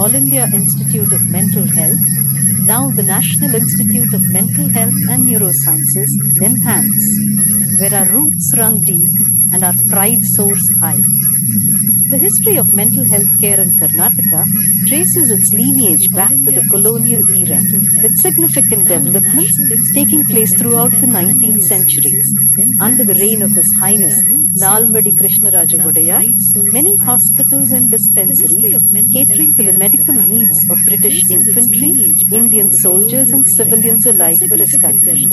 All India Institute of Mental Health, now the National Institute of Mental Health and Neurosciences, NIMHANS, where our roots run deep and our pride soars high. The history of mental health care in Karnataka traces its lineage back to the colonial era, with significant developments taking place throughout the 19th century. Under the reign of His Highness Nalvadi Krishnaraja Vodaya, many hospitals and dispensaries catering to the medical needs of British infantry, Indian soldiers and civilians alike were established.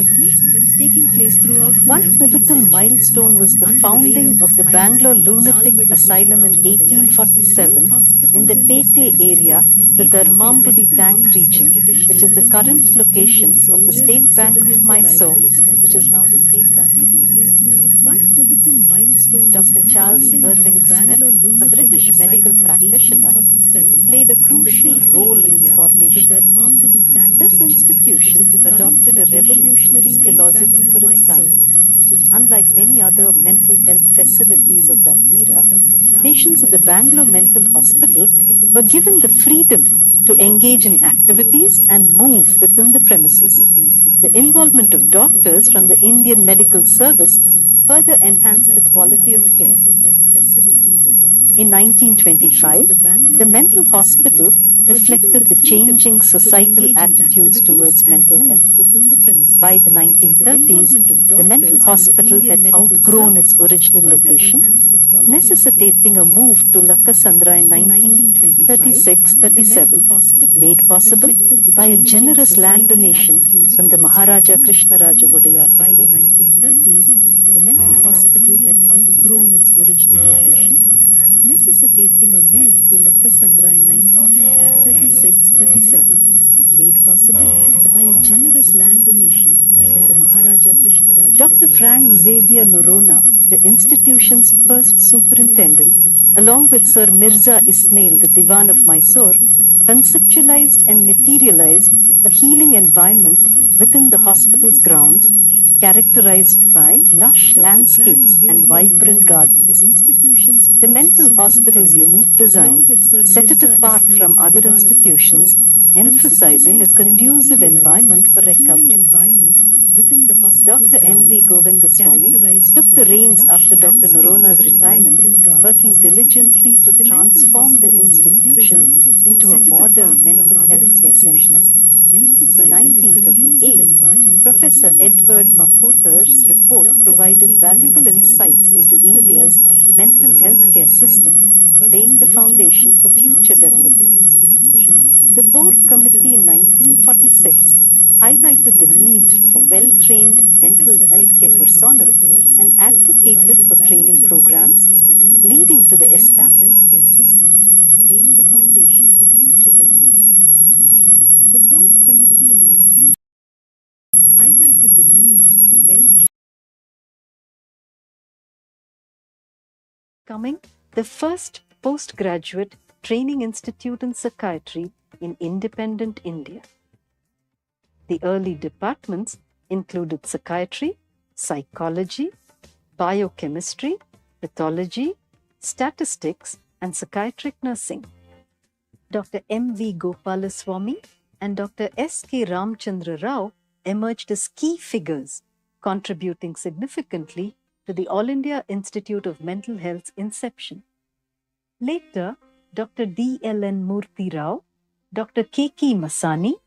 One pivotal milestone was the founding of the Bangalore Lunatic Asylum in 1847 in the Pete area, the Dharmambudi Tank region, which is the current location of the State Bank of Mysore, which is now the State Bank of India. Dr. Charles Irving Smith, a British medical practitioner, played a crucial role in its formation. This institution adopted a revolutionary philosophy for its time. Unlike many other mental health facilities of that era, patients at the Bangalore Mental Hospital were given the freedom to engage in activities and move within the premises. The involvement of doctors from the Indian Medical Service further enhanced the quality of care. In 1925, the mental hospital reflected the changing societal attitudes towards mental health. By the 1930s, the mental hospital had outgrown its original location, necessitating a move to Lakasandra in 1936-37, made possible by a generous land donation from the Maharaja Krishnaraja Vodaya. By the 1930s, the mental hospital had outgrown its original location, necessitating a move to Lakasandra in 1936-37, made possible by a generous land donation from the Maharaja Krishnaraja. Dr. Frank Xavier Lorona, the institution's first superintendent, along with Sir Mirza Ismail, the Diwan of Mysore, conceptualized and materialized a healing environment within the hospital's grounds, characterized by lush landscapes and vibrant gardens. The mental hospital's unique design set it apart from other institutions, emphasizing a conducive environment for recovery. Dr. M.V. Govindaswamy took the reins after Dr. Norona's retirement, working diligently to transform the institution into a modern mental health care center. In 1938, Professor Edward Mapother's report provided valuable insights into India's mental health care system, laying the foundation for future developments. The board committee in 1946 highlighted the need for well-trained mental health care personnel and advocated for training programs, leading to the established healthcare system, laying the foundation for future developments. The board committee in 19 highlighted the need for becoming the first postgraduate training institute in psychiatry in independent India. The early departments included psychiatry, psychology, biochemistry, pathology, statistics, and psychiatric nursing. Dr. M.V. Gopalaswamy and Dr. S.K. Ramchandra Rao emerged as key figures, contributing significantly to the All India Institute of Mental Health's inception. Later, Dr. D.L.N. Murthy Rao, Dr. K.K. Masani,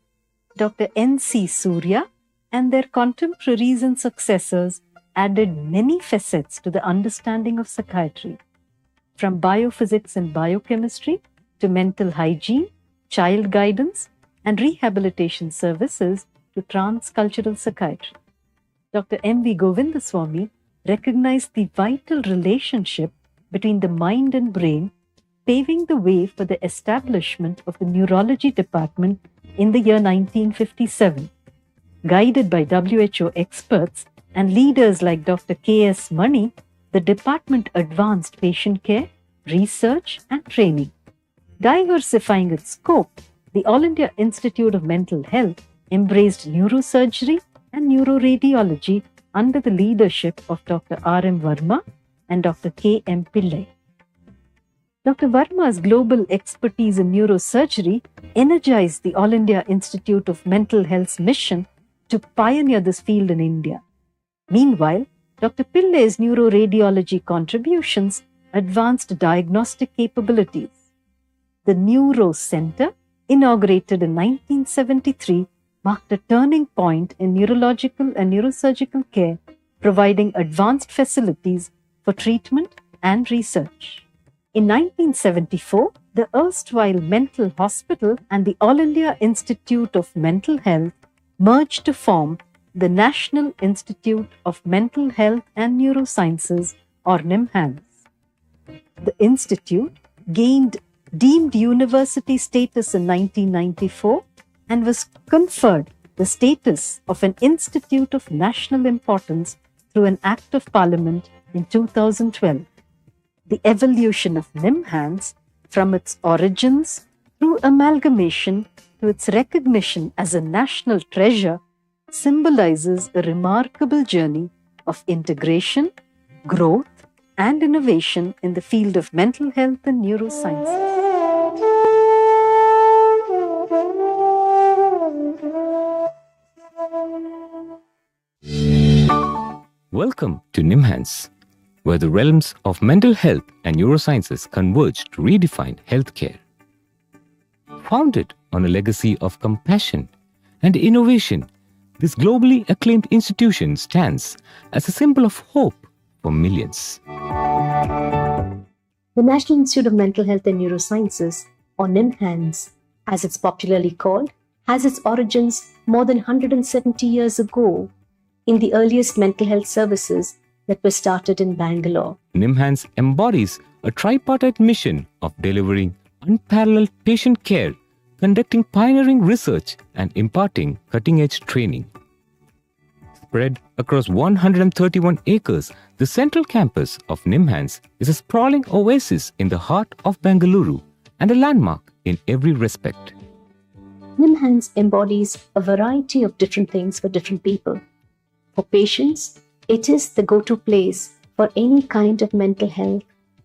Dr. N.C. Surya, and their contemporaries and successors added many facets to the understanding of psychiatry, from biophysics and biochemistry to mental hygiene, child guidance, and rehabilitation services to transcultural psychiatry. Dr. M.V. Govindaswamy recognized the vital relationship between the mind and brain, paving the way for the establishment of the neurology department in the year 1957. Guided by WHO experts and leaders like Dr. K.S. Mani, the department advanced patient care, research, and training. Diversifying its scope, the All India Institute of Mental Health embraced neurosurgery and neuroradiology under the leadership of Dr. R.M. Verma and Dr. K.M. Pillai. Dr. Verma's global expertise in neurosurgery energized the All India Institute of Mental Health's mission to pioneer this field in India. Meanwhile, Dr. Pillai's neuroradiology contributions advanced diagnostic capabilities. The Neuro Center, inaugurated in 1973, marked a turning point in neurological and neurosurgical care, providing advanced facilities for treatment and research. In 1974, the erstwhile Mental Hospital and the All India Institute of Mental Health merged to form the National Institute of Mental Health and Neurosciences, or NIMHANS. The institute gained deemed university status in 1994 and was conferred the status of an institute of national importance through an Act of Parliament in 2012. The evolution of NIMHANS, from its origins through amalgamation to its recognition as a national treasure, symbolizes a remarkable journey of integration, growth, and innovation in the field of mental health and neurosciences. Welcome to NIMHANS, where the realms of mental health and neurosciences converge to redefine healthcare. Founded on a legacy of compassion and innovation, this globally acclaimed institution stands as a symbol of hope for millions. The National Institute of Mental Health and Neurosciences, or NIMHANS, as it's popularly called, has its origins more than 170 years ago in the earliest mental health services that were started in Bangalore. NIMHANS embodies a tripartite mission of delivering unparalleled patient care, conducting pioneering research, and imparting cutting-edge training. Spread across 131 acres, the central campus of NIMHANS is a sprawling oasis in the heart of Bengaluru and a landmark in every respect. NIMHANS embodies a variety of different things for different people. For patients, it is the go-to place for any kind of mental health,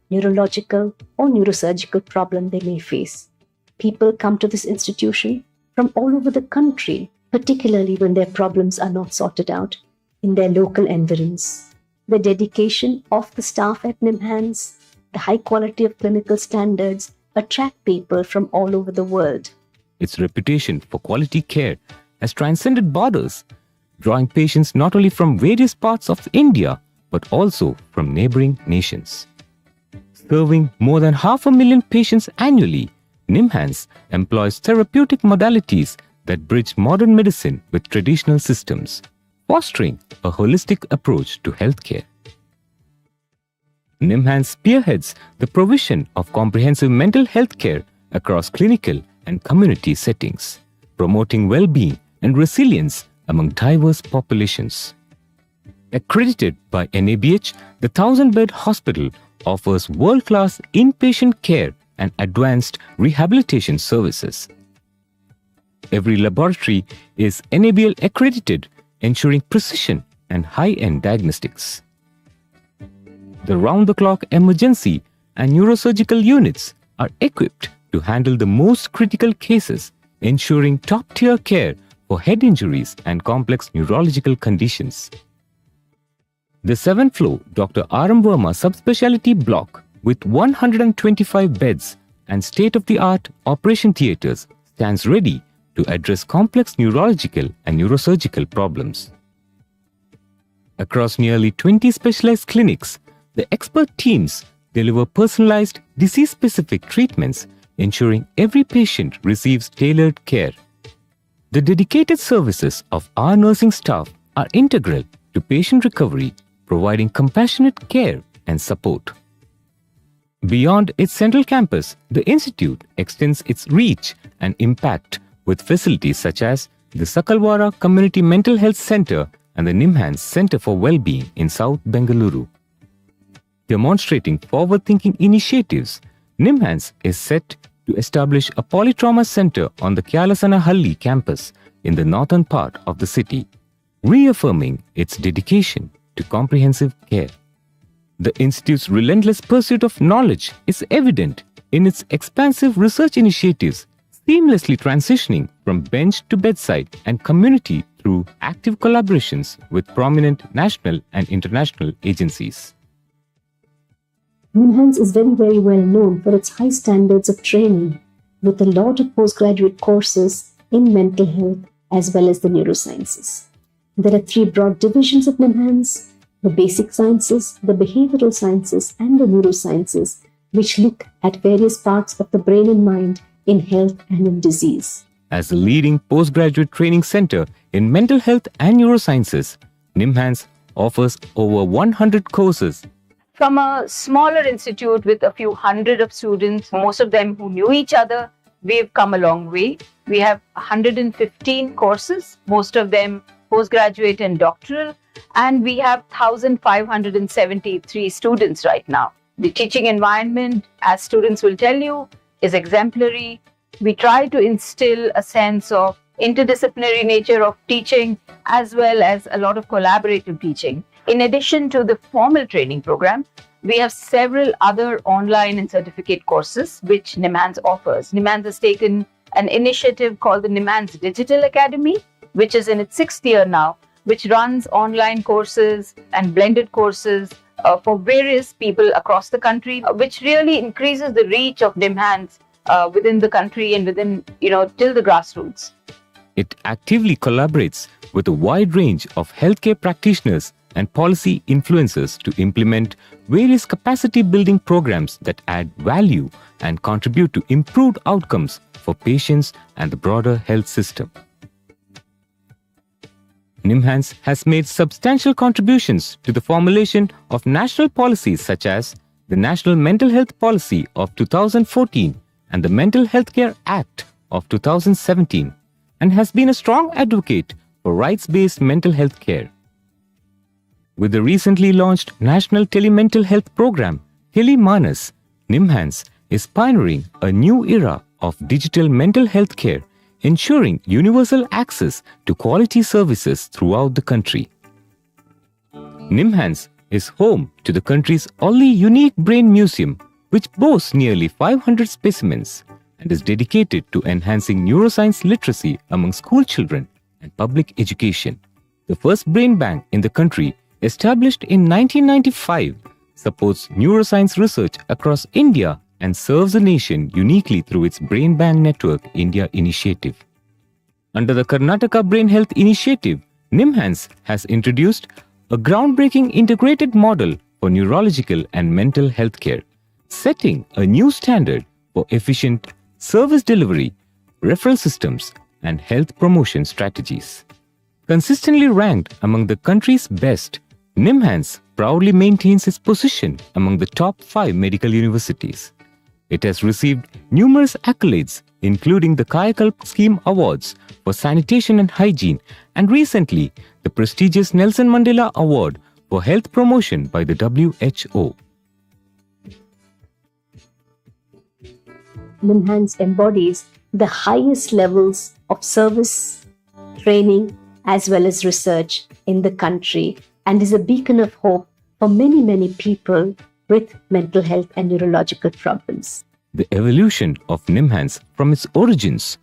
neurological or neurosurgical problem they may face. People come to this institution from all over the country, particularly when their problems are not sorted out in their local environs. The dedication of the staff at NIMHANS, the high quality of clinical standards attract people from all over the world. Its reputation for quality care has transcended borders, drawing patients not only from various parts of India, but also from neighboring nations. Serving more than 500,000 patients annually, NIMHANS employs therapeutic modalities that bridge modern medicine with traditional systems, fostering a holistic approach to healthcare. NIMHANS spearheads the provision of comprehensive mental health care across clinical and community settings, promoting well-being and resilience among diverse populations. Accredited by NABH, the 1,000-bed hospital offers world-class inpatient care and advanced rehabilitation services. Every laboratory is NABL accredited, ensuring precision and high-end diagnostics. The round-the-clock emergency and neurosurgical units are equipped to handle the most critical cases, ensuring top-tier care for head injuries and complex neurological conditions. The 7th floor Dr. R.M. Verma subspecialty block with 125 beds and state-of-the-art operation theatres stands ready to address complex neurological and neurosurgical problems. Across nearly 20 specialized clinics, the expert teams deliver personalized, disease-specific treatments, ensuring every patient receives tailored care. The dedicated services of our nursing staff are integral to patient recovery, providing compassionate care and support. Beyond its central campus, the Institute extends its reach and impact with facilities such as the Sakalwara Community Mental Health Centre and the NIMHANS Centre for Wellbeing in South Bengaluru. Demonstrating forward-thinking initiatives, NIMHANS is set to establish a polytrauma centre on the Kyalasanahalli campus in the northern part of the city, reaffirming its dedication to comprehensive care. The Institute's relentless pursuit of knowledge is evident in its expansive research initiatives, seamlessly transitioning from bench to bedside and community through active collaborations with prominent national and international agencies. NIMHANS is very well known for its high standards of training, with a lot of postgraduate courses in mental health as well as the neurosciences. There are 3 broad divisions of NIMHANS: the basic sciences, the behavioral sciences, and the neurosciences, which look at various parts of the brain and mind in health and in disease. As the leading postgraduate training center in mental health and neurosciences, NIMHANS offers over 100 courses. From a smaller institute with a few hundred of students, most of them who knew each other, we've come a long way. We have 115 courses, most of them postgraduate and doctoral, and we have 1,573 students right now. The teaching environment, as students will tell you, is exemplary. We try to instill a sense of interdisciplinary nature of teaching as well as a lot of collaborative teaching. In addition to the formal training program, we have several other online and certificate courses which NIMHANS offers. NIMHANS has taken an initiative called the NIMHANS Digital Academy, which is in its 6th year now, which runs online courses and blended courses for various people across the country, which really increases the reach of NIMHANS within the country and within, till the grassroots. It actively collaborates with a wide range of healthcare practitioners and policy influencers to implement various capacity building programs that add value and contribute to improved outcomes for patients and the broader health system. NIMHANS has made substantial contributions to the formulation of national policies such as the National Mental Health Policy of 2014 and the Mental Healthcare Act of 2017, and has been a strong advocate for rights-based mental health care. With the recently launched National Telemental Health Program, TeleManas, NIMHANS is pioneering a new era of digital mental health care, ensuring universal access to quality services throughout the country. NIMHANS is home to the country's only unique brain museum, which boasts nearly 500 specimens and is dedicated to enhancing neuroscience literacy among school children and public education. The first brain bank in the country, established in 1995, supports neuroscience research across India and serves the nation uniquely through its Brain Bank Network India initiative. Under the Karnataka Brain Health Initiative, NIMHANS has introduced a groundbreaking integrated model for neurological and mental health care, setting a new standard for efficient service delivery, referral systems, and health promotion strategies. Consistently ranked among the country's best, NIMHANS proudly maintains its position among the top 5 medical universities. It has received numerous accolades, including the Kayakalp Scheme Awards for Sanitation and Hygiene, and recently the prestigious Nelson Mandela Award for Health Promotion by the WHO. NIMHANS embodies the highest levels of service, training, as well as research in the country, and is a beacon of hope for many people with mental health and neurological problems. The evolution of NIMHANS from its origins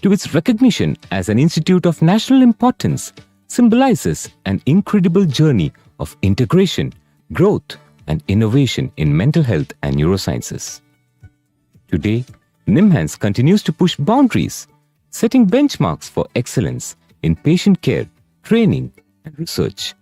to its recognition as an institute of national importance symbolizes an incredible journey of integration, growth, and innovation in mental health and neurosciences. Today, NIMHANS continues to push boundaries, setting benchmarks for excellence in patient care, training, and research.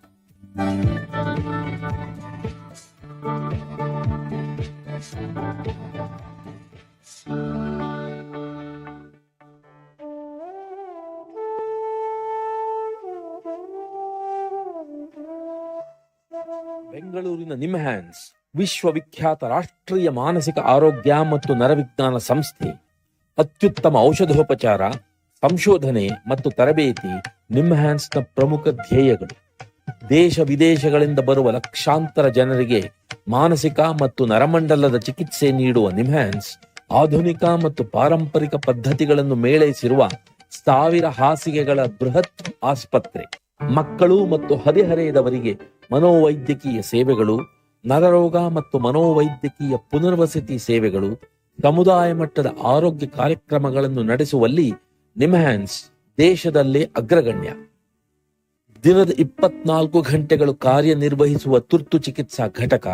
ಬೆಂಗಳೂರಿನ ನಿಮ್ಹ್ಯಾನ್ಸ್ ವಿಶ್ವವಿಖ್ಯಾತ ರಾಷ್ಟ್ರೀಯ ಮಾನಸಿಕ ಆರೋಗ್ಯ ಮತ್ತು ನರವಿಜ್ಞಾನ ಸಂಸ್ಥೆ. ಅತ್ಯುತ್ತಮ ಔಷಧೋಪಚಾರ, ಸಂಶೋಧನೆ ಮತ್ತು ತರಬೇತಿ ನಿಮ್ಹ್ಯಾನ್ಸ್ನ ಪ್ರಮುಖ ಧ್ಯೇಯಗಳು. ದೇಶ ವಿದೇಶಗಳಿಂದ ಬರುವ ಲಕ್ಷಾಂತರ ಜನರಿಗೆ ಮಾನಸಿಕ ಮತ್ತು ನರಮಂಡಲದ ಚಿಕಿತ್ಸೆ ನೀಡುವ ನಿಮ್ಹ್ಯಾನ್ಸ್ ಆಧುನಿಕ ಮತ್ತು ಪಾರಂಪರಿಕ ಪದ್ಧತಿಗಳನ್ನು ಮೇಳೈಸಿರುವ 1000 ಹಾಸಿಗೆಗಳ ಬೃಹತ್ ಆಸ್ಪತ್ರೆ. ಮಕ್ಕಳು ಮತ್ತು ಹದಿಹರೆಯದವರಿಗೆ ಮನೋವೈದ್ಯಕೀಯ ಸೇವೆಗಳು, ನರರೋಗ ಮತ್ತು ಮನೋವೈದ್ಯಕೀಯ ಪುನರ್ವಸತಿ ಸೇವೆಗಳು, ಸಮುದಾಯ ಮಟ್ಟದ ಆರೋಗ್ಯ ಕಾರ್ಯಕ್ರಮಗಳನ್ನು ನಡೆಸುವಲ್ಲಿ ನಿಮ್ಹ್ಯಾನ್ಸ್ ದೇಶದಲ್ಲೇ ಅಗ್ರಗಣ್ಯ. ದಿನದ 24 ಗಂಟೆಗಳು ಕಾರ್ಯನಿರ್ವಹಿಸುವ ತುರ್ತು ಚಿಕಿತ್ಸಾ ಘಟಕ,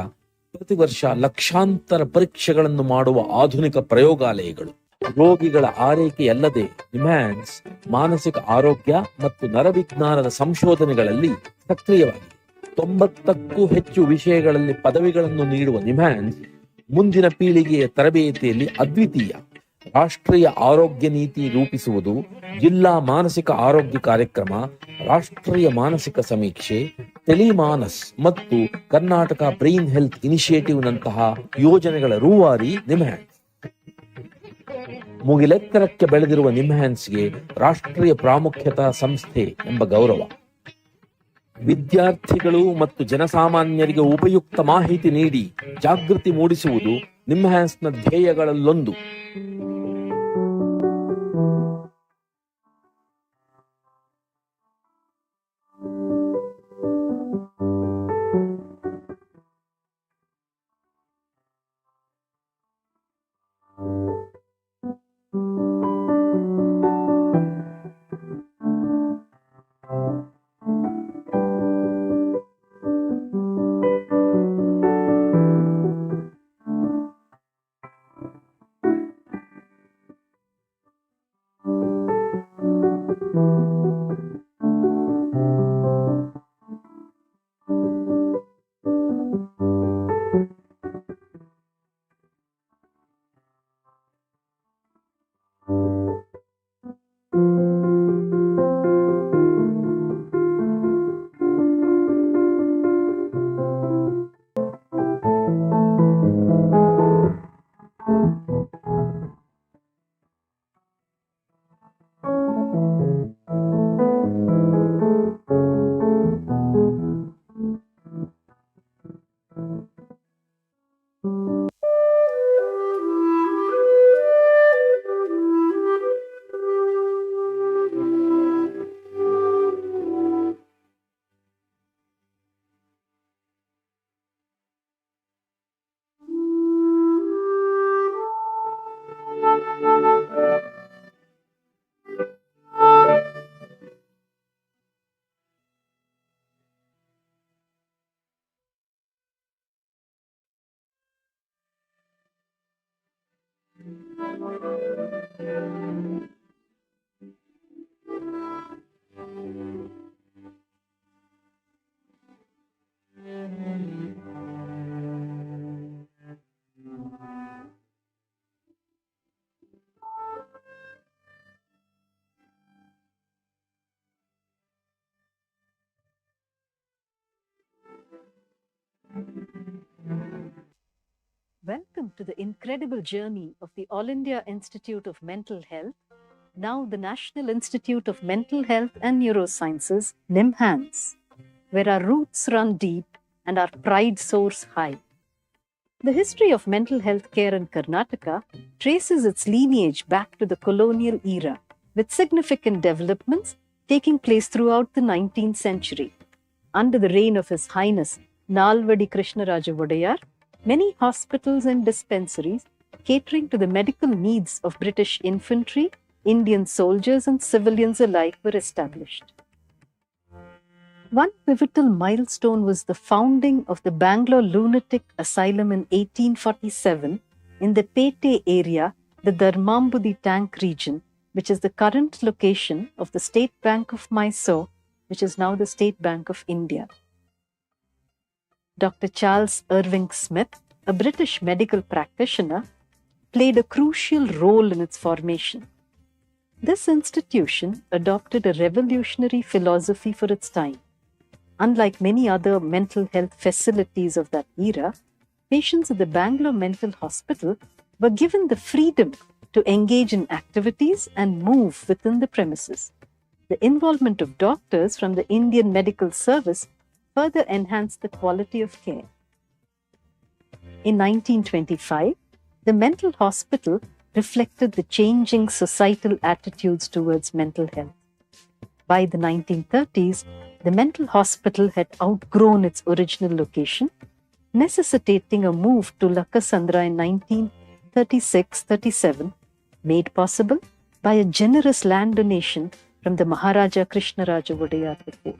ಪ್ರತಿ ವರ್ಷ ಲಕ್ಷಾಂತರ ಪರೀಕ್ಷೆಗಳನ್ನು ಮಾಡುವ ಆಧುನಿಕ ಪ್ರಯೋಗಾಲಯಗಳು. ರೋಗಿಗಳ ಆರೈಕೆಯಲ್ಲದೆ ನಿಮ್ಹ್ಯಾನ್ಸ್ ಮಾನಸಿಕ ಆರೋಗ್ಯ ಮತ್ತು ನರವಿಜ್ಞಾನದ ಸಂಶೋಧನೆಗಳಲ್ಲಿ ಸಕ್ರಿಯವಾಗಿದೆ. 90ಕ್ಕೂ ಹೆಚ್ಚು ವಿಷಯಗಳಲ್ಲಿ ಪದವಿಗಳನ್ನು ನೀಡುವ ನಿಮ್ಹ್ಯಾನ್ಸ್ ಮುಂದಿನ ಪೀಳಿಗೆಯ ತರಬೇತಿಯಲ್ಲಿ ಅದ್ವಿತೀಯ. ರಾಷ್ಟ್ರೀಯ ಆರೋಗ್ಯ ನೀತಿ ರೂಪಿಸುವುದು, ಜಿಲ್ಲಾ ಮಾನಸಿಕ ಆರೋಗ್ಯ ಕಾರ್ಯಕ್ರಮ, ರಾಷ್ಟ್ರೀಯ ಮಾನಸಿಕ ಸಮೀಕ್ಷೆ, ಟೆಲಿಮಾನಸ್ ಮತ್ತು ಕರ್ನಾಟಕ ಬ್ರೈನ್ ಹೆಲ್ತ್ ಇನಿಷಿಯೇಟಿವ್ನಂತಹ ಯೋಜನೆಗಳ ರೂವಾರಿ ನಿಮ್ಹ್ಯಾನ್ಸ್. ಮುಗಿಲೆತ್ತರಕ್ಕೆ ಬೆಳೆದಿರುವ ನಿಮ್ಹ್ಯಾನ್ಸ್ಗೆ ರಾಷ್ಟ್ರೀಯ ಪ್ರಾಮುಖ್ಯತಾ ಸಂಸ್ಥೆ ಎಂಬ ಗೌರವ. ವಿದ್ಯಾರ್ಥಿಗಳು ಮತ್ತು ಜನಸಾಮಾನ್ಯರಿಗೆ ಉಪಯುಕ್ತ ಮಾಹಿತಿ ನೀಡಿ ಜಾಗೃತಿ ಮೂಡಿಸುವುದು ನಿಮ್ಹ್ಯಾನ್ಸ್ನ ಧ್ಯೇಯಗಳಲ್ಲೊಂದು. Welcome to the incredible journey of the All India Institute of Mental Health, now the National Institute of Mental Health and Neurosciences, NIMHANS, where our roots run deep and our pride soars high. The history of mental health care in Karnataka traces its lineage back to the colonial era, with significant developments taking place throughout the 19th century. Under the reign of His Highness Nalvadi Krishnaraja Vodayar, many hospitals and dispensaries catering to the medical needs of British infantry, Indian soldiers and civilians alike were established. One pivotal milestone was the founding of the Bangalore Lunatic Asylum in 1847 in the Pete area, the Dharmambudi Tank region, which is the current location of the State Bank of Mysore, which is now the State Bank of India. Dr. Charles Irving Smith, a British medical practitioner, played a crucial role in its formation. This institution adopted a revolutionary philosophy for its time. Unlike many other mental health facilities of that era, patients at the Bangalore Mental Hospital were given the freedom to engage in activities and move within the premises. The involvement of doctors from the Indian Medical Service further enhanced the quality of care. In 1925, the mental hospital reflected the changing societal attitudes towards mental health. By the 1930s, the mental hospital had outgrown its original location necessitating a move to Lakasandra in 1936-37, made possible by a generous land donation from the Maharaja Krishnaraja Vodeyar IV.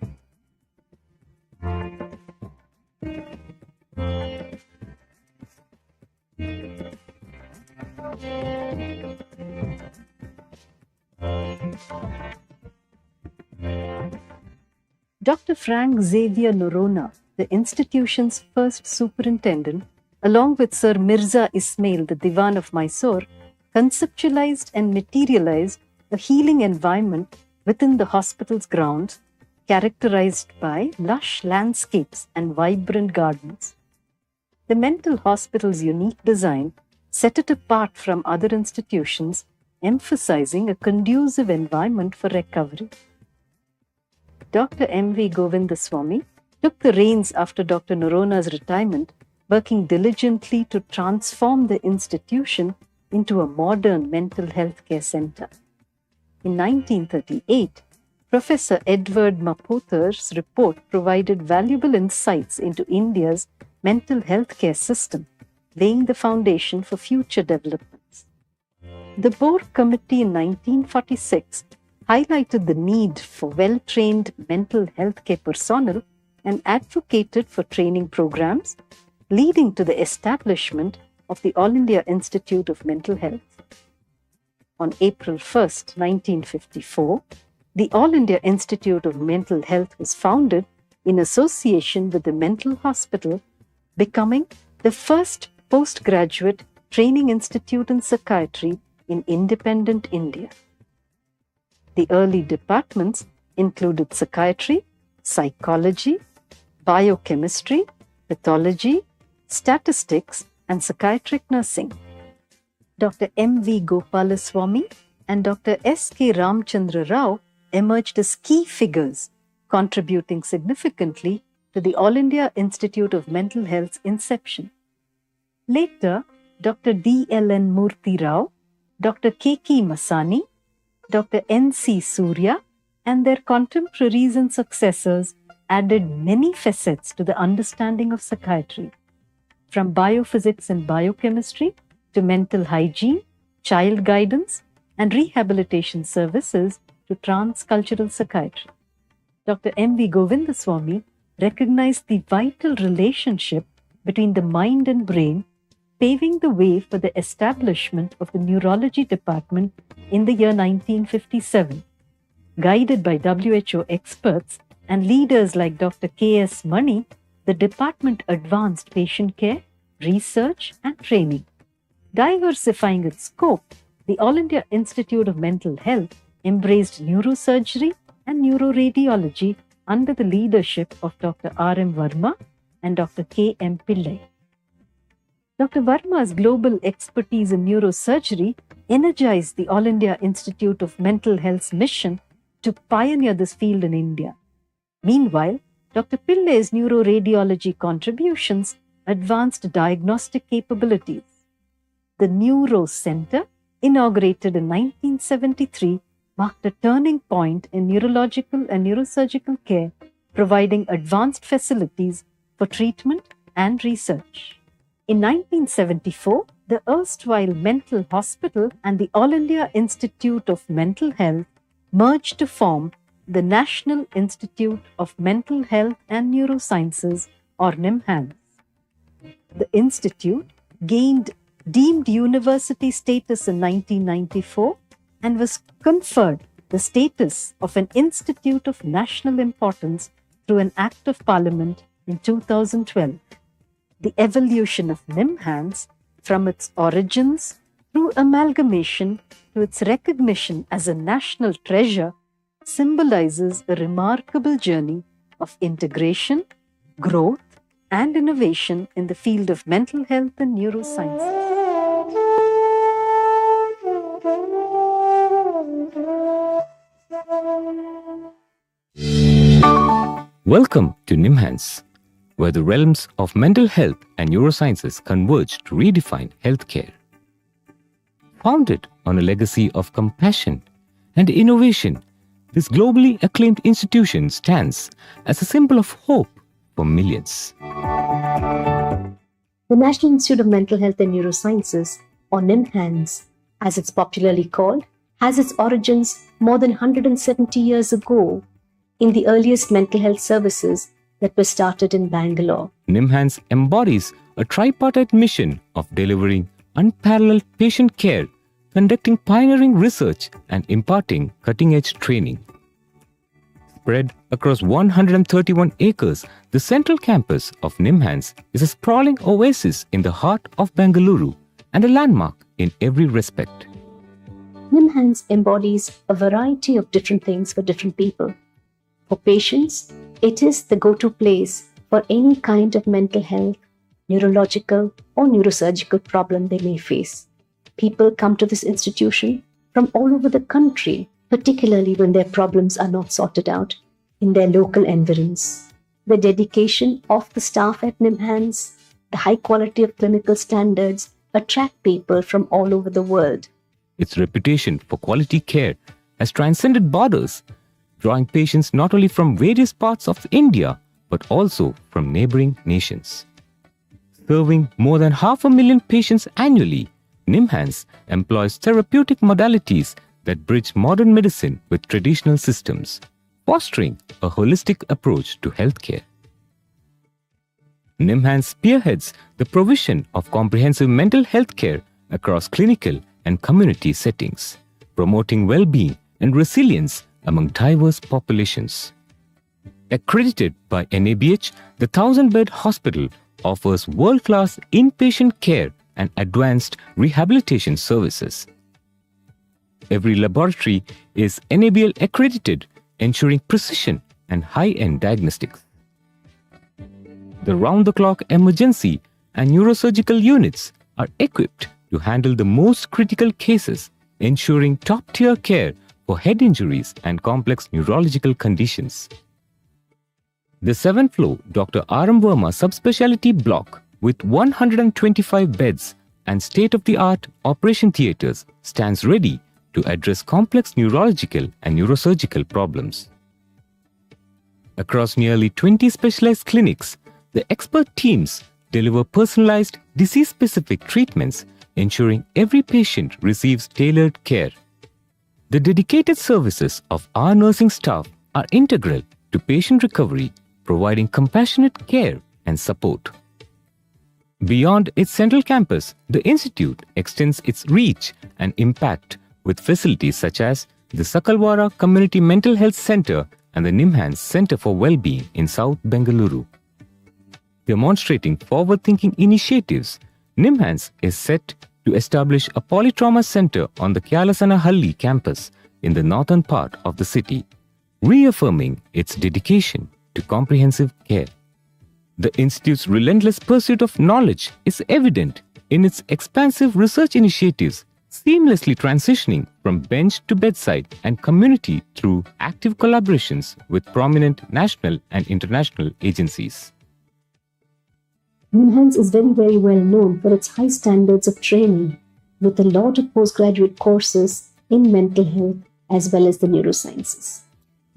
Dr. Frank Xavier Noronha, the institution's first superintendent, along with Sir Mirza Ismail, the Diwan of Mysore, conceptualized and materialized a healing environment within the hospital's grounds, characterized by lush landscapes and vibrant gardens. The mental hospital's unique design set it apart from other institutions, emphasizing a conducive environment for recovery. Dr. M.V. Govindaswamy took the reins after Dr. Noronha's retirement, working diligently to transform the institution into a modern mental health care center. In 1938, Professor Edward Mapother's report provided valuable insights into India's mental health care system, laying the foundation for future developments. The Board Committee in 1946 highlighted the need for well-trained mental health care personnel and advocated for training programs, leading to the establishment of the All India Institute of Mental Health. On April 1, 1954, the All India Institute of Mental Health was founded in association with the Mental Hospital, becoming the first postgraduate training institute in psychiatry in independent India. The early departments included psychiatry, psychology, biochemistry, pathology, statistics, and psychiatric nursing. Dr. M.V. Gopalaswamy and Dr. S.K. Ramchandra Rao emerged as key figures, contributing significantly to the All India Institute of Mental Health's inception. Later, Dr. D.L.N. Murthy Rao, Dr. K.K. Masani, Dr. N.C. Surya, and their contemporaries and successors added many facets to the understanding of psychiatry, from biophysics and biochemistry to mental hygiene, child guidance, and rehabilitation services to transcultural psychiatry. Dr. M.V. Govindaswamy recognized the vital relationship between the mind and brain, paving the way for the establishment of the neurology department in the year 1957. Guided by WHO experts and leaders like Dr. K.S. Mani, the department advanced patient care, research, and training. Diversifying its scope, the All India Institute of Mental Health embraced neurosurgery and neuroradiology under the leadership of Dr. R.M. Verma and Dr. K.M. Pillai. Dr. Verma's global expertise in neurosurgery energized the All India Institute of Mental Health's mission to pioneer this field in India. Meanwhile, Dr. Pillai's neuroradiology contributions advanced diagnostic capabilities. The Neuro Center, inaugurated in 1973, marked a turning point in neurological and neurosurgical care, providing advanced facilities for treatment and research. In 1974, the erstwhile Mental Hospital and the All India Institute of Mental Health merged to form the National Institute of Mental Health and Neurosciences, or NIMHANS. The institute gained deemed university status in 1994 and was conferred the status of an institute of national importance through an Act of Parliament in 2012. The evolution of NIMHANS, from its origins through amalgamation to its recognition as a national treasure, symbolizes a remarkable journey of integration, growth, and innovation in the field of mental health and neurosciences. Welcome to NIMHANS, where the realms of mental health and neurosciences converge to redefine healthcare. Founded on a legacy of compassion and innovation, this globally acclaimed institution stands as a symbol of hope for millions. The National Institute of Mental Health and Neurosciences, or NIMHANS, as it's popularly called, has its origins more than 170 years ago in the earliest mental health services that were started in Bangalore. NIMHANS embodies a tripartite mission of delivering unparalleled patient care, conducting pioneering research, and imparting cutting-edge training. Spread across 131 acres, the central campus of NIMHANS is a sprawling oasis in the heart of Bengaluru and a landmark in every respect. NIMHANS embodies a variety of different things for different people. For patients, it is the go-to place for any kind of mental health, neurological or neurosurgical problem they may face. People come to this institution from all over the country, particularly when their problems are not sorted out in their local environs. The dedication of the staff at NIMHANS, the high quality of clinical standards attract people from all over the world. Its reputation for quality care has transcended borders, drawing patients not only from various parts of India, but also from neighboring nations. Serving more than 500,000 patients annually, NIMHANS employs therapeutic modalities that bridge modern medicine with traditional systems, fostering a holistic approach to healthcare. NIMHANS spearheads the provision of comprehensive mental health care across clinical and community settings, promoting well-being and resilience among diverse populations. Accredited by NABH, the 1,000-bed hospital offers world-class inpatient care and advanced rehabilitation services. Every laboratory is NABL accredited, ensuring precision and high-end diagnostics. The round-the-clock emergency and neurosurgical units are equipped to handle the most critical cases, ensuring top-tier care for head injuries and complex neurological conditions. The 7th floor Dr. R.M. Verma subspecialty block with 125 beds and state-of-the-art operation theatres stands ready to address complex neurological and neurosurgical problems. Across nearly 20 specialized clinics, the expert teams deliver personalized, disease-specific treatments, ensuring every patient receives tailored care. The dedicated services of our nursing staff are integral to patient recovery, providing compassionate care and support. Beyond its central campus, the institute extends its reach and impact with facilities such as the Sakalwara Community Mental Health Center and the NIMHANS Center for Wellbeing in South Bengaluru. Demonstrating forward-thinking initiatives, NIMHANS is set to establish a polytrauma center on the Kyalasannahalli campus in the northern part of the city, reaffirming its dedication to comprehensive care. The Institute's relentless pursuit of knowledge is evident in its expansive research initiatives, seamlessly transitioning from bench to bedside and community through active collaborations with prominent national and international agencies. NIMHANS is very well known for its high standards of training, with a lot of postgraduate courses in mental health as well as the neurosciences.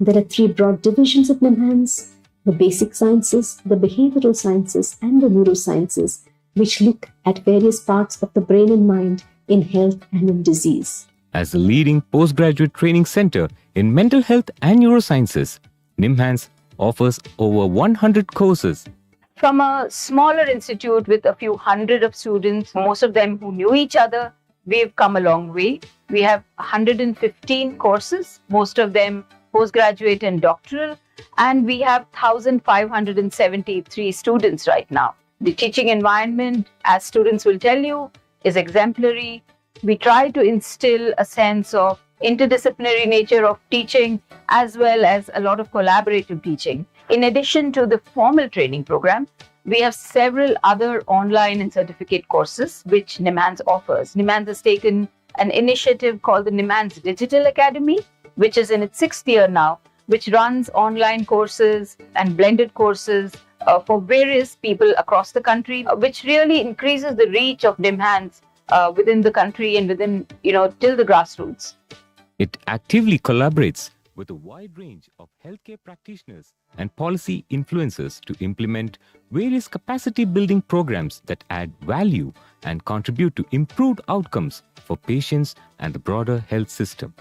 There are 3 broad divisions of NIMHANS: the basic sciences, the behavioral sciences, and the neurosciences, which look at various parts of the brain and mind in health and in disease. As the leading postgraduate training center in mental health and neurosciences, NIMHANS offers over 100 courses. From a smaller institute with a few hundred of students, most of them who knew each other, we've come a long way. We have 115 courses, most of them postgraduate and doctoral, and we have 1,573 students right now. The teaching environment, as students will tell you, is exemplary. We try to instill a sense of interdisciplinary nature of teaching as well as a lot of collaborative teaching. In addition to the formal training program, we have several other online and certificate courses which NIMHANS offers. NIMHANS has taken an initiative called the NIMHANS Digital Academy, which is in its 6th year now, which runs online courses and blended courses for various people across the country, which really increases the reach of NIMHANS within the country and within, till the grassroots. It actively collaborates with a wide range of healthcare practitioners and policy influencers to implement various capacity building programs that add value and contribute to improved outcomes for patients and the broader health system.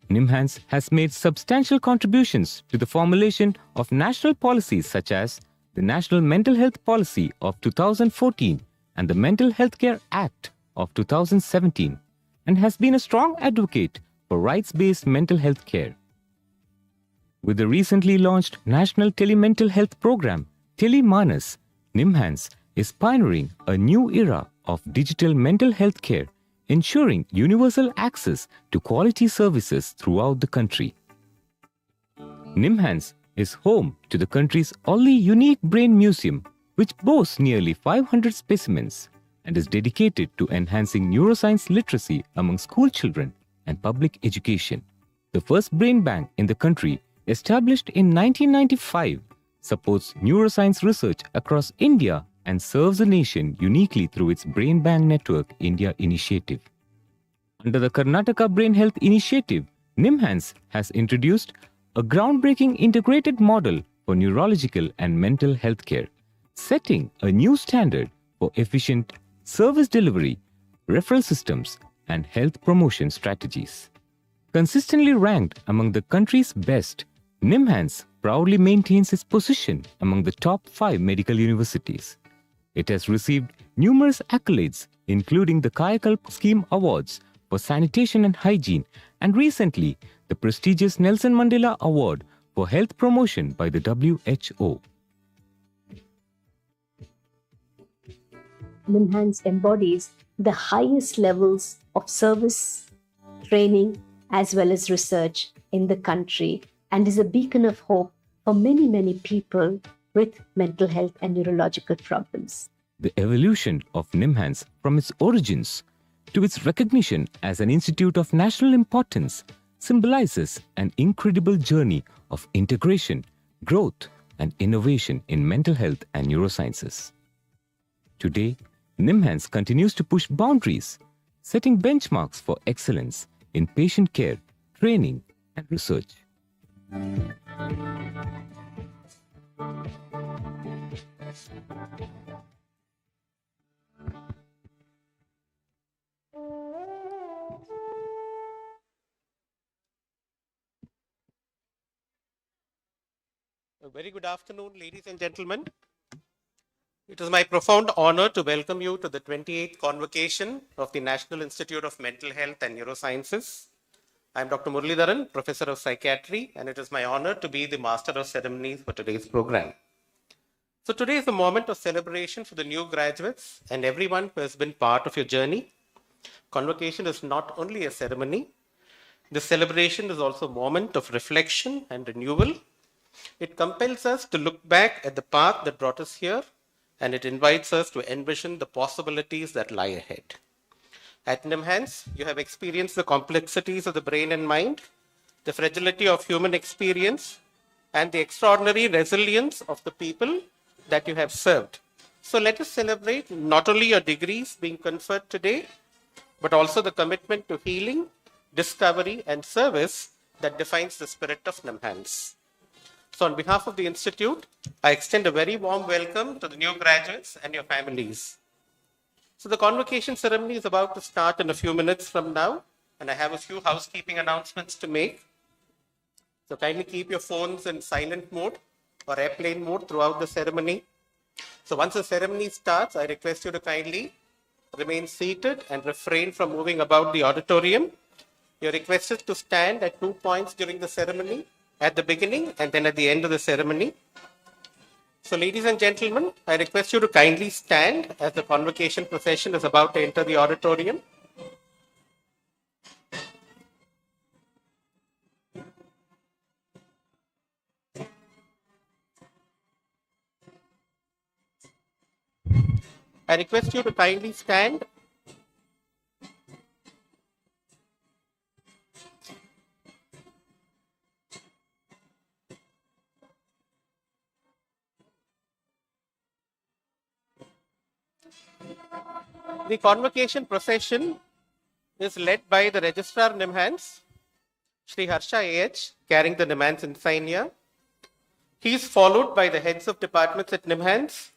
NIMHANS has made substantial contributions to the formulation of national policies such as the National Mental Health Policy of 2014 and the Mental Healthcare Act of 2017, and has been a strong advocate for rights-based mental health care. With the recently launched National Telemental Health Program, TeleManas, NIMHANS is pioneering a new era of digital mental health care, ensuring universal access to quality services throughout the country. NIMHANS is home to the country's only unique brain museum, which boasts nearly 500 specimens and is dedicated to enhancing neuroscience literacy among school children and public education. The first brain bank in the country, established in 1995, supports neuroscience research across India and serves the nation uniquely through its Brain Bank Network India initiative. Under the Karnataka Brain Health Initiative, NIMHANS has introduced a groundbreaking integrated model for neurological and mental health care, setting a new standard for efficient service delivery, referral systems, and health promotion strategies. Consistently ranked among the country's best, NIMHANS proudly maintains its position among the top 5 medical universities. It has received numerous accolades, including the Kayakalp Scheme Awards for Sanitation and Hygiene, and recently the prestigious Nelson Mandela Award for Health Promotion by the WHO. NIMHANS embodies the highest levels of service, training, as well as research in the country, and is a beacon of hope for many, many people with mental health and neurological problems. The evolution of NIMHANS from its origins to its recognition as an institute of national importance symbolizes an incredible journey of integration, growth, and innovation in mental health and neurosciences. Today, NIMHANS continues to push boundaries, setting benchmarks for excellence in patient care, training, and research. A very good afternoon, ladies and gentlemen. It is my profound honor to welcome you to the 28th convocation of the National Institute of Mental Health and Neurosciences. I am Dr. Muralidharan, Professor of Psychiatry, and it is my honor to be the Master of Ceremonies for today's program. So today is a moment of celebration for the new graduates and everyone who has been part of your journey. Convocation is not only a ceremony, this celebration is also a moment of reflection and renewal. It compels us to look back at the path that brought us here, and it invites us to envision the possibilities that lie ahead. At NIMHANS, you have experienced the complexities of the brain and mind, the fragility of human experience, and the extraordinary resilience of the people that you have served. So let us celebrate not only your degrees being conferred today, but also the commitment to healing, discovery, and service that defines the spirit of NIMHANS. So on behalf of the Institute, I extend a very warm welcome to the new graduates and your families. So the convocation ceremony is about to start in a few minutes from now, and I have a few housekeeping announcements to make. So kindly keep your phones in silent mode or airplane mode throughout the ceremony. So once the ceremony starts, I request you to kindly remain seated and refrain from moving about the auditorium. You're requested to stand at 2 points during the ceremony, at the beginning and then at the end of the ceremony. So ladies and gentlemen, I request you to kindly stand as the convocation procession is about to enter the auditorium. I request you to kindly stand. The convocation procession is led by the Registrar NIMHANS, Shri Harsha A.H., carrying the NIMHANS insignia. He is followed by the heads of departments at NIMHANS,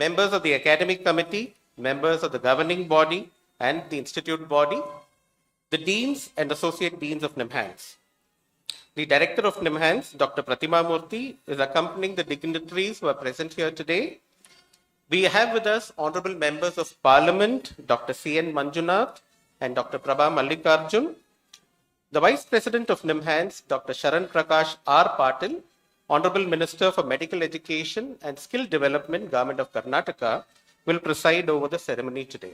members of the academic committee, members of the governing body and the institute body, the deans and associate deans of NIMHANS. The director of NIMHANS, Dr. Pratima Murthy, is accompanying the dignitaries who are present here today. We have with us honorable members of Parliament, Dr. C.N. Manjunath and Dr. Prabha Mallikarjun, the Vice President of NIMHANS, Dr. Sharan Prakash R. Patil, Honorable Minister for Medical Education and Skill Development, Government of Karnataka, will preside over the ceremony today.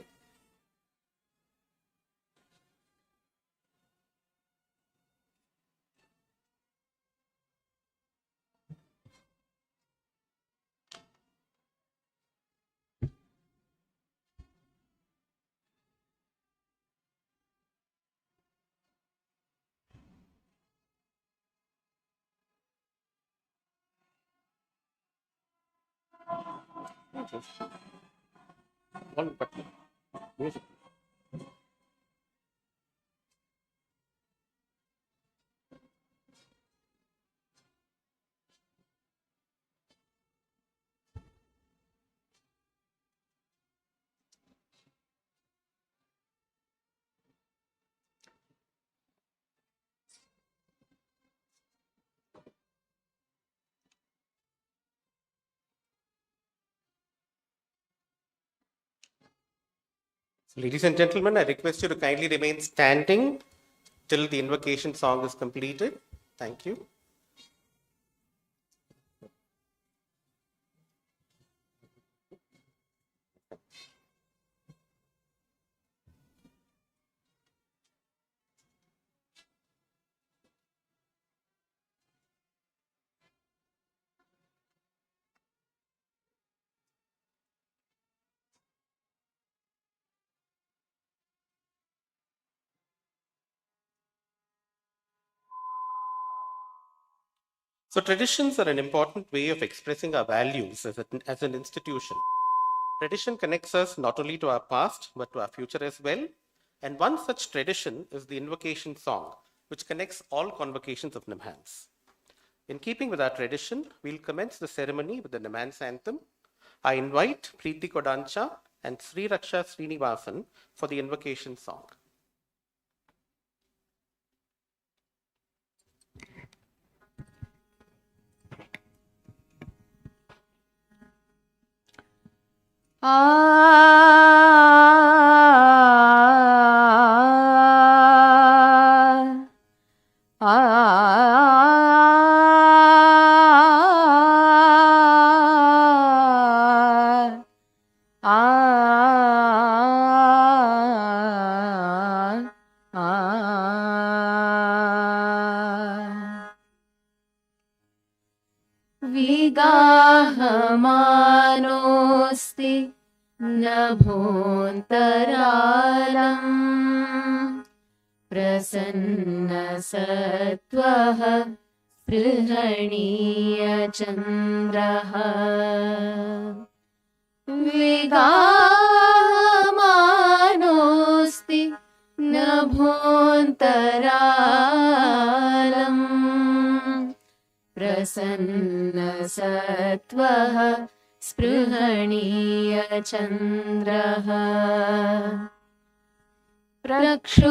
One button. Music. Ladies and gentlemen, I request you to kindly remain standing till the invocation song is completed. Thank you. So traditions are an important way of expressing our values as an institution. Tradition connects us not only to our past, but to our future as well. And one such tradition is the invocation song, which connects all convocations of NIMHANS. In keeping with our tradition, we'll commence the ceremony with the NIMHANS anthem. I invite Preeti Kodancha and Sri Raksha Srinivasan for the invocation song. विगाहमानोऽस्ति नभोऽन्तरालम् प्रसन्नसत्त्वः स्पृहणीयचन्द्रः विगाहमानोऽस्ति नभोऽन्तरालम् प्रसन्नसत्त्वः स्पृहणीयचन्द्रः प्रक्षुब्धसंसार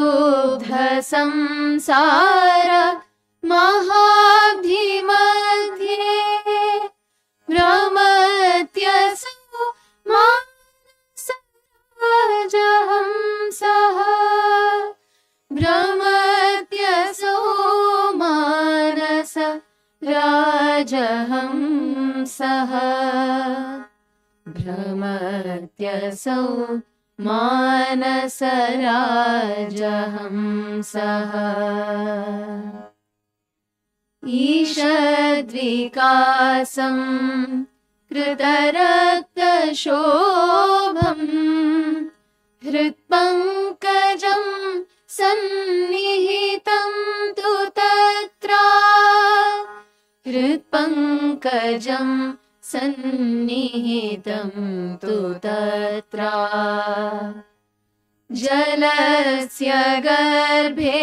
महाब्धिमध्ये भ्रमत्यसौ मानसराजहंसः भ्रमत्यसौ मानस राजहंसः भ्रमत्यसौ मानसराजहंसः ईषद्विकासं कृतरक्तशोभम् हृत्पङ्कजं सन्निहितं तु तत्र हृत्पङ्कजं सन्निहितं तु तत्र जलस्य गर्भे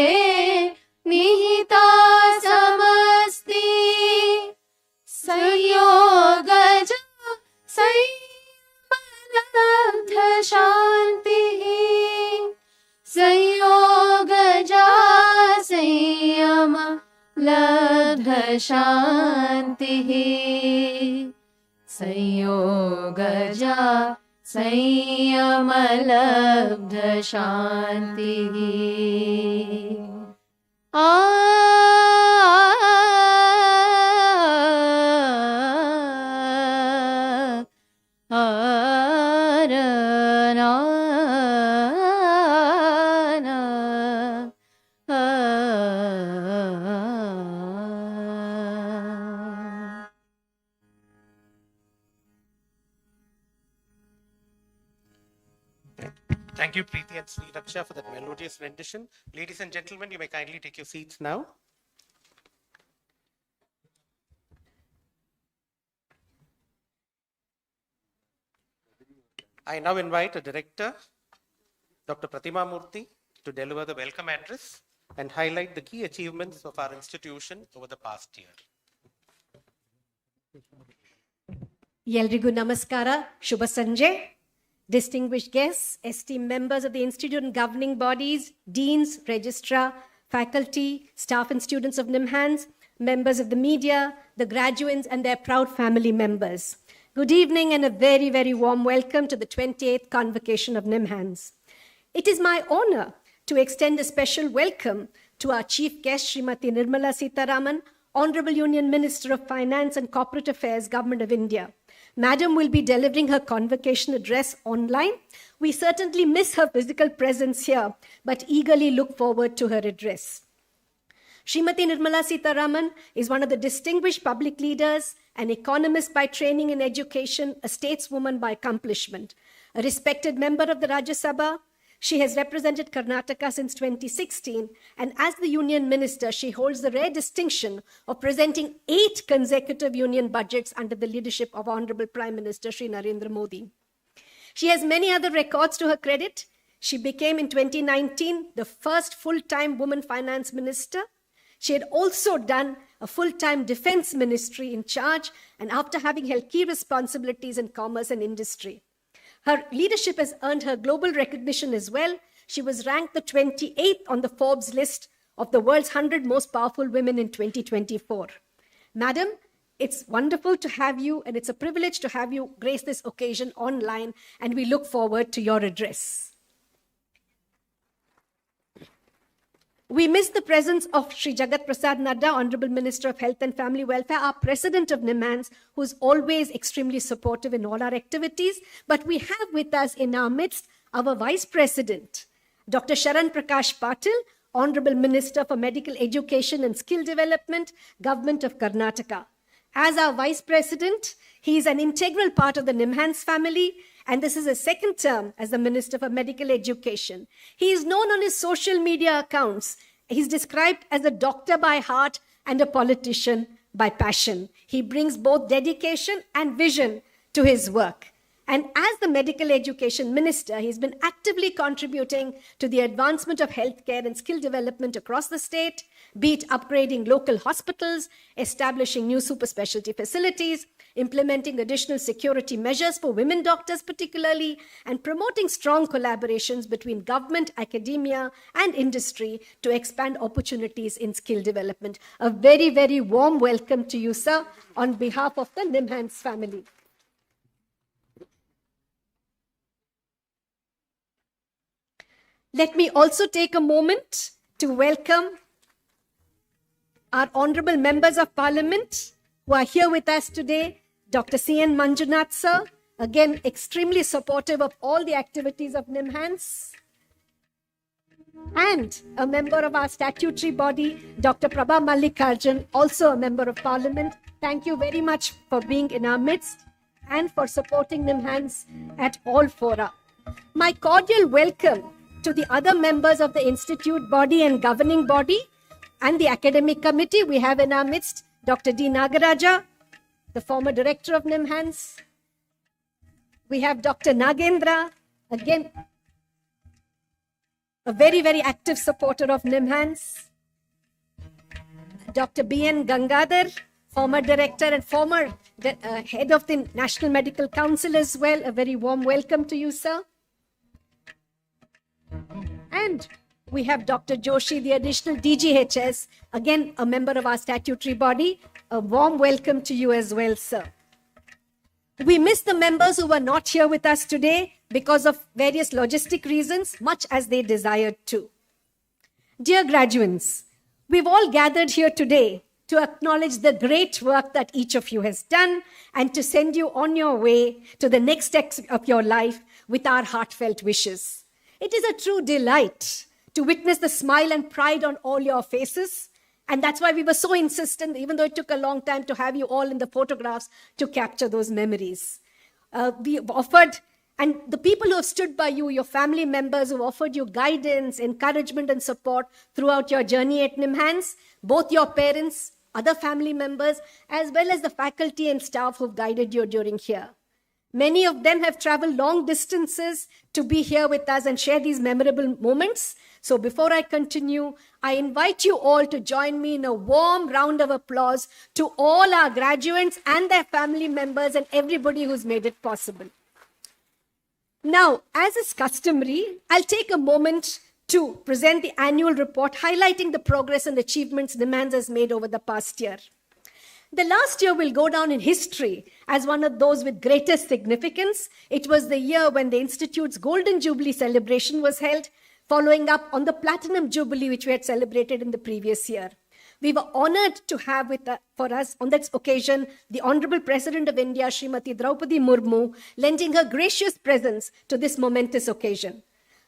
निहिता समस्ति संयोगज संयमलब्ध शान्तिः संयोगजा संयम लब्ध शान्तिः संयोगजा संयम लब्ध शान्तिः Thank you, Preeti and Sri Raksha, for that melodious rendition. Ladies and gentlemen, you may kindly take your seats now. I now invite the director, Dr. Pratima Murthy, to deliver the welcome address and highlight the key achievements of our institution over the past year. ಎಲ್ರಿಗೂ ನಮಸ್ಕಾರ, ಶುಭ ಸಂಜೆ. Distinguished guests, esteemed members of the Institute and governing bodies, deans, registrar, faculty, staff and students of NIMHANS, members of the media, the graduates and their proud family members. Good evening and a very, very warm welcome to the 28th Convocation of NIMHANS. It is my honor to extend a special welcome to our chief guest, Srimati Nirmala Sitharaman, Honorable Union Minister of Finance and Corporate Affairs, Government of India. Madam will be delivering her convocation address online. We certainly miss her physical presence here, but eagerly look forward to her address. Srimati Nirmala Sitharaman is one of the distinguished public leaders, an economist by training and education, a stateswoman by accomplishment, a respected member of the Rajya Sabha. She has represented Karnataka since 2016, and as the union minister, she holds the rare distinction of presenting 8 consecutive union budgets under the leadership of Honorable Prime Minister Shri Narendra Modi. She has many other records to her credit. She became in 2019 the first full-time woman finance minister. She had also done a full-time defense ministry in charge, and after having held key responsibilities in commerce and industry. Her leadership has earned her global recognition as well. She was ranked the 28th on the Forbes list of the world's 100 most powerful women in 2024. Madam, it's wonderful to have you, and it's a privilege to have you grace this occasion online, and we look forward to your address. We miss the presence of Sri Jagat Prasad Nadda, Honorable Minister of Health and Family Welfare, our President of NIMHANS, who is always extremely supportive in all our activities. But we have with us in our midst our Vice President, Dr. Sharan Prakash Patil, Honorable Minister for Medical Education and Skill Development, Government of Karnataka. As our Vice President, he is an integral part of the NIMHANS family, and this is his second term as the Minister for Medical Education. He is known on his social media accounts. He's described as a doctor by heart and a politician by passion. He brings both dedication and vision to his work. And as the Medical Education Minister, he's been actively contributing to the advancement of healthcare and skill development across the state, be it upgrading local hospitals, establishing new super specialty facilities, implementing additional security measures for women doctors particularly, and promoting strong collaborations between government, academia, and industry to expand opportunities in skill development. A very, very warm welcome to you, sir, on behalf of the NIMHANS family. Let me also take a moment to welcome our honorable members of parliament who are here with us today. Dr. C.N. Manjunath, sir, again, extremely supportive of all the activities of NIMHANS. And a member of our statutory body, Dr. Prabha Mallikarjun, also a member of parliament. Thank you very much for being in our midst and for supporting NIMHANS at all fora. My cordial welcome to the other members of the institute body and governing body and the academic committee. We have in our midst Dr. D. Nagaraja, the former director of NIMHANS. We have Dr. Nagendra, again, a very, very active supporter of NIMHANS. Dr. B.N. Gangadhar, former director and former head of the National Medical Council as well. A very warm welcome to you, sir. And we have Dr. Joshi, the additional DGHS, again a member of our statutory body. A warm welcome to you as well, sir. We miss the members who were not here with us today because of various logistic reasons, much as they desired to. Dear graduates, we've all gathered here today to acknowledge the great work that each of you has done and to send you on your way to the next steps of your life with our heartfelt wishes. It is a true delight to witness the smile and pride on all your faces. And that's why we were so insistent, even though it took a long time to have you all in the photographs to capture those memories. We offered, and the people who have stood by you, your family members who offered you guidance, encouragement, and support throughout your journey at NIMHANS, both your parents, other family members, as well as the faculty and staff who've guided you during here. Many of them have traveled long distances to be here with us and share these memorable moments. So before I continue, I invite you all to join me in a warm round of applause to all our graduates and their family members and everybody who's made it possible. Now, as is customary, I'll take a moment to present the annual report highlighting the progress and achievements NIMHANS has made over the past year. The last year will go down in history as one of those with greatest significance. It was the year when the Institute's Golden Jubilee celebration was held, following up on the Platinum Jubilee which we had celebrated in the previous year. We were honored to have for us on that occasion the Honorable President of India, Srimati Draupadi Murmu, lending her gracious presence to this momentous occasion.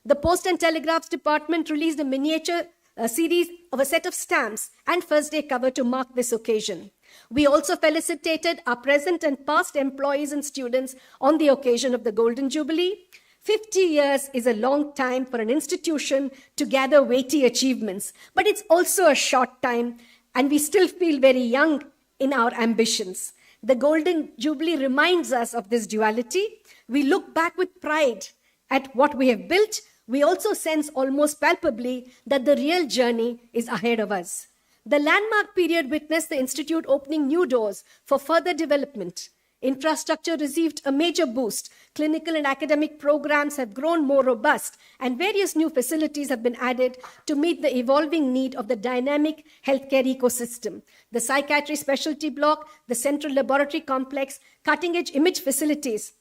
The Post and Telegraphs Department released a miniature series of a set of stamps and first day cover to mark this occasion. We also felicitated our present and past employees and students on the occasion of the Golden Jubilee. 50 years is a long time for an institution to gather weighty achievements, but it's also a short time, and we still feel very young in our ambitions. The Golden Jubilee reminds us of this duality. We look back with pride at what we have built. We also sense almost palpably that the real journey is ahead of us. The landmark period witnessed the Institute opening new doors for further development. Infrastructure received a major boost. Clinical and academic programs have grown more robust, and various new facilities have been added to meet the evolving need of the dynamic healthcare ecosystem. The psychiatry specialty block, the central laboratory complex, cutting-edge image facilities,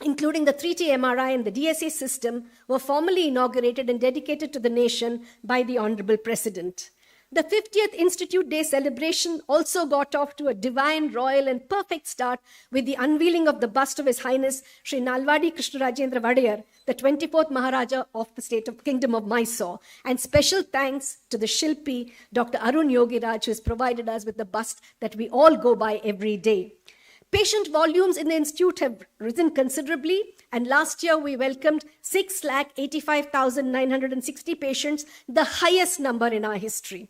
including the 3T MRI and the DSA system, were formally inaugurated and dedicated to the nation by the Honorable President. The 50th Institute Day celebration also got off to a divine, royal, and perfect start with the unveiling of the bust of His Highness Sri Nalwadi Krishnarajendra Vadayar, the 24th Maharaja of the Kingdom of Mysore. And special thanks to the Shilpi, Dr. Arun Yogiraj, who has provided us with the bust that we all go by every day. Patient volumes in the Institute have risen considerably, and last year we welcomed 6,85,960 patients, the highest number in our history.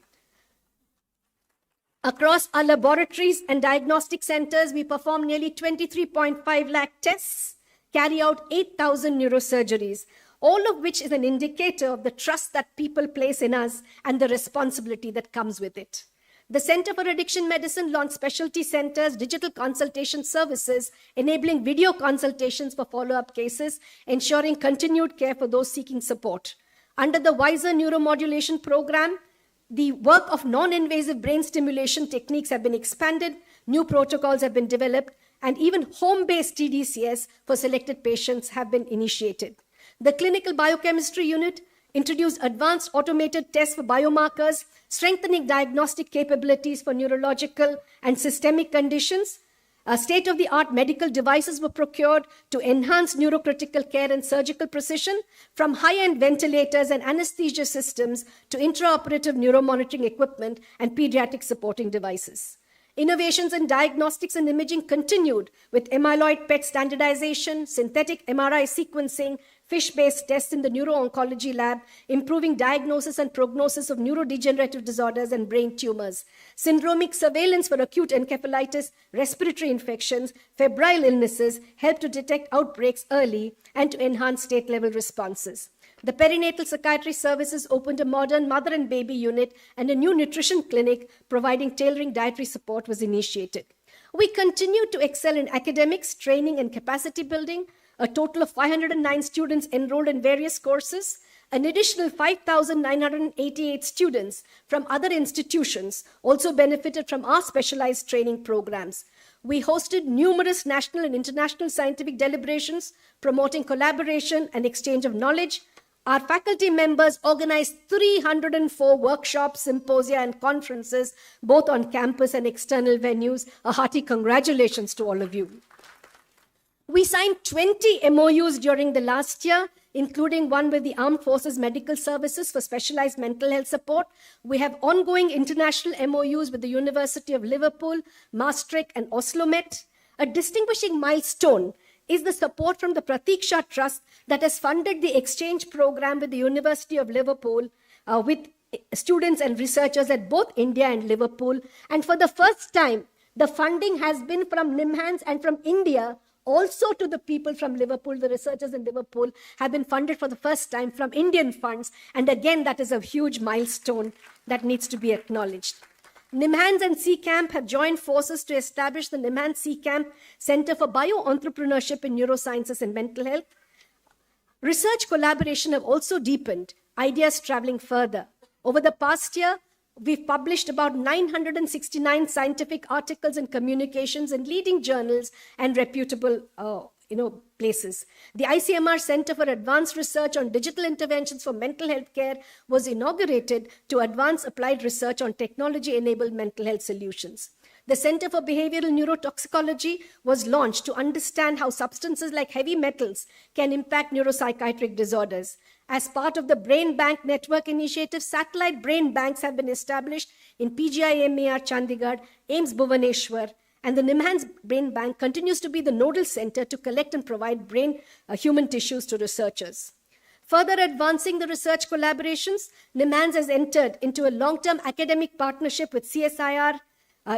Across our laboratories and diagnostic centers, we perform nearly 23.5 lakh tests, carry out 8,000 neurosurgeries, all of which is an indicator of the trust that people place in us and the responsibility that comes with it. The Center for Addiction Medicine launched specialty centers, digital consultation services, enabling video consultations for follow-up cases, ensuring continued care for those seeking support. Under the Wiser Neuromodulation Program, the work of non-invasive brain stimulation techniques have been expanded, new protocols have been developed, and even home-based TDCS for selected patients have been initiated. The Clinical Biochemistry Unit introduced advanced automated tests for biomarkers, strengthening diagnostic capabilities for neurological and systemic conditions. State-of-the-art medical devices were procured to enhance neurocritical care and surgical precision, from high-end ventilators and anesthesia systems to intraoperative neuromonitoring equipment and pediatric supporting devices. Innovations in diagnostics and imaging continued with amyloid PET standardization, synthetic MRI sequencing, fish-based tests in the neuro-oncology lab, improving diagnosis and prognosis of neurodegenerative disorders and brain tumors, syndromic surveillance for acute encephalitis, respiratory infections, febrile illnesses help to detect outbreaks early and to enhance state-level responses. The perinatal psychiatry services opened a modern mother and baby unit, and a new nutrition clinic providing tailoring dietary support was initiated. We continue to excel in academics, training, and capacity building. A total of 509 students enrolled in various courses. An additional 5,988 students from other institutions also benefited from our specialized training programs. We hosted numerous national and international scientific deliberations, promoting collaboration and exchange of knowledge. Our faculty members organized 304 workshops, symposia, and conferences, both on campus and external venues. A hearty congratulations to all of you. We signed 20 MOUs during the last year, including one with the Armed Forces Medical Services for specialized mental health support. We have ongoing international MOUs with the University of Liverpool, Maastricht, and Oslo Met. A distinguishing milestone is the support from the Pratiksha Trust that has funded the exchange program with the University of Liverpool with students and researchers at both India and Liverpool. And for the first time, the funding has been from NIMHANS and from India. Also to the people from Liverpool, the researchers in Liverpool have been funded for the first time from Indian funds. And again, that is a huge milestone that needs to be acknowledged. NIMHANS and CCAMP have joined forces to establish the NIMHANS CCAMP Center for Bio-Entrepreneurship in Neurosciences and Mental Health. Research collaboration have also deepened, ideas traveling further. Over the past year, we've published about 969 scientific articles and communications in leading journals and reputable places. The ICMR Center for Advanced Research on Digital Interventions for Mental Health Care was inaugurated to advance applied research on technology-enabled mental health solutions. The Center for Behavioral Neurotoxicology was launched to understand how substances like heavy metals can impact neuropsychiatric disorders. As part of the Brain Bank Network initiative, satellite brain banks have been established in PGI-MER Chandigarh, AIIMS Bhubaneswar, and the NIMHANS Brain Bank continues to be the nodal center to collect and provide human tissues to researchers. Further advancing the research collaborations, NIMHANS has entered into a long-term academic partnership with CSIR,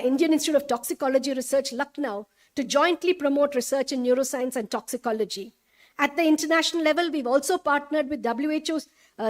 Indian Institute of Toxicology Research, Lucknow, to jointly promote research in neuroscience and toxicology. At the international level, we've also partnered with WHO's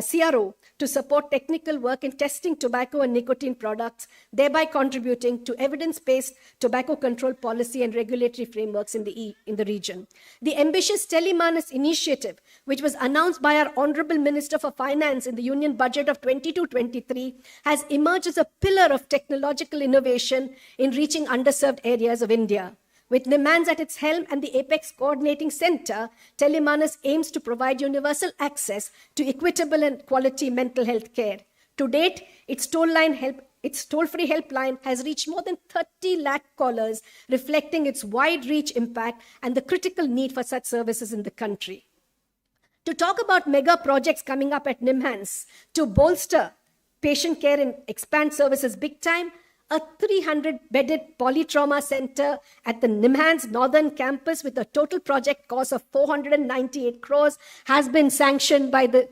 CRO to support technical work in testing tobacco and nicotine products, thereby contributing to evidence-based tobacco control policy and regulatory frameworks in the region. The ambitious Telemanas initiative, which was announced by our Honorable Minister for Finance in the Union Budget of 22-23, has emerged as a pillar of technological innovation in reaching underserved areas of India. With NIMHANS at its helm and the Apex Coordinating Center, Telemanas aims to provide universal access to equitable and quality mental health care. To date, its toll-free helpline has reached more than 30 lakh callers, reflecting its wide reach impact and the critical need for such services in the country. To talk about mega projects coming up at NIMHANS to bolster patient care and expand services big time, a 300-bedded polytrauma center at the NIMHANS Northern Campus with a total project cost of 498 crores has been sanctioned by the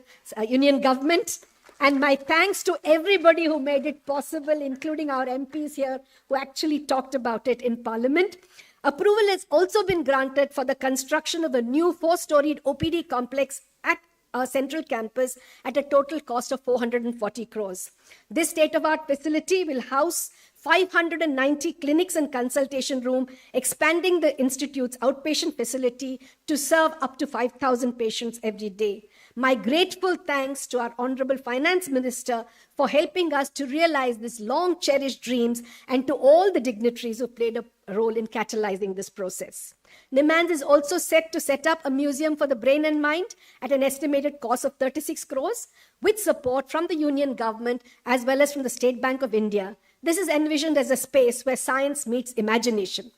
Union government. And my thanks to everybody who made it possible, including our MPs here who actually talked about it in Parliament. Approval has also been granted for the construction of a new 4-storied OPD complex at our central campus at a total cost of 440 crores. This state-of-art facility will house 590 clinics and consultation room, expanding the institute's outpatient facility to serve up to 5,000 patients every day. My grateful thanks to our Honorable Finance Minister for helping us to realize these long-cherished dreams, and to all the dignitaries who played a role in catalyzing this process. NIMHANS is also set to set up a museum for the brain and mind at an estimated cost of 36 crores, with support from the Union government as well as from the State Bank of India. This is envisioned as a space where science meets imagination.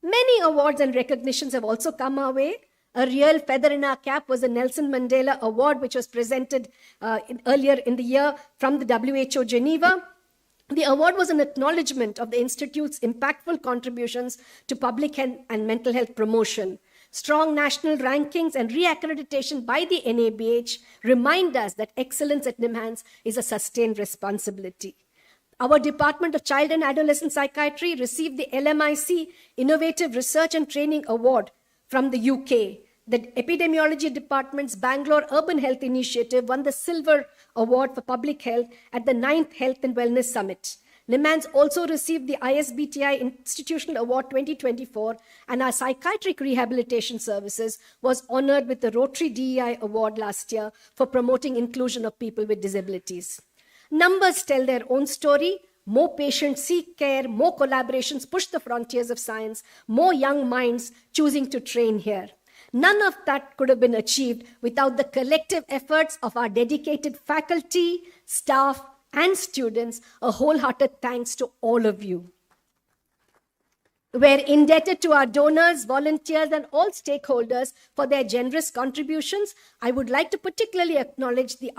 Many awards and recognitions have also come our way. A real feather in our cap was the Nelson Mandela Award, which was presented earlier in the year from the WHO Geneva. The award was an acknowledgement of the Institute's impactful contributions to public health and mental health promotion. Strong national rankings and reaccreditation by the NABH remind us that excellence at NIMHANS is a sustained responsibility. Our Department of Child and Adolescent Psychiatry received the LMIC Innovative Research and Training Award from the UK. The Epidemiology Department's Bangalore Urban Health Initiative won the Silver Award for Public Health at the 9th Health and Wellness Summit. NIMHANS also received the ISBTI Institutional Award 2024, and our psychiatric rehabilitation services was honored with the Rotary DEI Award last year for promoting inclusion of people with disabilities. Numbers tell their own story. More patients seek care, more collaborations push the frontiers of science, more young minds choosing to train here. None of that could have been achieved without the collective efforts of our dedicated faculty, staff, and students. A wholehearted thanks to all of you. We're indebted to our donors, volunteers, and all stakeholders for their generous contributions. I would like to particularly acknowledge the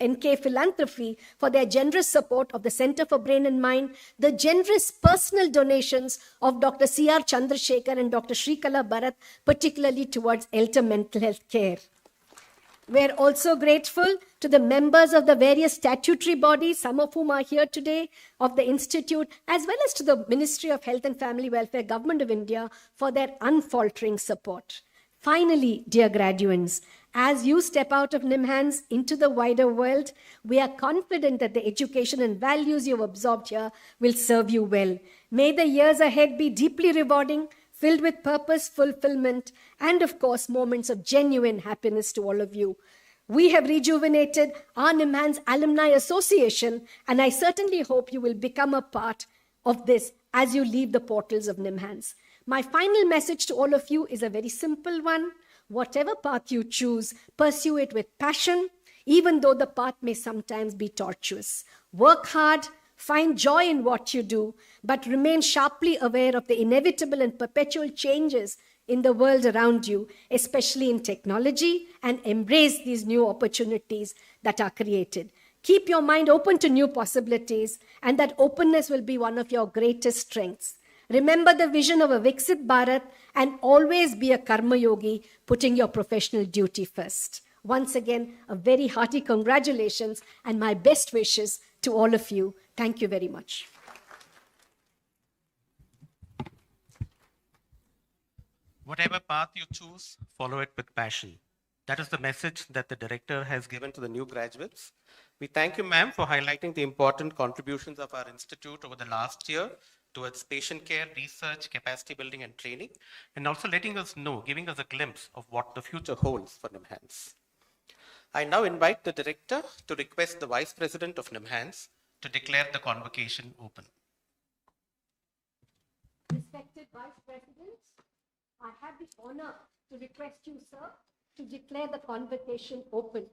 NK Philanthropy for their generous support of the Center for Brain and Mind, the generous personal donations of Dr. C.R. Chandrasekhar and Dr. Shrikala Bharat, particularly towards elder mental health care. We're also grateful to the members of the various statutory bodies, some of whom are here today, of the Institute, as well as to the Ministry of Health and Family Welfare, Government of India, for their unfaltering support. Finally, dear graduates, as you step out of NIMHANS into the wider world, we are confident that the education and values you've absorbed here will serve you well. May the years ahead be deeply rewarding, filled with purpose, fulfillment, and of course, moments of genuine happiness to all of you. We have rejuvenated our NIMHANS Alumni Association, and I certainly hope you will become a part of this as you leave the portals of NIMHANS. My final message to all of you is a very simple one. Whatever path you choose, pursue it with passion, even though the path may sometimes be tortuous. Work hard, find joy in what you do, but remain sharply aware of the inevitable and perpetual changes in the world around you, especially in technology, and embrace these new opportunities that are created. Keep your mind open to new possibilities, and that openness will be one of your greatest strengths. Remember the vision of a Viksit Bharat and always be a Karma Yogi, putting your professional duty first. Once again, a very hearty congratulations and my best wishes to all of you. Thank you very much. Whatever path you choose, follow it with passion. That is the message that the director has given to the new graduates. We thank you, ma'am, for highlighting the important contributions of our institute over the last year towards patient care, research, capacity building, and training, and also letting us know, giving us a glimpse of what the future holds for NIMHANS. I now invite the director to request the Vice President of NIMHANS to declare the convocation open. Respected Vice President, I have the honor to request you, sir, to declare the convocation open.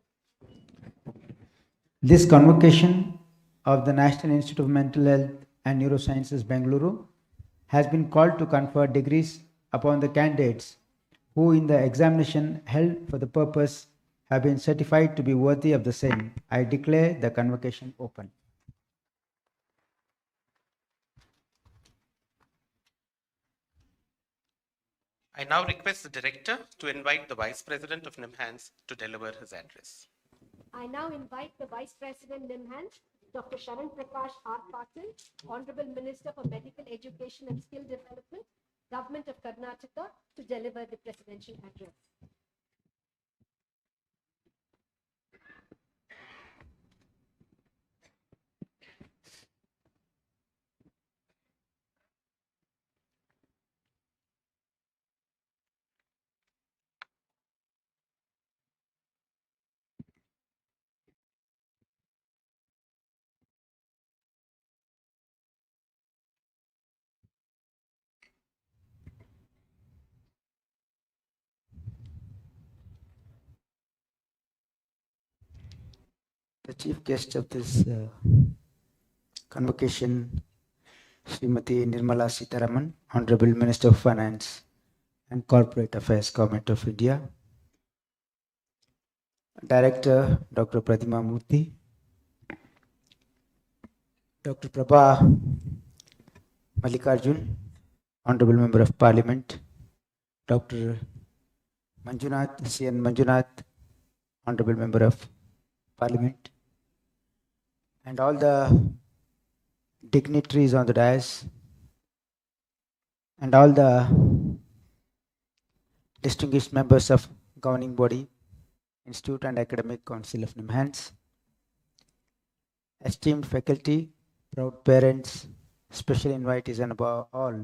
This convocation of the National Institute of Mental Health and Neurosciences, Bengaluru, has been called to confer degrees upon the candidates who in the examination held for the purpose have been certified to be worthy of the same. I declare the convocation open. I now request the director to invite the Vice President of NIMHANS to deliver his address. I now invite the Vice President NIMHANS, Dr. Sharan Prakash R. Patil, Honorable Minister for Medical Education and Skill Development, Government of Karnataka, to deliver the presidential address. The chief guest of this convocation, Srimati Nirmala Sitharaman, Honorable Minister of Finance and Corporate Affairs, Government of India. Director, Dr. Pratima Murthy. Dr. Prabha Mallikarjun, Honorable Member of Parliament. Dr. Manjunath, C.N. Manjunath, Honorable Member of Parliament. And all the dignitaries on the dais, and all the distinguished members of governing body, Institute and Academic Council of NIMHANS, esteemed faculty, proud parents, special invitees, and above all,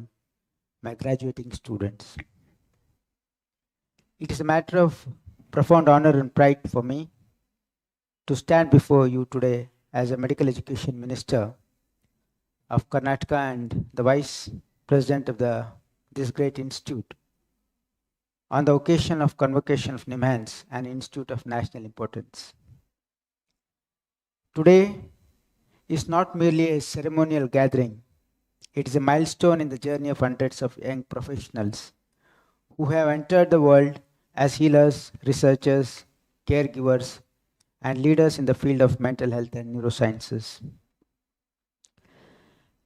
my graduating students. It is a matter of profound honor and pride for me to stand before you today as a medical education minister of Karnataka and the vice president of this great institute on the occasion of Convocation of NIMHANS, an institute of national importance. Today is not merely a ceremonial gathering, it is a milestone in the journey of hundreds of young professionals who have entered the world as healers, researchers, caregivers, and leaders in the field of mental health and neurosciences.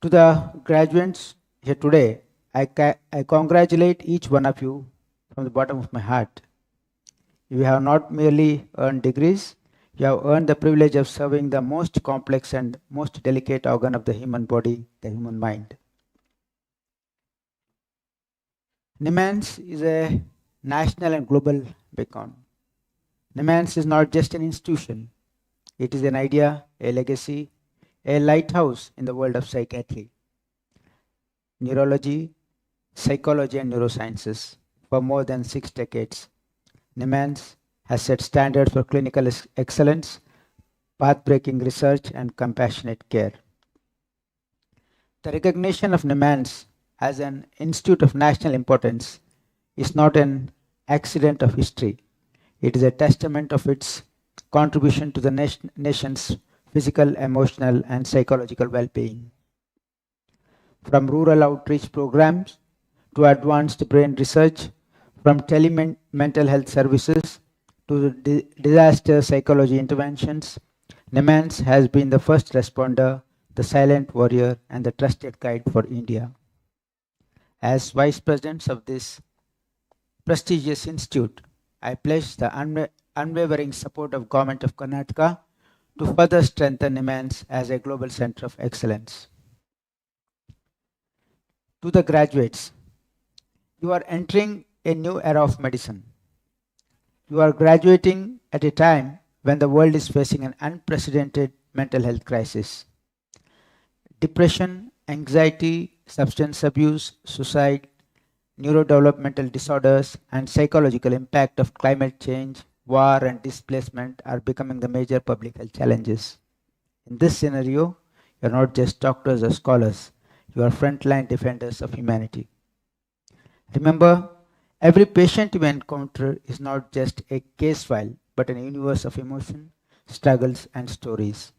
To the graduates here today, I congratulate each one of you from the bottom of my heart. You have not merely earned degrees, you have earned the privilege of serving the most complex and most delicate organ of the human body, the human mind. NIMHANS is a national and global beacon. NIMHANS is not just an institution, it is an idea, a legacy, a lighthouse in the world of psychiatry, neurology, psychology, and neurosciences. For more than 6 decades, NIMHANS has set standards for clinical excellence, path-breaking research, and compassionate care. The recognition of NIMHANS as an institute of national importance is not an accident of history. It is a testament of its contribution to the nation's physical, emotional, and psychological well-being. From rural outreach programs to advanced brain research, from mental health services to disaster psychology interventions, NIMHANS has been the first responder, the silent warrior, and the trusted guide for India. As vice presidents of this prestigious institute, I pledge the unwavering support of Government of Karnataka to further strengthen NIMHANS as a global center of excellence. To the graduates, you are entering a new era of medicine. You are graduating at a time when the world is facing an unprecedented mental health crisis. Depression, anxiety, substance abuse, suicide, neurodevelopmental disorders, and psychological impact of climate change, war, and displacement are becoming the major public health challenges. In this scenario, you are not just doctors or scholars, you are frontline defenders of humanity. Remember, every patient you encounter is not just a case file, but an universe of emotion, struggles, and stories.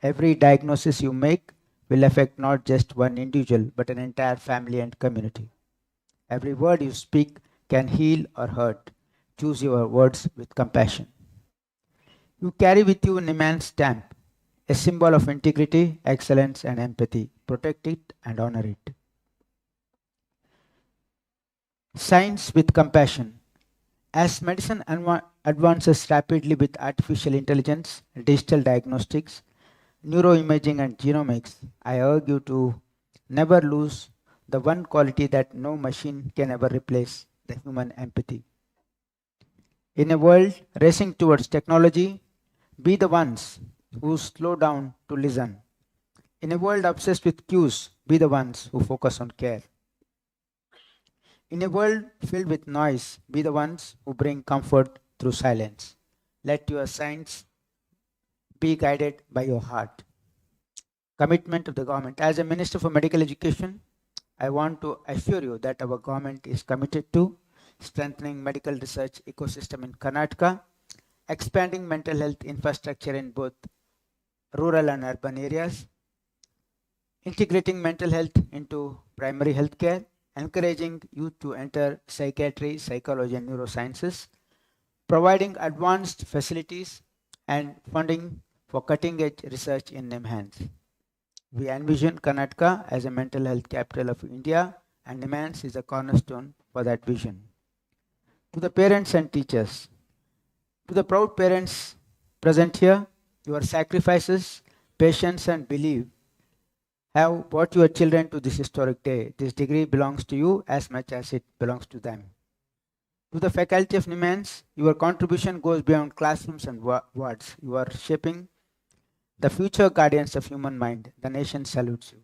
Every diagnosis you make will affect not just one individual, but an entire family and community. Every word you speak can heal or hurt. Choose your words with compassion. You carry with you NIMHANS stamp, a symbol of integrity, excellence, and empathy. Protect it and honor it. Science with compassion. As medicine advances rapidly with artificial intelligence, digital diagnostics, neuroimaging, and genomics, I urge you to never lose the one quality that no machine can ever replace, the human empathy. In a world racing towards technology, be the ones who slow down to listen. In a world obsessed with cues, be the ones who focus on care. In a world filled with noise, be the ones who bring comfort through silence. Let your science be guided by your heart. Commitment of the government. As a Minister for Medical Education, I want to assure you that our government is committed to strengthening medical research ecosystem in Karnataka, expanding mental health infrastructure in both rural and urban areas, integrating mental health into primary health care, encouraging youth to enter psychiatry, psychology, and neurosciences, providing advanced facilities, and funding for cutting-edge research in NIMHANS. We envision Karnataka as a mental health capital of India, and NIMHANS is a cornerstone for that vision. To the parents and teachers, to the proud parents present here, your sacrifices, patience, and belief have brought your children to this historic day. This degree belongs to you as much as it belongs to them. To the faculty of NIMHANS, your contribution goes beyond classrooms and words. You are shaping the future guardians of human mind. The nation salutes you.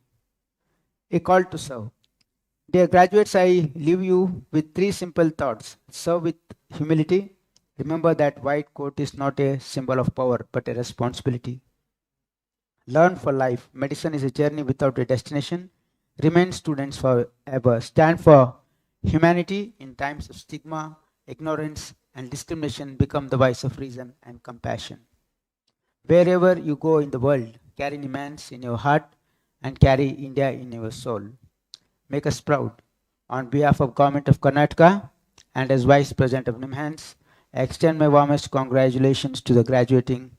A call to serve. Dear graduates, I leave you with three simple thoughts. Serve with humility. Remember that white coat is not a symbol of power, but a responsibility. Learn for life. Medicine is a journey without a destination. Remain students forever. Stand for humanity in times of stigma, ignorance, and discrimination. Become the voice of reason and compassion. Wherever you go in the world, carry NIMHANS in your heart and carry India in your soul. Make us proud. On behalf of Government of Karnataka and as Vice President of NIMHANS, I extend my warmest congratulations to the graduating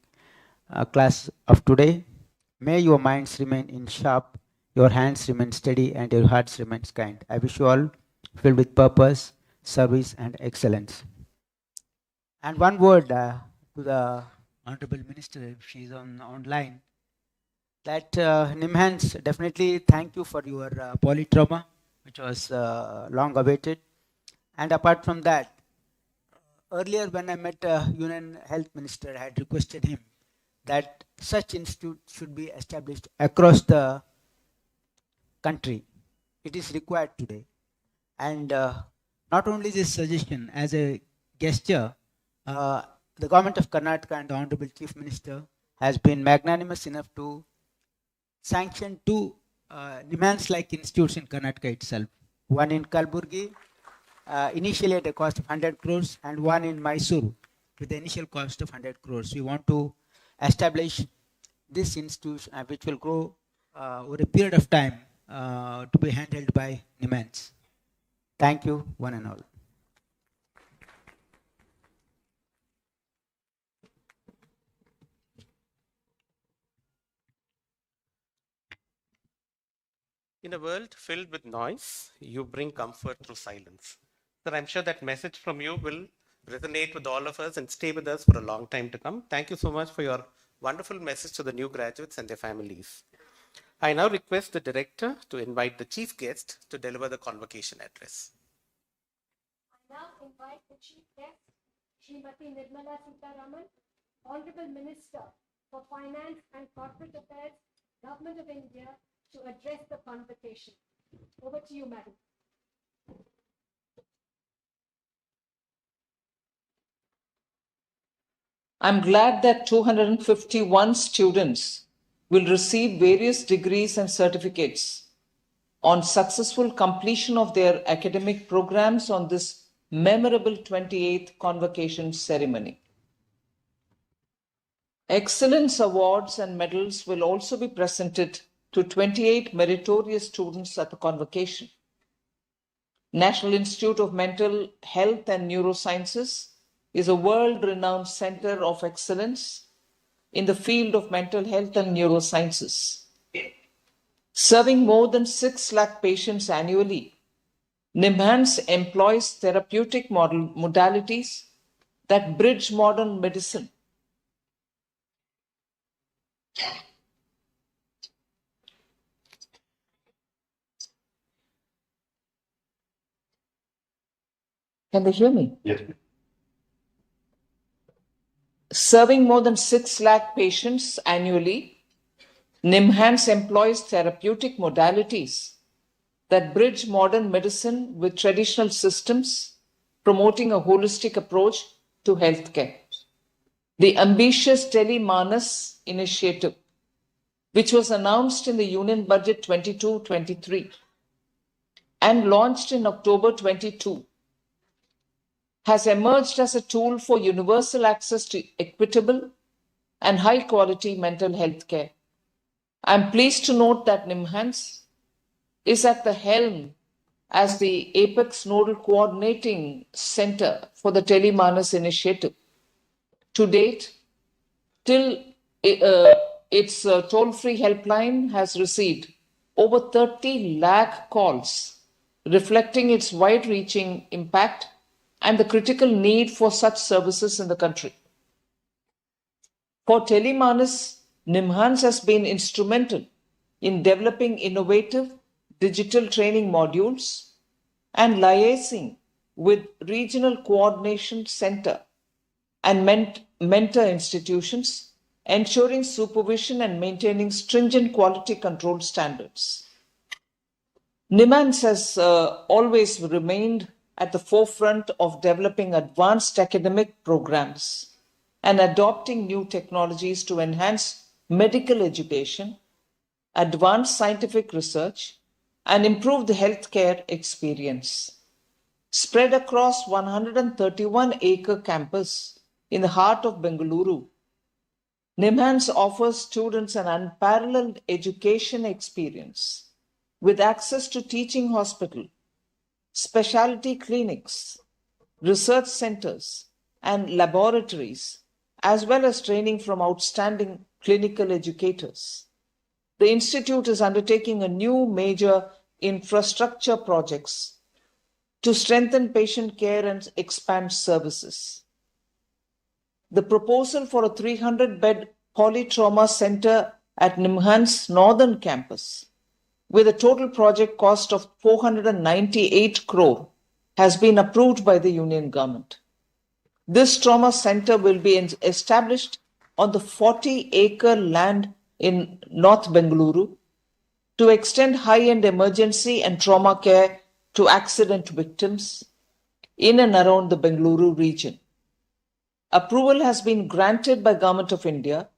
class of today. May your minds remain in sharp, your hands remain steady, and your hearts remain kind. I wish you all filled with purpose, service, and excellence. And one word to the Honorable Minister, if she is online, that NIMHANS, definitely thank you for your polytrauma, which was long awaited. And apart from that, earlier when I met Union Health Minister, I had requested him that such institute should be established across the country. It is required today. And not only this suggestion, as a gesture, the Government of Karnataka and the Honorable Chief Minister has been magnanimous enough to sanction two NIMHANS-like institutes in Karnataka itself. One in Kalburgi, initially at a cost of 100 crores, and one in Mysuru with the initial cost of 100 crores. We want to establish this institution, which will grow over a period of time to be handled by NIMHANS. Thank you, one and all. In a world filled with noise, you bring comfort through silence. Sir, I'm sure that message from you will resonate with all of us and stay with us for a long time to come. Thank you so much for your wonderful message to the new graduates and their families. I now request the director to invite the chief guest to deliver the convocation address. I now invite the chief guest, Srimati Nirmala Sitharaman, Honorable Minister for Finance and Corporate Affairs, Government of India, to address the convocation. Over to you, madam. I'm glad that 251 students will receive various degrees and certificates on successful completion of their academic programs on this memorable 28th convocation ceremony. Excellence awards and medals will also be presented to 28 meritorious students at the convocation. National Institute of Mental Health and Neurosciences is a world-renowned center of excellence in the field of mental health and neurosciences. Serving more than 6 lakh patients annually, NIMHANS employs therapeutic modalities that bridge modern medicine. Can they hear me? Yes. Serving more than 6 lakh patients annually, NIMHANS employs therapeutic modalities that bridge modern medicine with traditional systems, promoting a holistic approach to healthcare. The ambitious Tele-Manas initiative, which was announced in the Union Budget 22-23 and launched in October 22, has emerged as a tool for universal access to equitable and high-quality mental health care. I'm pleased to note that NIMHANS is at the helm as the Apex Nodal Coordinating Center for the Tele-Manas initiative. To date, till its toll-free helpline has received over 30 lakh calls, reflecting its wide-reaching impact and the critical need for such services in the country. For Tele-Manas, NIMHANS has been instrumental in developing innovative digital training modules and liaising with regional coordination center and mentor institutions, ensuring supervision and maintaining stringent quality control standards. NIMHANS has always remained at the forefront of developing advanced academic programs and adopting new technologies to enhance medical education, advance scientific research, and improve the healthcare experience. Spread across 131-acre campus in the heart of Bengaluru, NIMHANS offers students an unparalleled education experience with access to teaching hospital, specialty clinics, research centers, and laboratories, as well as training from outstanding clinical educators. The institute is undertaking a new major infrastructure projects to strengthen patient care and expand services. The proposal for a 300-bed polytrauma center at NIMHANS Northern Campus, with a total project cost of 498 crore, has been approved by the Union Government. This trauma center will be established on the 40-acre land in North Bengaluru to extend high-end emergency and trauma care to accident victims in and around the Bengaluru region. Approval has been granted by Government of India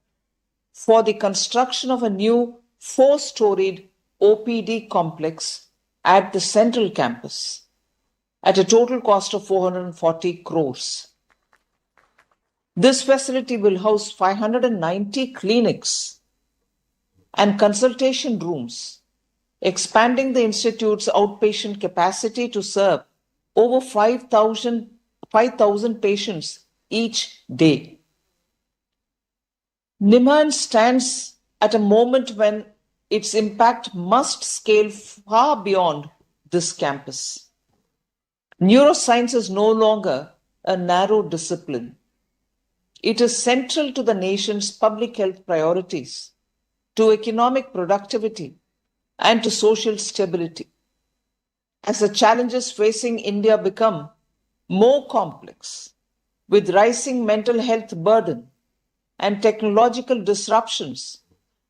for the construction of a new 4-storied OPD complex at the central campus at a total cost of 440 crores. This facility will house 590 clinics and consultation rooms, expanding the institute's outpatient capacity to serve over 5,000 patients each day. NIMHANS stands at a moment when its impact must scale far beyond this campus. Neuroscience is no longer a narrow discipline. It is central to the nation's public health priorities, to economic productivity, and to social stability. As the challenges facing India become more complex, with rising mental health burden and technological disruptions,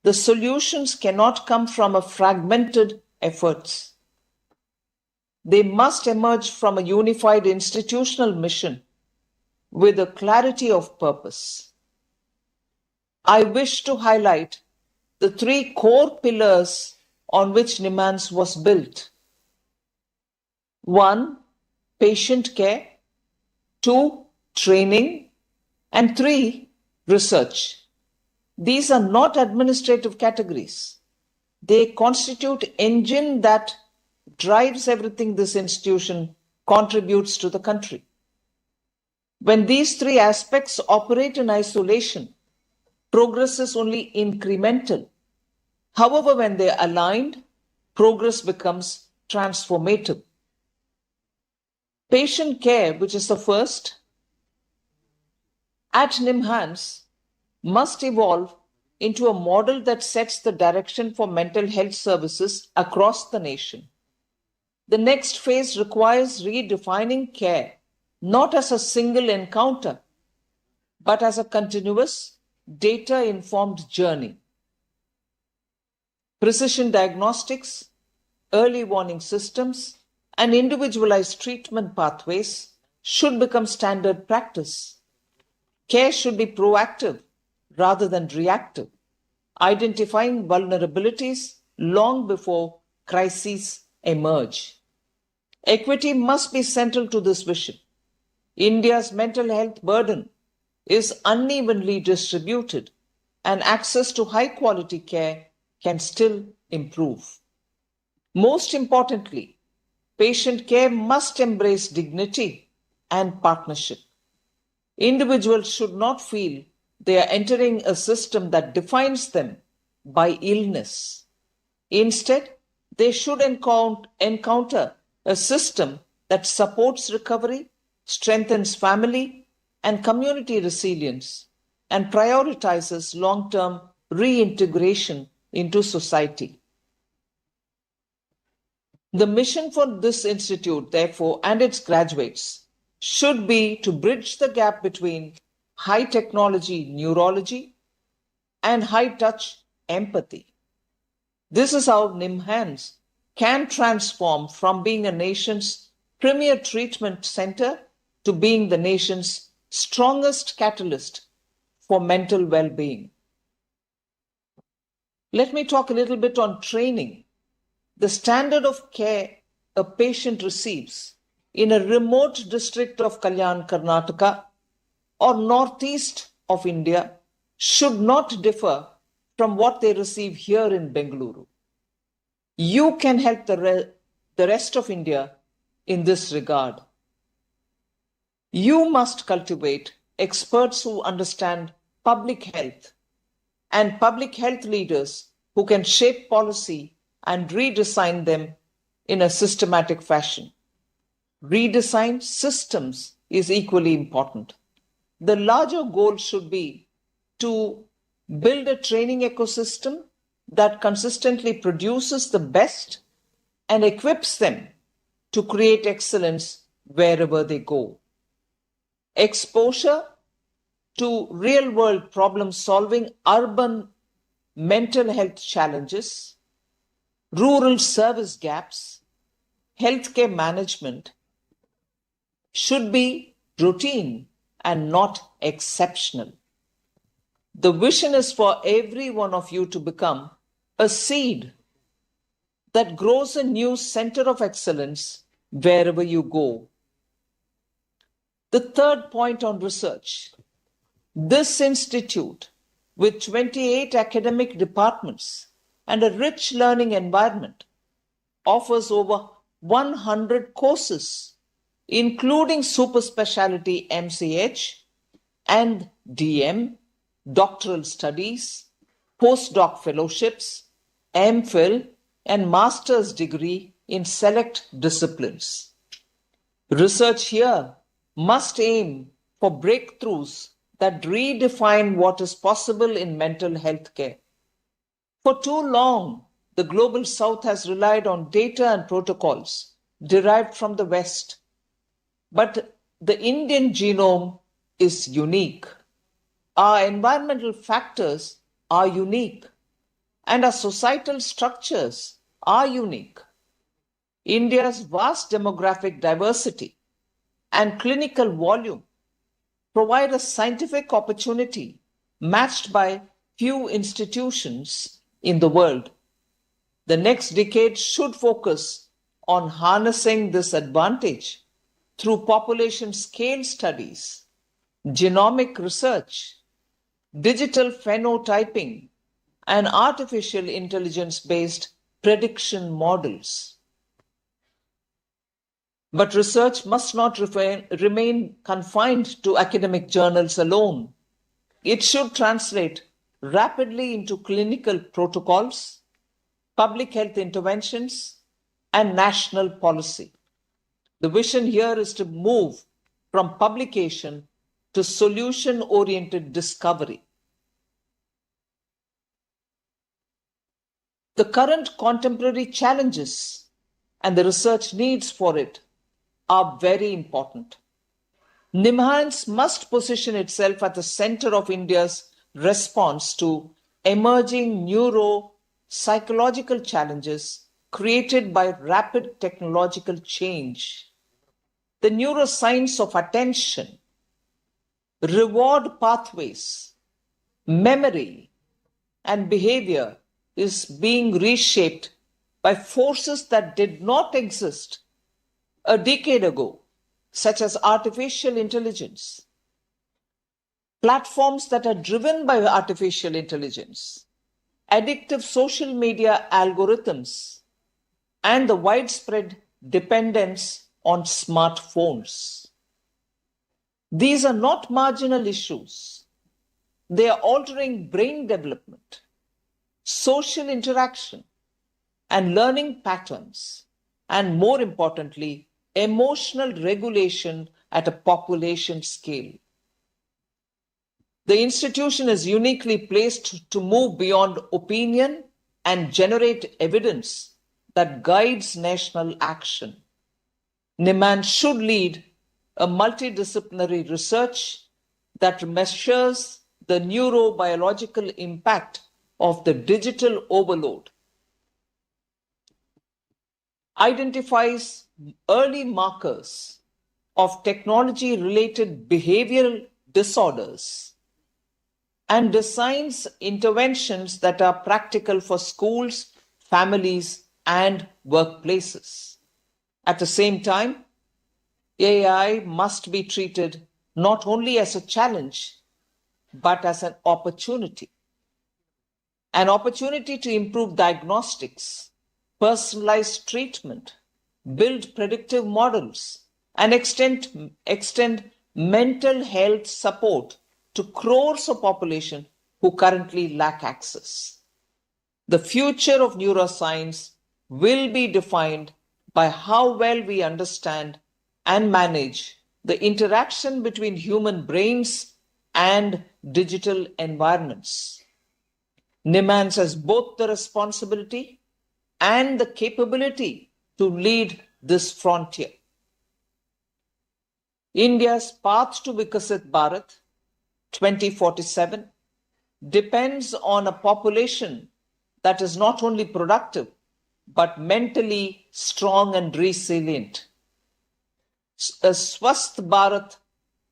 the solutions cannot come from fragmented efforts. They must emerge from a unified institutional mission with a clarity of purpose. I wish to highlight the 3 core pillars on which NIMHANS was built. 1. Patient care. 2. Training. And 3. Research. These are not administrative categories. They constitute engine that drives everything this institution contributes to the country. When these 3 aspects operate in isolation, progress is only incremental. However, when they are aligned, progress becomes transformative. Patient care, which is the first, at NIMHANS, must evolve into a model that sets the direction for mental health services across the nation. The next phase requires redefining care, not as a single encounter, but as a continuous, data-informed journey. Precision diagnostics, early warning systems, and individualized treatment pathways should become standard practice. Care should be proactive rather than reactive, identifying vulnerabilities long before crises emerge. Equity must be central to this vision. India's mental health burden is unevenly distributed, and access to high-quality care can still improve. Most importantly, patient care must embrace dignity and partnership. Individuals should not feel they are entering a system that defines them by illness. Instead, they should encounter a system that supports recovery, strengthens family and community resilience, and prioritizes long-term reintegration into society. The mission for this institute, therefore, and its graduates should be to bridge the gap between high technology neurology and high touch empathy. This is how NIMHANS can transform from being a nation's premier treatment center to being the nation's strongest catalyst for mental well-being. Let me talk a little bit on training. The standard of care a patient receives in a remote district of Kalyan, Karnataka, or northeast of India should not differ from what they receive here in Bengaluru. You can help the rest of India in this regard. You must cultivate experts who understand public health and public health leaders who can shape policy and redesign them in a systematic fashion. Redesign systems is equally important. The larger goal should be to build a training ecosystem that consistently produces the best and equips them to create excellence wherever they go. Exposure to real-world problem-solving urban mental health challenges, rural service gaps, healthcare management should be routine and not exceptional. The vision is for every one of you to become a seed that grows a new center of excellence wherever you go. The third point on research. This institute, with 28 academic departments and a rich learning environment, offers over 100 courses, including super specialty MCH and DM, doctoral studies, postdoc fellowships, MPhil, and master's degree in select disciplines. Research here must aim for breakthroughs that redefine what is possible in mental health care. For too long, the Global South has relied on data and protocols derived from the West. But the Indian genome is unique. Our environmental factors are unique, and our societal structures are unique. India's vast demographic diversity and clinical volume provide a scientific opportunity matched by few institutions in the world. The next decade should focus on harnessing this advantage through population scale studies, genomic research, digital phenotyping, and artificial intelligence-based prediction models. But research must not remain confined to academic journals alone. It should translate rapidly into clinical protocols, public health interventions, and national policy. The vision here is to move from publication to solution-oriented discovery. The current contemporary challenges and the research needs for it are very important. NIMHANS must position itself at the center of India's response to emerging neuro-psychological challenges created by rapid technological change. The neuroscience of attention, reward pathways, memory, and behavior is being reshaped by forces that did not exist a decade ago, such as artificial intelligence, platforms that are driven by artificial intelligence, addictive social media algorithms, and the widespread dependence on smartphones. These are not marginal issues. They are altering brain development, social interaction, and learning patterns, and more importantly, emotional regulation at a population scale. The institution is uniquely placed to move beyond opinion and generate evidence that guides national action. NIMHANS should lead a multidisciplinary research that measures the neurobiological impact of the digital overload, identifies early markers of technology-related behavioral disorders, and designs interventions that are practical for schools, families, and workplaces. At the same time, AI must be treated not only as a challenge, but as an opportunity to improve diagnostics, personalized treatment, build predictive models, and extend mental health support to crores of population who currently lack access. The future of neuroscience will be defined by how well we understand and manage the interaction between human brains and digital environments. NIMHANS has both the responsibility and the capability to lead this frontier. India's path to Vikasit Bharat 2047 depends on a population that is not only productive, but mentally strong and resilient. A Swasth Bharat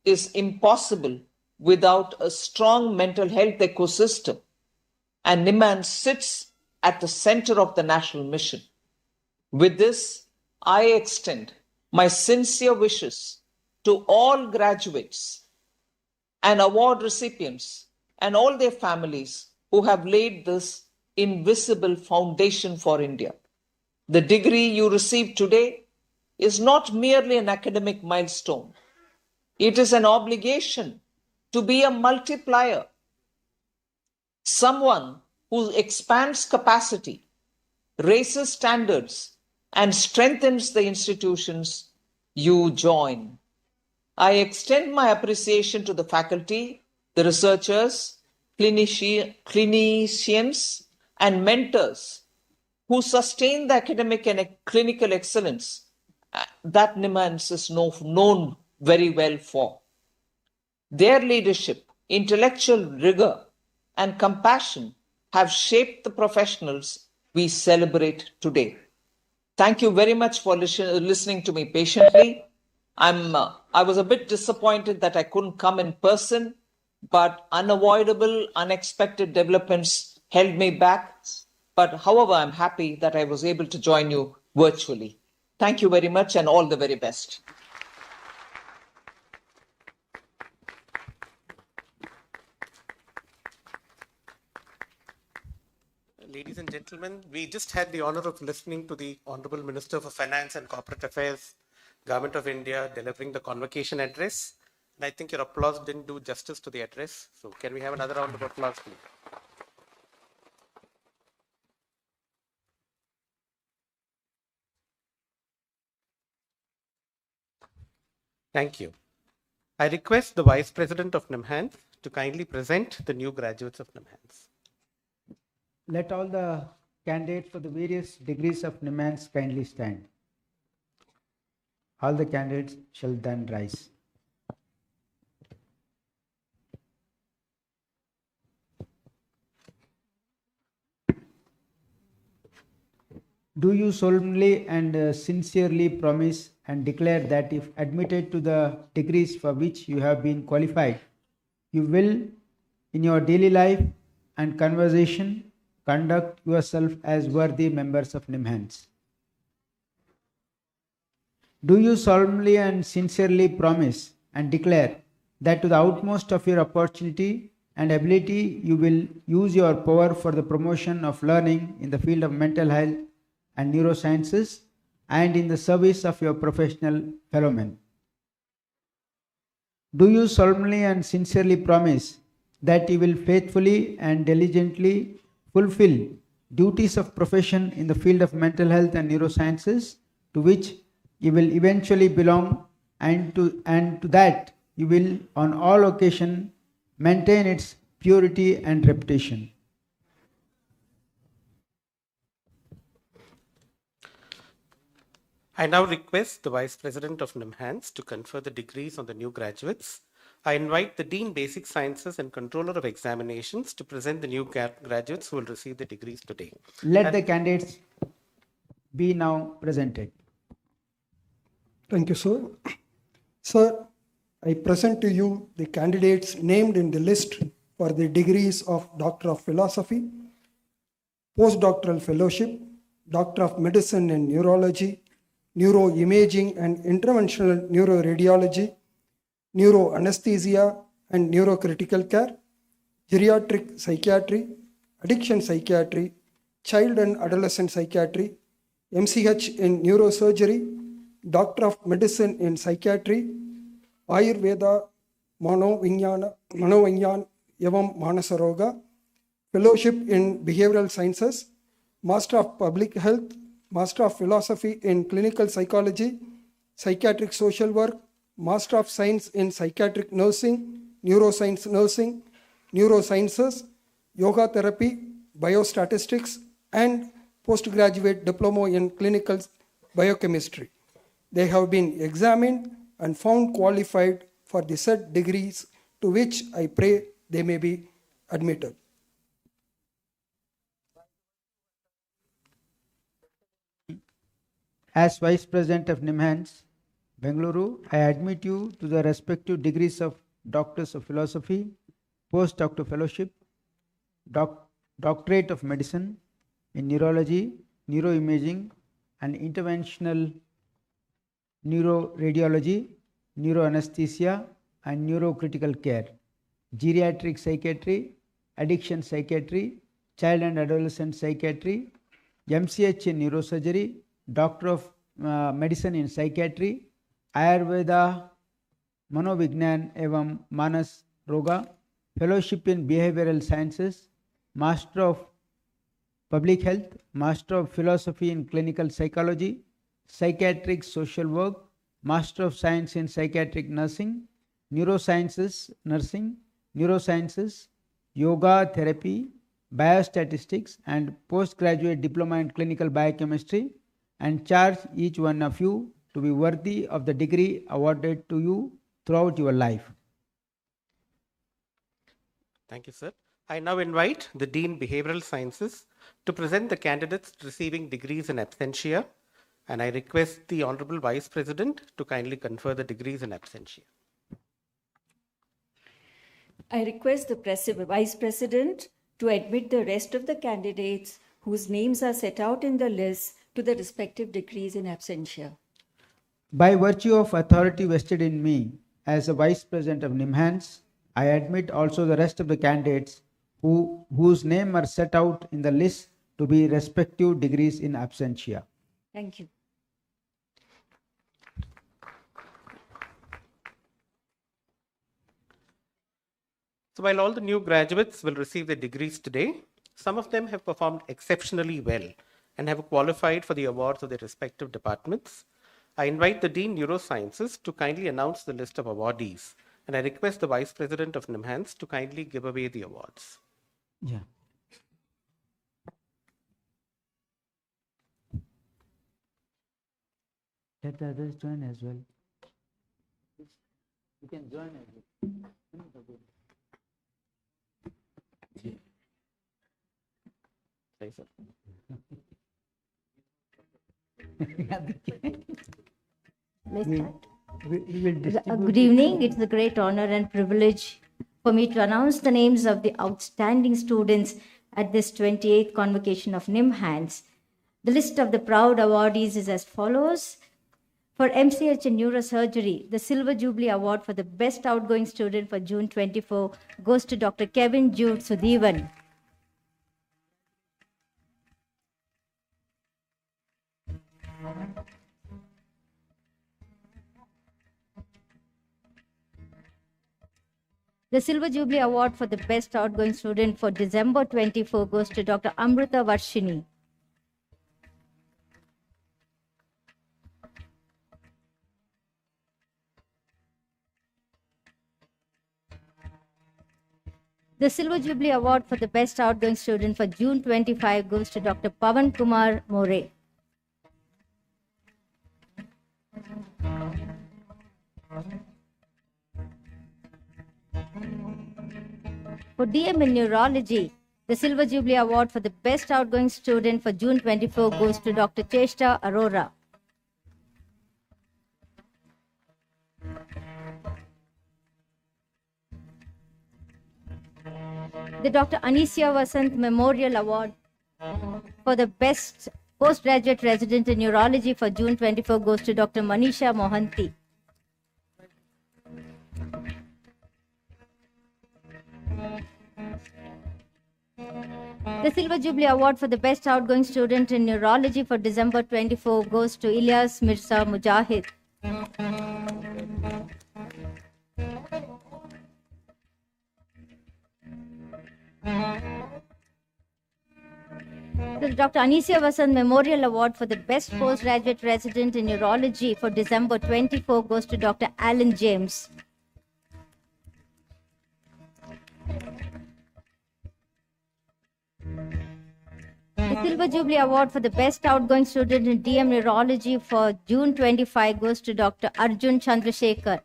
is impossible without a strong mental health ecosystem, and NIMHANS sits at the center of the national mission. With this, I extend my sincere wishes to all graduates and award recipients and all their families who have laid this invisible foundation for India. The degree you receive today is not merely an academic milestone. It is an obligation to be a multiplier, someone who expands capacity, raises standards, and strengthens the institutions you join. I extend my appreciation to the faculty, the researchers, clinicians, and mentors who sustain the academic and clinical excellence that NIMHANS is known very well for. Their leadership, intellectual rigor, and compassion have shaped the professionals we celebrate today. Thank you very much for listening to me patiently. I was a bit disappointed that I couldn't come in person, but unavoidable, unexpected developments held me back. But however, I'm happy that I was able to join you virtually. Thank you very much and all the very best. Ladies and gentlemen, we just had the honor of listening to the Honorable Minister for Finance and Corporate Affairs, Government of India, delivering the convocation address. And I think your applause didn't do justice to the address. So can we have another round of applause, please? Thank you. I request the Vice President of NIMHANS to kindly present the new graduates of NIMHANS. Let all the candidates for the various degrees of NIMHANS kindly stand. All the candidates shall then rise. Do you solemnly and sincerely promise and declare that if admitted to the degrees for which you have been qualified, you will, in your daily life and conversation, conduct yourself as worthy members of NIMHANS? Do you solemnly and sincerely promise and declare that to the utmost of your opportunity and ability, you will use your power for the promotion of learning in the field of mental health and neurosciences and in the service of your professional fellow men? Do you solemnly and sincerely promise that you will faithfully and diligently fulfill duties of profession in the field of mental health and neurosciences to which you will eventually belong, and to that you will on all occasions maintain its purity and reputation? I now request the Vice President of NIMHANS to confer the degrees on the new graduates. I invite the Dean Basic Sciences and Controller of Examinations to present the new graduates who will receive the degrees today. Let the candidates be now presented. Thank you, sir. Sir, I present to you the candidates named in the list for the degrees of Doctor of Philosophy, Postdoctoral Fellowship, Doctor of Medicine in Neurology, Neuroimaging and Interventional Neuroradiology, Neuroanesthesia and Neurocritical Care, Geriatric Psychiatry, Addiction Psychiatry, Child and Adolescent Psychiatry, MCH in Neurosurgery, Doctor of Medicine in Psychiatry, Ayurveda, Manovinyan Yavam Manasaroga, Fellowship in Behavioral Sciences, Master of Public Health, Master of Philosophy in Clinical Psychology, Psychiatric Social Work, Master of Science in Psychiatric Nursing, Neuroscience Nursing, Neurosciences, Yoga Therapy, Biostatistics, and Postgraduate Diploma in Clinical Biochemistry. They have been examined and found qualified for the said degrees, to which I pray they may be admitted. As Vice President of NIMHANS, Bengaluru, I admit you to the respective degrees of Doctors of Philosophy, Postdoctoral Fellowship, Doctorate of Medicine in Neurology, Neuroimaging and Interventional Neuroradiology, Neuroanesthesia and Neurocritical Care, Geriatric Psychiatry, Addiction Psychiatry, Child and Adolescent Psychiatry, MCH in Neurosurgery, Doctor of Medicine in Psychiatry, Ayurveda, Manovignan Evam Manas Roga, Fellowship in Behavioral Sciences, Master of Public Health, Master of Philosophy in Clinical Psychology, Psychiatric Social Work, Master of Science in Psychiatric Nursing, Neurosciences Nursing, Neurosciences, Yoga Therapy, Biostatistics and Postgraduate Diploma in Clinical Biochemistry, and charge each one of you to be worthy of the degree awarded to you throughout your life. Thank you, sir. I now invite the Dean Behavioral Sciences to present the candidates receiving degrees in absentia, and I request the Honorable Vice President to kindly confer the degrees in absentia. I request the Vice President to admit the rest of the candidates whose names are set out in the list to the respective degrees in absentia. By virtue of authority vested in me as the Vice President of NIMHANS, I admit also the rest of the candidates whose names are set out in the list to be respective degrees in absentia. Thank you. So while all the new graduates will receive their degrees today, some of them have performed exceptionally well and have qualified for the awards of their respective departments. I invite the Dean Neurosciences to kindly announce the list of awardees, and I request the Vice President of NIMHANS to kindly give away the awards. Yeah. Let the others join as well. You can join as well. Sorry, sir. Good evening. It's a great honor and privilege for me to announce the names of the outstanding students at this 28th convocation of NIMHANS. The list of the proud awardees is as follows. For MCH in Neurosurgery, the Silver Jubilee Award for the Best Outgoing Student for June 24 goes to Dr. Kevin Jude Sudhivan. The Silver Jubilee Award for the Best Outgoing Student for December 24 goes to Dr. Amrita Varshini. The Silver Jubilee Award for the Best Outgoing Student for June 25 goes to Dr. Pavan Kumar More. For DM in Neurology, the Silver Jubilee Award for the Best Outgoing Student for June 24 goes to Dr. Cheshta Arora. The Dr. Anisya Vasant Memorial Award for the Best Postgraduate Resident in Neurology for June 24 goes to Dr. Manisha Mohanty. The Silver Jubilee Award for the Best Outgoing Student in Neurology for December 24 goes to Ilyas Mirza Mujahid. The Dr. Anisya Vasant Memorial Award for the Best Postgraduate Resident in Neurology for December 24 goes to Dr. Alan James. The Silver Jubilee Award for the Best Outgoing Student in DM Neurology for June 25 goes to Dr. Arjun Chandrasekhar.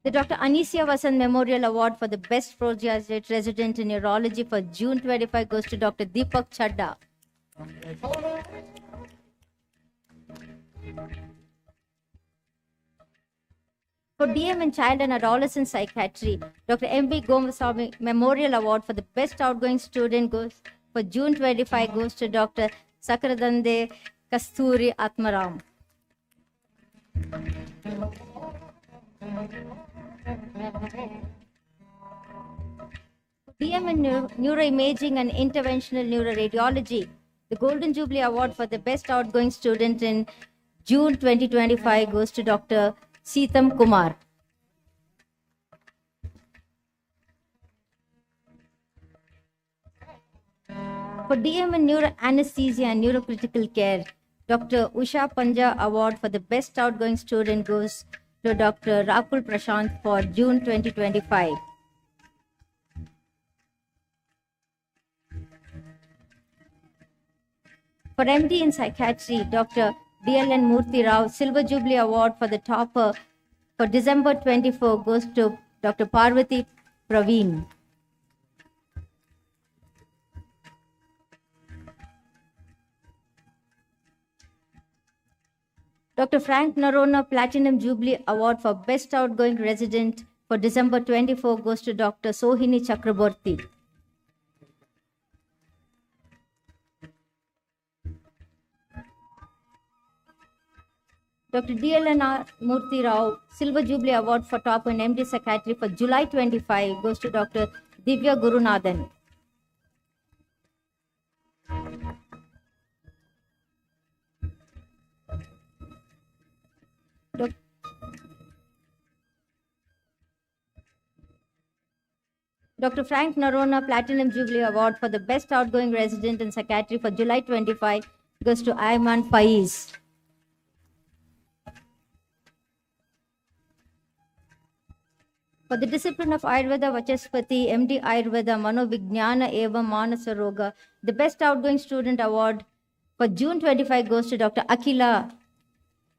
The Dr. Anisya Vasant Memorial Award for the Best Postgraduate Resident in Neurology for June 25 goes to Dr. Deepak Chadda. For DM in Child and Adolescent Psychiatry, Dr. M.B. Gomasamy Memorial Award for the Best Outgoing Student goes for June 25 goes to Dr. Sakradande Kasturi Atmaram. DM in Neuroimaging and Interventional Neuroradiology, the Golden Jubilee Award for the Best Outgoing Student in June 2025 goes to Dr. Seetam Kumar. For DM in Neuroanesthesia and Neurocritical Care, Dr. Usha Panja Award for the Best Outgoing Student goes to Dr. Rakul Prashant for June 2025. For MD in Psychiatry, Dr. DLN Murthy Rao Silver Jubilee Award for the topper for December 24 goes to Dr. Parvati Praveen. Dr. Frank Narona Platinum Jubilee Award for Best Outgoing Resident for December 24 goes to Dr. Sohini Chakraborty. Dr. DLNR Murthy Rao Silver Jubilee Award for Top in MD Psychiatry for July 25 goes to Dr. Divya Gurunathan. Dr. Frank Narona Platinum Jubilee Award for the Best Outgoing Resident in Psychiatry for July 25 goes to Ayman Faiz. For the discipline of Ayurveda Vachaspati, MD Ayurveda Manovijnana Evam Manasa Roga, the Best Outgoing Student Award for June 25 goes to Dr. Akila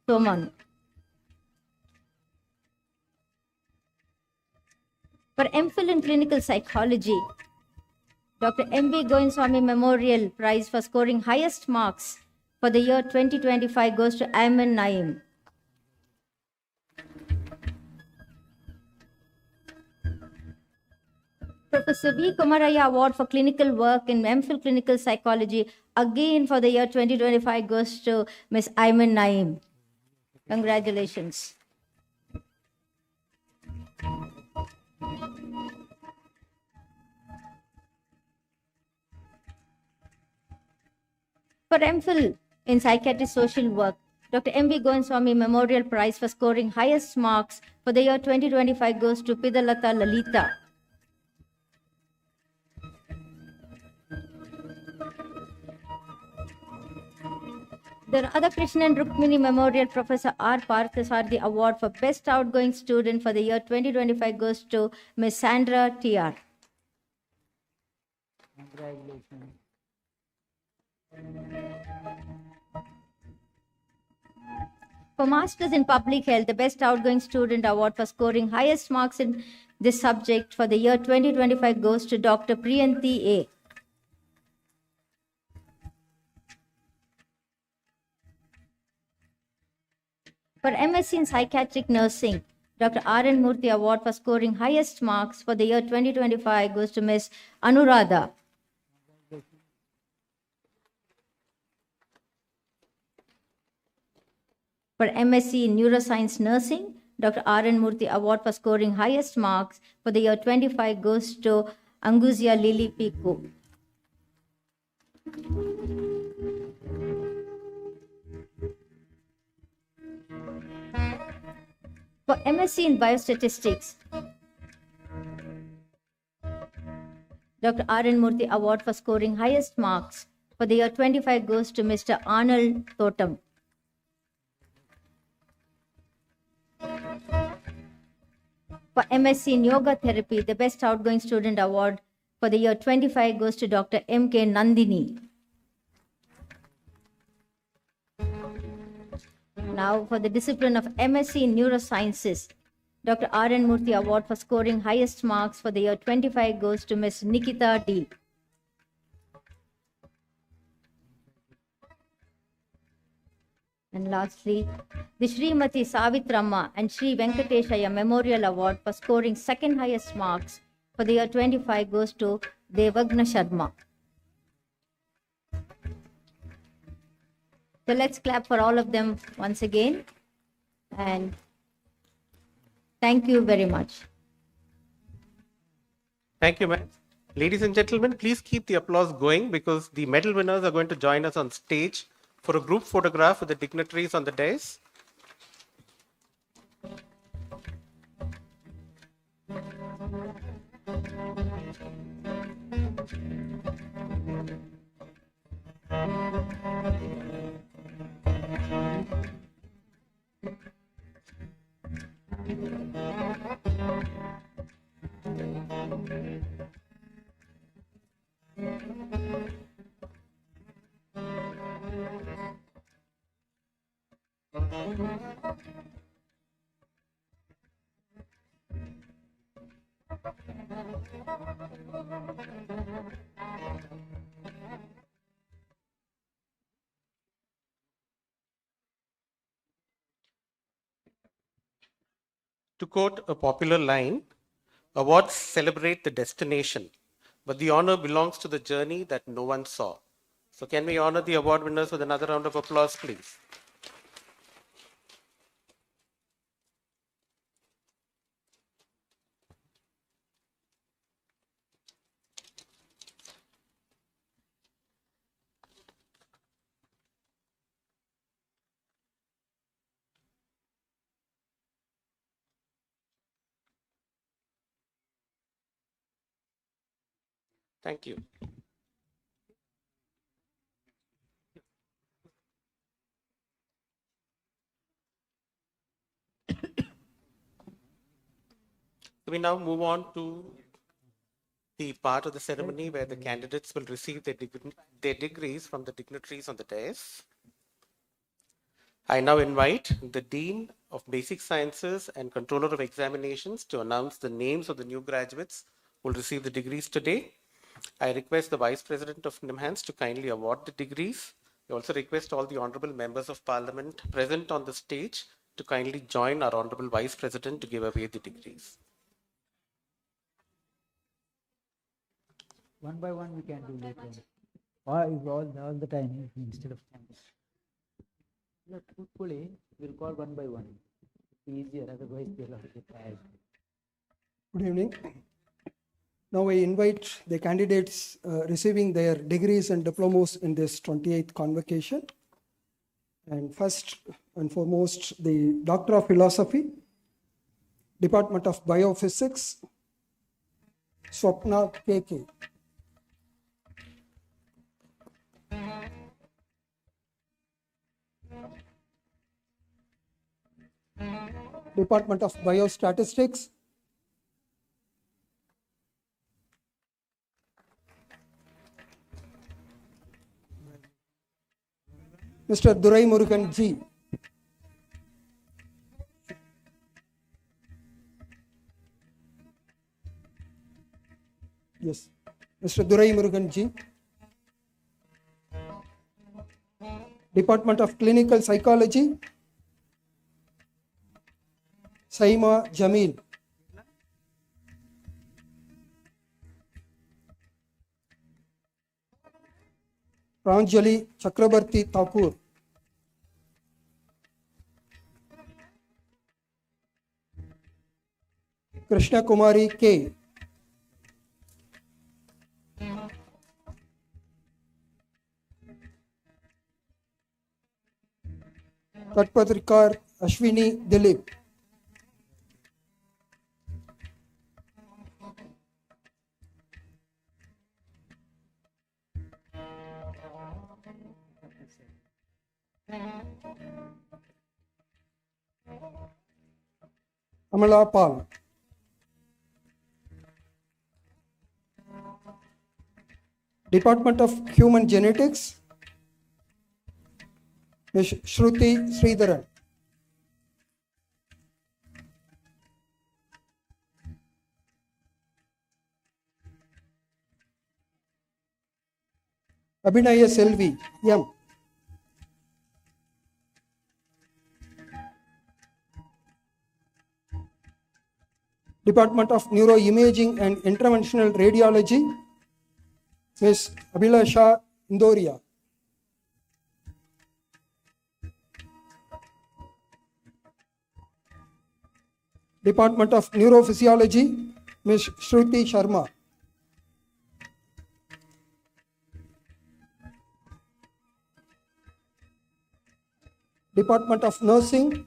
Toman. For MPhil in Clinical Psychology, Dr. M.B. Govinswamy Memorial Prize for scoring highest marks for the year 2025 goes to Ayman Naim. Professor V. Kumaraya Award for Clinical Work in MPhil Clinical Psychology, again for the year 2025 goes to Ms. Ayman Naim. Congratulations. For MPhil in Psychiatry Social Work, Dr. M.V. Govinswamy Memorial Prize for scoring highest marks for the year 2025 goes to Pidalata Lalita. The Radhakrishnan Rukmini Memorial Professor R. Parthasarthi Award for Best Outgoing Student for the year 2025 goes to Ms. Sandra T.R. Congratulations. For Masters in Public Health, the Best Outgoing Student Award for scoring highest marks in this subject for the year 2025 goes to Dr. Priyanti A. For MSc in Psychiatric Nursing, Dr. R.N. Murthy Award for scoring highest marks for the year 2025 goes to Ms. Anuradha. For MSc in Neuroscience Nursing, Dr. R.N. Murthy Award for scoring highest marks for the year 25 goes to Anguzia Lily Piku. For MSc in Biostatistics, Dr. R.N. Murthy Award for scoring highest marks for the year 25 goes to Mr. Arnold Totem. For MSc in Yoga Therapy, the Best Outgoing Student Award for the year 25 goes to Dr. M.K. Nandini. Now, for the discipline of MSc in Neurosciences, Dr. R.N. Murthy Award for scoring highest marks for the year 25 goes to Ms. Nikita D. And lastly, the Srimati Savitramma and Sri Venkateshaya Memorial Award for scoring second highest marks for the year 25 goes to Devagna Sharma. So let's clap for all of them once again. And thank you very much. Thank you, ma'am. Ladies and gentlemen, please keep the applause going because the medal winners are going to join us on stage for a group photograph with the dignitaries on the dais. To quote a popular line, awards celebrate the destination, but the honor belongs to the journey that no one saw. So can we honor the award winners with another round of applause, please? Thank you. So we now move on to the part of the ceremony where the candidates will receive their degrees from the dignitaries on the dais. I now invite the Dean of Basic Sciences and Controller of Examinations to announce the names of the new graduates who will receive the degrees today. I request the Vice President of NIMHANS to kindly award the degrees. I also request all the Honorable Members of Parliament present on the stage to kindly join our Honorable Vice President to give away the degrees. One by one we can do later. All the time instead of chance. Hopefully we'll call one by one. It's easier, otherwise they'll have to get tired. Good evening. Now I invite the candidates receiving their degrees and diplomas in this 28th convocation. And first and foremost, the Doctor of Philosophy, Department of Biophysics, Swapna KK. Department of Biostatistics, Mr. Durai Murugan Ji. Yes, Mr. Durai Murugan Ji. Department of Clinical Psychology, Saima Jamil. Pranjali Chakrabarti Thakur. Krishna Kumari K. Tatpatrikar Ashwini Dilip. Amala Pal. Department of Human Genetics, Ms. Shruti Sridharan. Abhinaya Selvi, M. Department of Neuroimaging and Interventional Radiology, Ms. Abhilasha Indoria. Department of Neurophysiology, Ms. Shruti Sharma. Department of Nursing,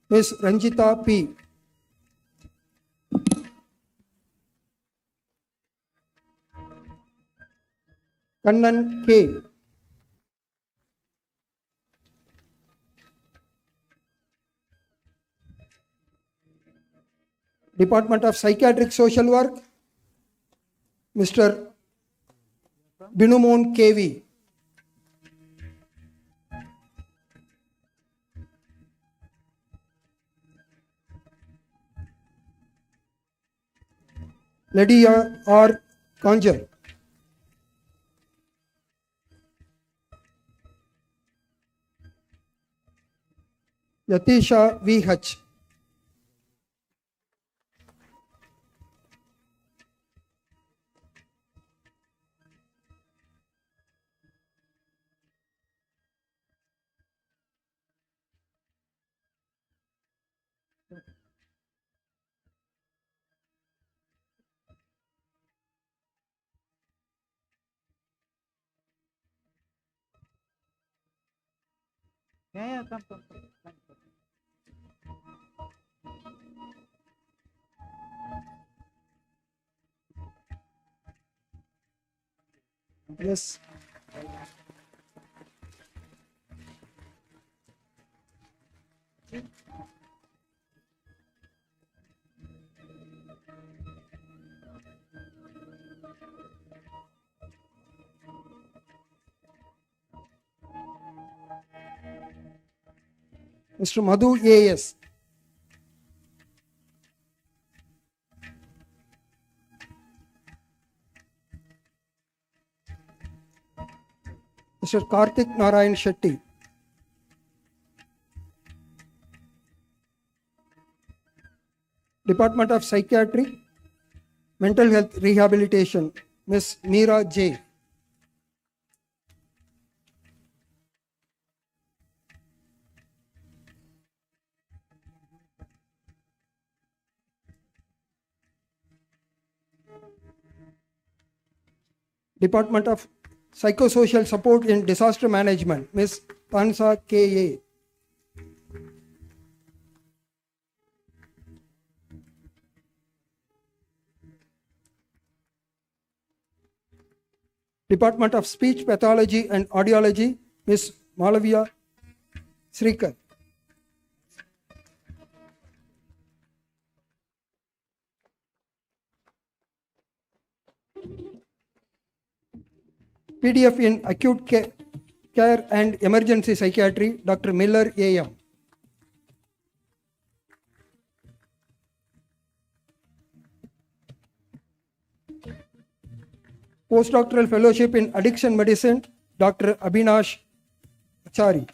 Ms. Ranjita P. Kannan K. Department of Psychiatric Social Work, Mr. Binumon KV. Lydia R. Conjur. Yatisha VH. Come. Yes. Mr. Madhu A.S. Mr. Karthik Narayan Shetty. Department of Psychiatry, Mental Health Rehabilitation, Ms. Meera J. Department of Psychosocial Support in Disaster Management, Ms. Tansa K.A. Department of Speech Pathology and Audiology, Ms. Malavia Srikar. PDF in Acute Care and Emergency Psychiatry, Dr. Miller A.M. Postdoctoral Fellowship in Addiction Medicine, Dr. Abhinash Achari.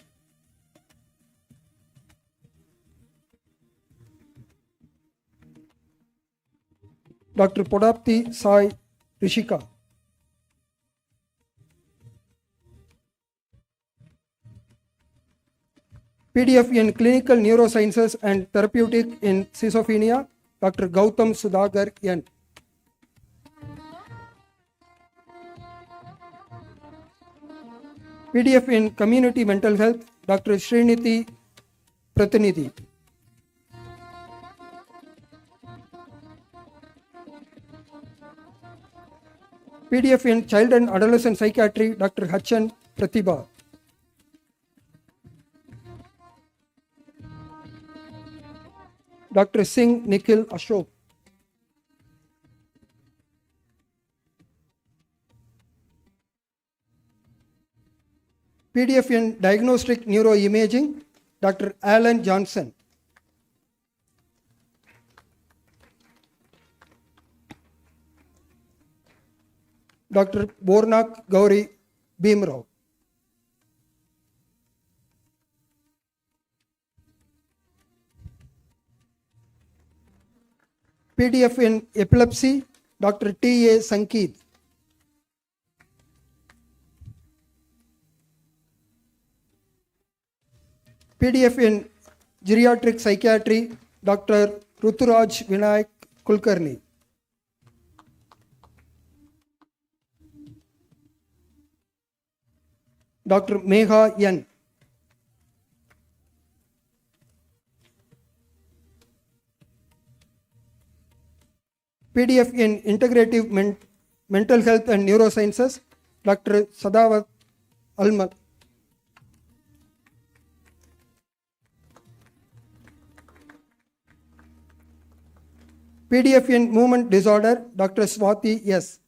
Dr. Podapti Sai Rishika. PDF in Clinical Neurosciences and Therapeutic in Schizophrenia, Dr. Gautam Sudhagar N. PDF in Community Mental Health, Dr. Sriniti Pratinidhi. PDF in Child and Adolescent Psychiatry, Dr. Hachan Pratibha. Dr. Singh Nikhil Ashok. PDF in Diagnostic Neuroimaging, Dr. Alan Johnson. Dr. Bornak Gauri Bhimrao. PDF in Epilepsy, Dr. T.A. Sankeet. PDF in Geriatric Psychiatry, Dr. Ruturaj Vinayak Kulkarni. Dr. Megha N. PDF in Integrative Mental Health and Neurosciences, Dr. Sadavat Almat. PDF in Movement Disorder, Dr. Swati S.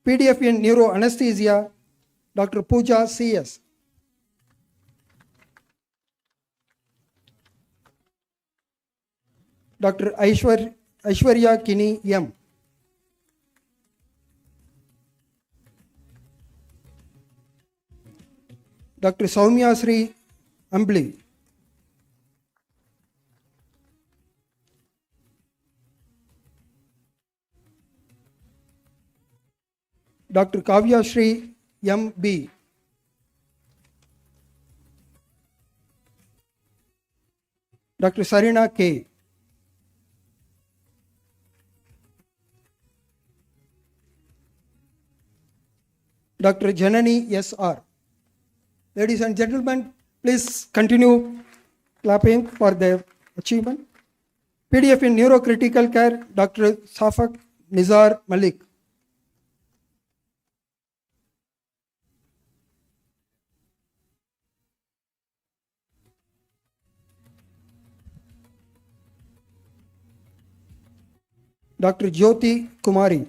PDF in Neuroanesthesia, Dr. Pooja C.S. Dr. Aishwarya Kini M. Dr. Soumya Sri Ambli. Dr. Kavya Sri M.B. Dr. Sarina K. Dr. Janani S.R. Ladies and gentlemen, please continue clapping for their achievement. PDF in Neurocritical Care, Dr. Safak Nizar Malik. Dr. Jyoti Kumari.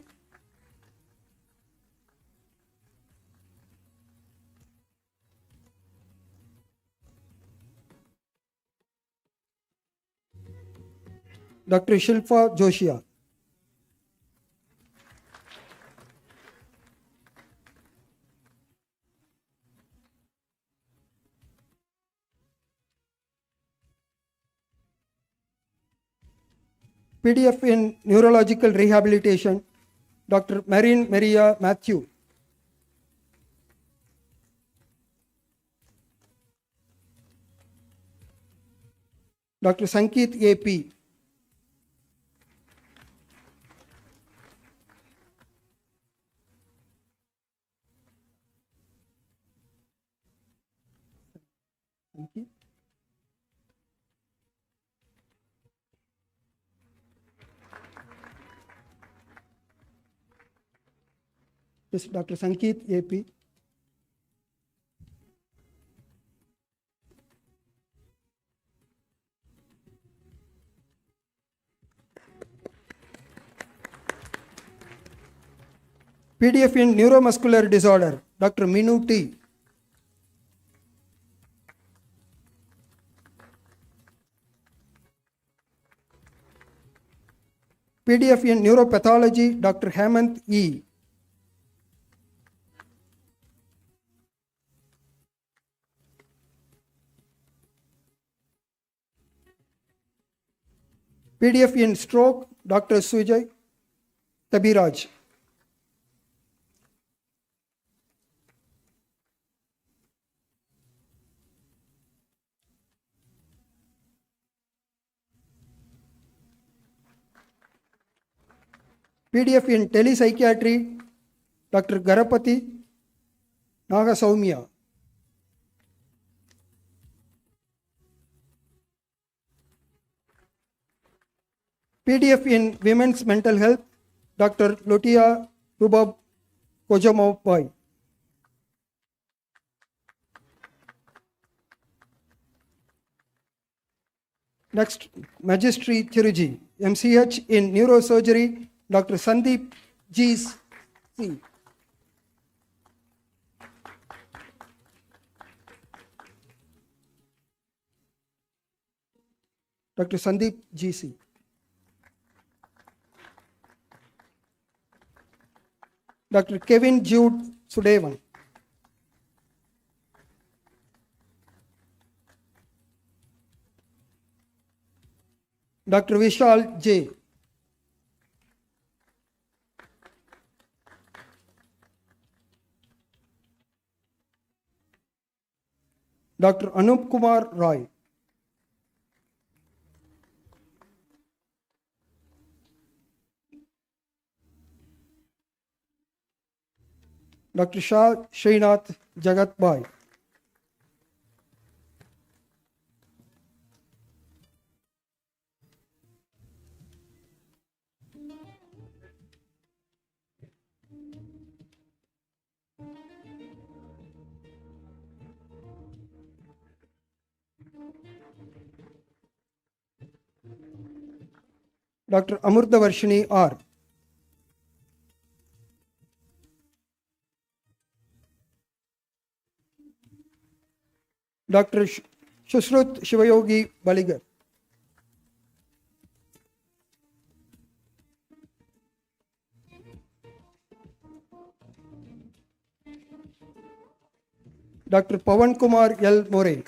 Dr. Shilpa Joshia. PDF in Neurological Rehabilitation, Dr. Marine Maria Matthew. Dr. Sankeet A.P. This is Dr. Sankeet A.P. PDF in neuromuscular disorder, Dr. Minu T. PDF in neuropathology, Dr. Hemant E. PDF in stroke, Dr. Sujay Tabiraj. PDF in telepsychiatry, Dr. Garapati Nagasaumya. PDF in women's mental health, Dr. Lotia Rubab Kojamobai. Next, Magistry Chirurgy, MCH in neurosurgery, Dr. Sandeep G. C. Dr. Sandeep G. C. Dr. Kevin Jude Sudevan. Dr. Vishal J. Dr. Anup Kumar Roy. Dr. Shah Srinath Jagat Bhai. Dr. Amurtha Varshini R. Dr. Shushrut Shivayogi Baligar. Dr. Pawan Kumar L. More.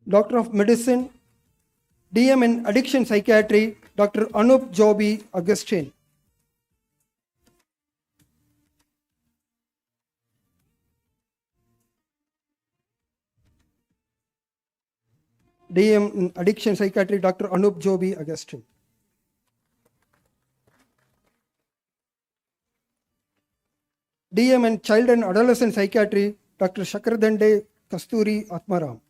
Doctor of Medicine, DM in Addiction Psychiatry, Dr. Anup Joby Augustine. DM in Addiction Psychiatry, Dr. Anup Joby Augustine. DM in Child and Adolescent Psychiatry, Dr. Shakardande Kasturi Atmaram.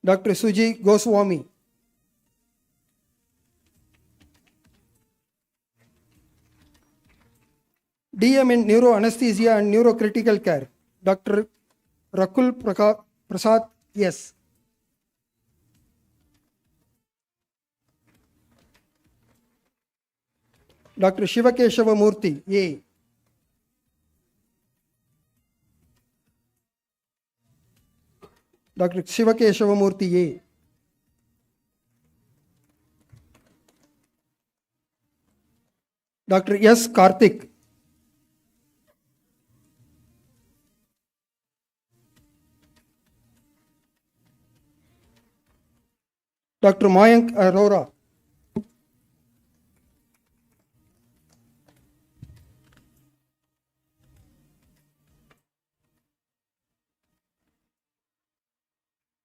Dr. Suji Goswami. DM in Neuroanesthesia and Neurocritical Care, Dr. Rakul Prasad S. Dr. Shivakeshava Murthy A. Dr. Shivakeshava Murthy A. Dr. S. Karthik. Dr. Mayank Arora.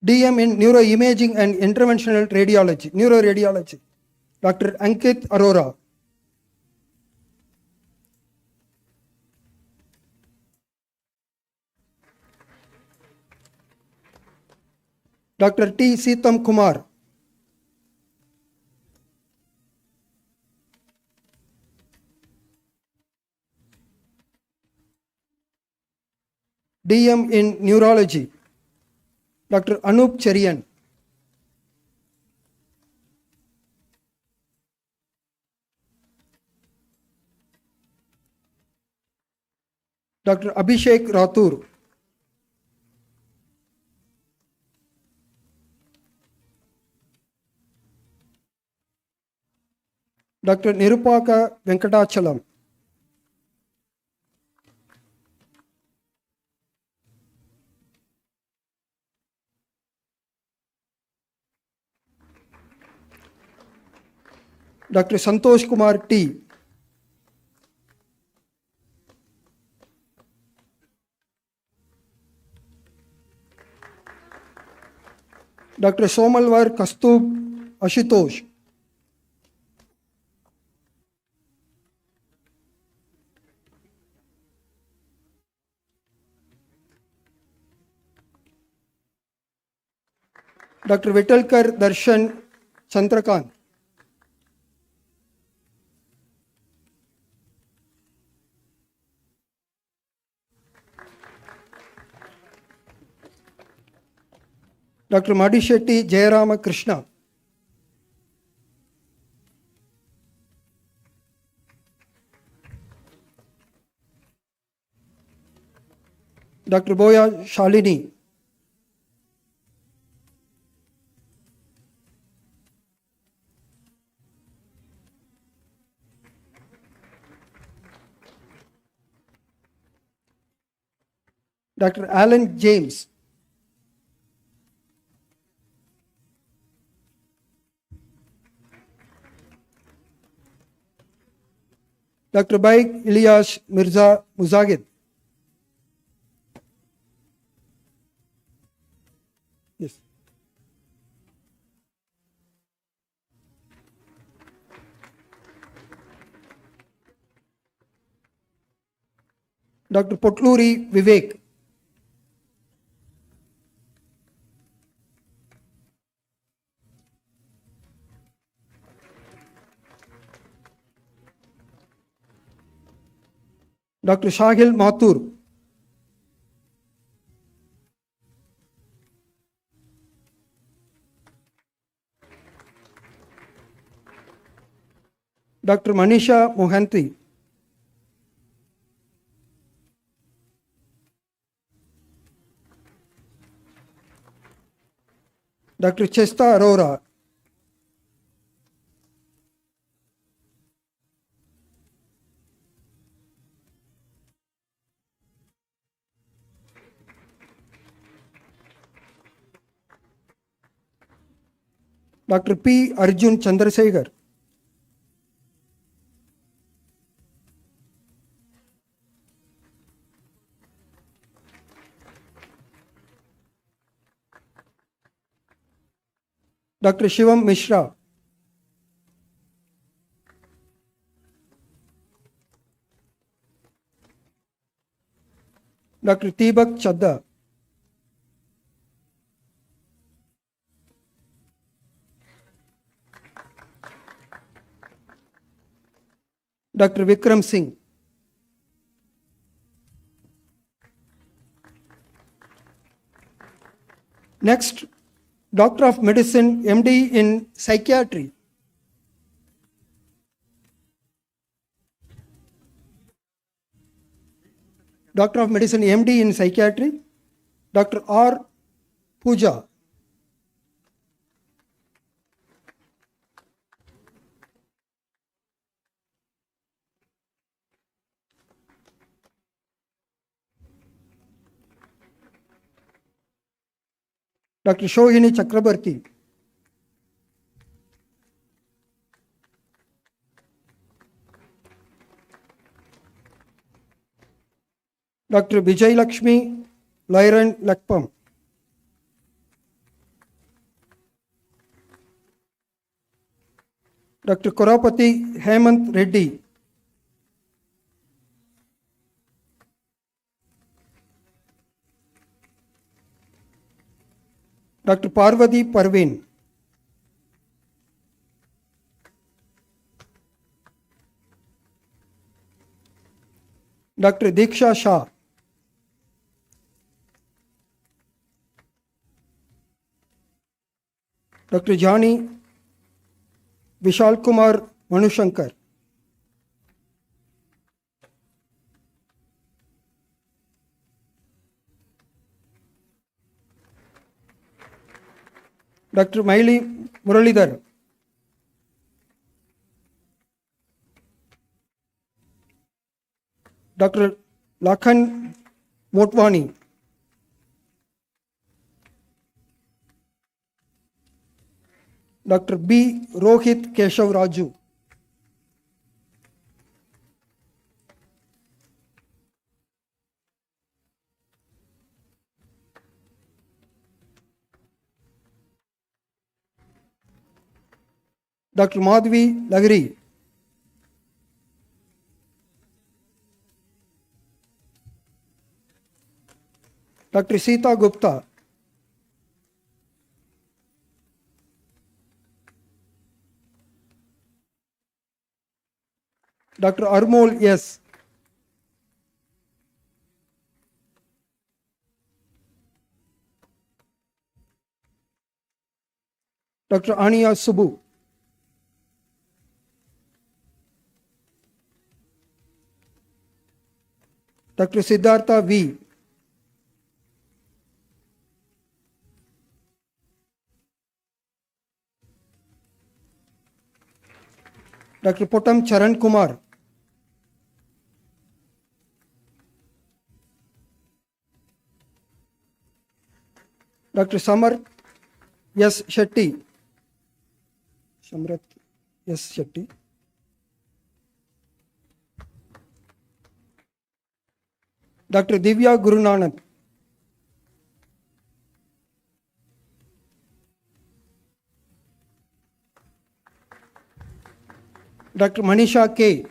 DM in Neuroimaging and Interventional Radiology, Neuroradiology, Dr. Ankit Arora. Dr. T. Sitam Kumar. DM in Neurology, Dr. Anup Cherian. Dr. Abhishek Rathur. Dr. Nirupaka Venkatachalam. Dr. Santosh Kumar T. Dr. Somalwar Kastub Ashutosh. Dr. Vitalkar Darshan Chandrakant. Dr. Madishetty Jayarama Krishna. Dr. Boya Shalini. Dr. Alan James. Dr. Baik Ilyas Mirza Muzagid. Yes. Dr. Potluri Vivek. Dr. Shahil Mathur. Dr. Manisha Mohanty. Dr. Chesta Arora. Dr. P. Arjun Chandrasekhar. Dr. Shivam Mishra. Dr. Tibak Chadda. Dr. Vikram Singh. Next, Doctor of Medicine, MD in Psychiatry. Doctor of Medicine, MD in Psychiatry, Dr. R. Pooja. Dr. Shohini Chakrabarti. Dr. Vijay Lakshmi Lyran Lakpam. Dr. Korapati Hemant Reddy. Dr. Parvati Parveen. Dr. Diksha Shah. Dr. Jani Vishal Kumar Manushankar, Dr. Maili Muralidhar, Dr. Lakhan Motwani, Dr. B. Rohit Keshav Raju, Dr. Madhvi Lagri, Dr. Sita Gupta, Dr. Armol S, Dr. Ania Subbu, Dr. Siddhartha V, Dr. Pottam Charan Kumar, Dr. Samar S. Shetty, Samrat S. Shetty, Dr. Divya Gurunanak, Dr. Manisha K,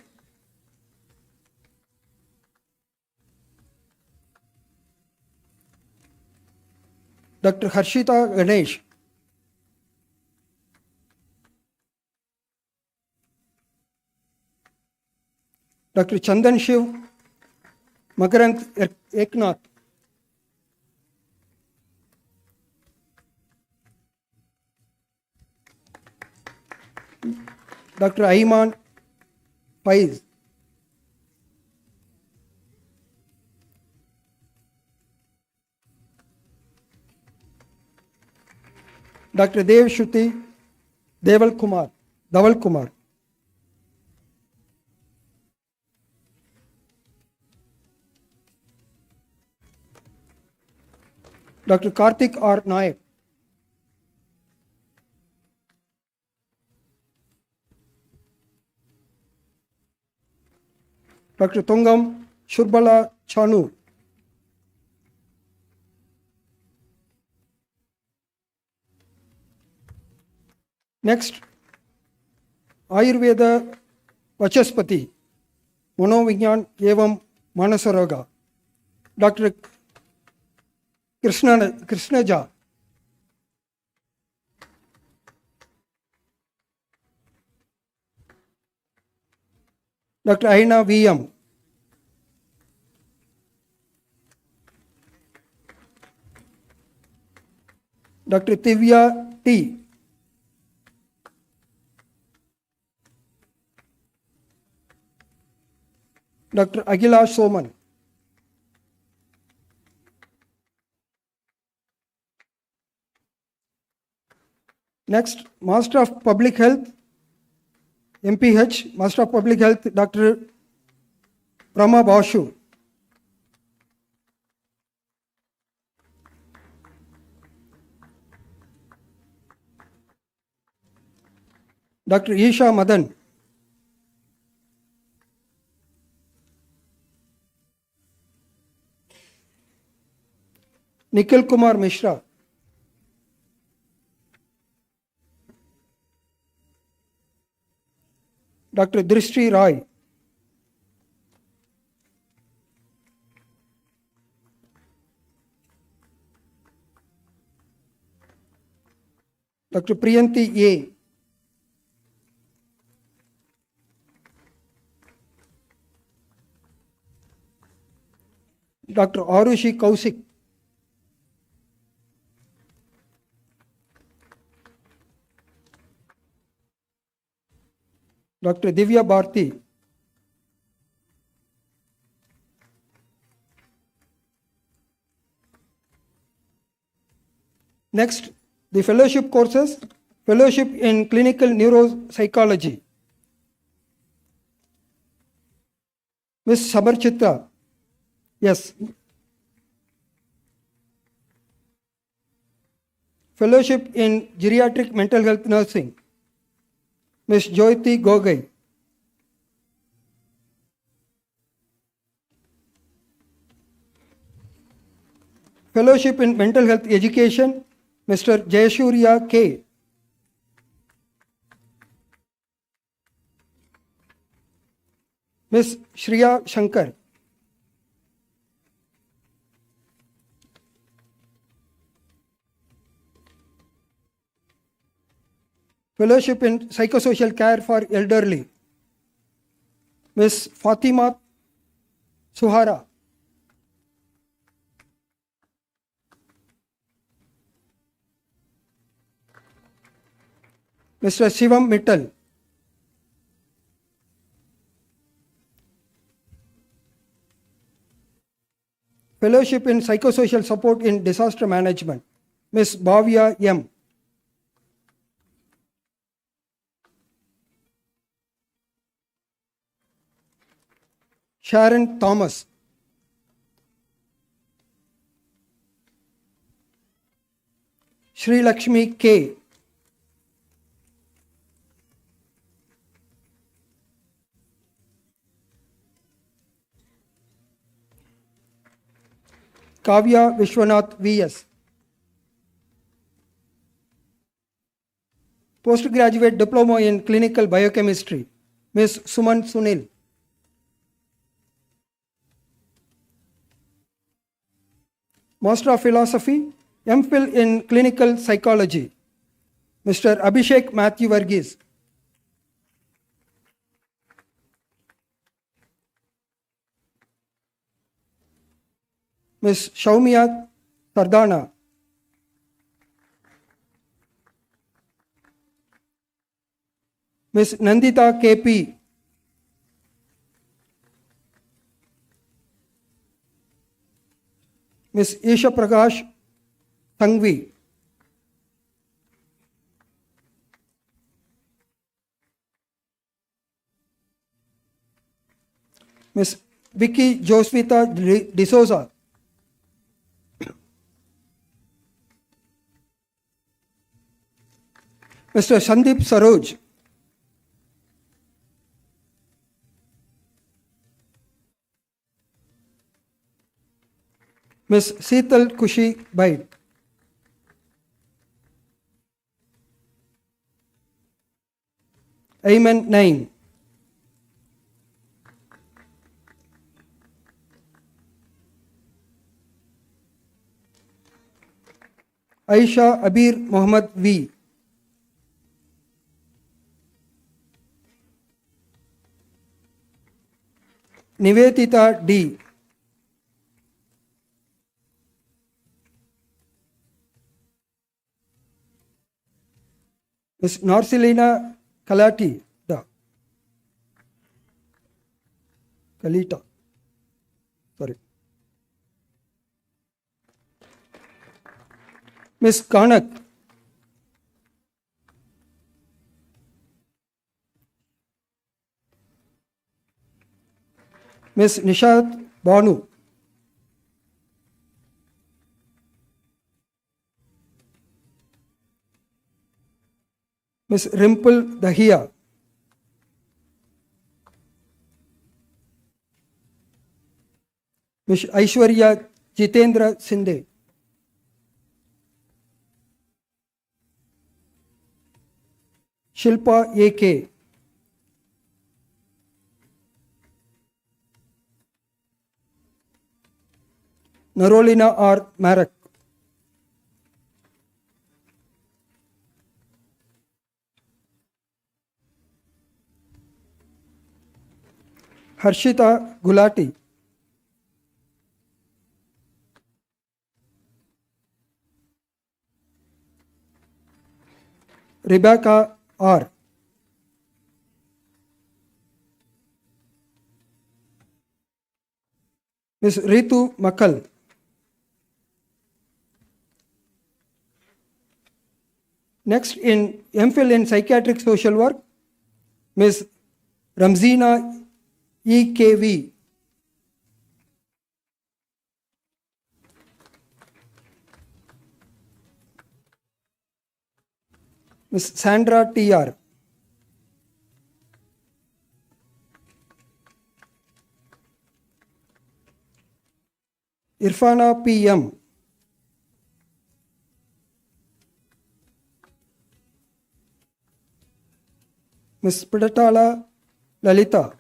Dr. Harshita Ganesh, Dr. Chandan Shiv Makarant Eknath, Dr. Ayman Faiz, Dr. Dev Shruti Dhaval Kumar, Dr. Karthik R. Nayak, Dr. Tongam Shurbala Chanu, next, Ayurveda Vachaspati, Manovigyan Evam Manasaraga, Dr. Krishnaja, Dr. Aina VM, Dr. Tivya T, Dr. Agila Soman, next, Master of Public Health, MPH, Master of Public Health, Dr. Prama Bashu, Dr. Isha Madan, Nikhil Kumar Mishra, Dr. Drishti Rai, Dr. Priyanti A, Dr. Arushi Kausik, Dr. Divya Bharti. Next, the fellowship courses, fellowship in clinical neuropsychology. Ms. Samarchitra. Yes. Fellowship in geriatric mental health nursing. Ms. Jyoti Gogai. Fellowship in mental health education. Mr. Jayashurya K. Ms. Shriya Shankar. Fellowship in psychosocial care for elderly. Ms. Fatima Suhara. Mr. Shivam Mittal. Fellowship in psychosocial support in disaster management. Ms. Bhavya M. Sharon Thomas. Sri Lakshmi K. Kavya Vishwanath V.S. Postgraduate Diploma in Clinical Biochemistry, Ms. Suman Sunil. Master of Philosophy, MPhil in Clinical Psychology, Mr. Abhishek Matthew Varghese. Ms. Shaumya Sardana. Ms. Nandita KP. Ms. Isha Prakash Tangvi. Ms. Vicky Josvita D'Souza. Mr. Sandeep Saroj. Ms. Seetal Kushi Baid. Ayman Naim. Aisha Abir Mohammed V. Nivedita D. Ms. Norcelina Kalati. Kalita. Sorry. Ms. Kanak. Ms. Nishat Banu. Ms. Rimple Dahia. Ms. Aishwarya Jitendra Sinde. Shilpa A.K. Narolina R. Marak. Harshita Gulati. Rebecca R. Ms. Ritu Makal. Next, in MPhil in Psychiatric Social Work, Ms. Ramzina EKV. Ms. Sandra TR. Irfana PM. Ms. Pidatala Lalita.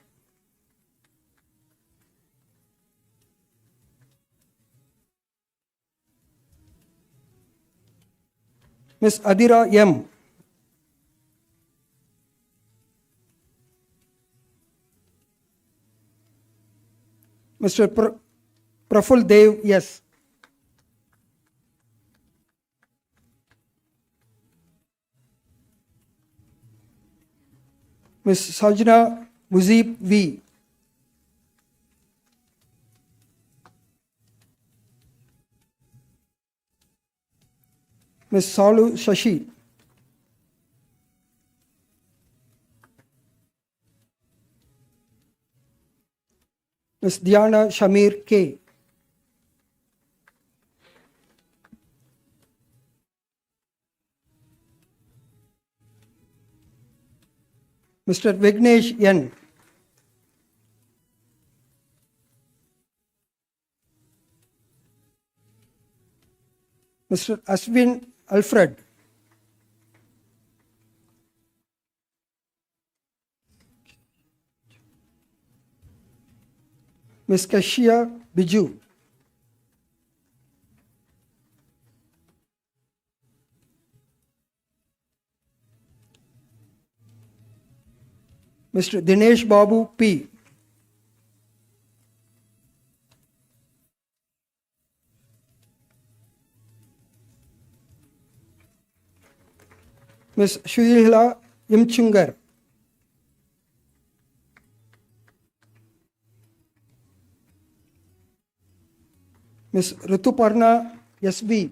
Ms. Adira M. Mr. Praful Dev, yes. Ms. Sajna Muzib V. Ms. Salu Shashi. Ms. Diana Shamir K. Mr. Vignesh N. Mr. Aswin Alfred. Ms. Kashia Biju. Mr. Dinesh Babu P. Ms. Shuhila Imchungar. Ms. Rituparna SB.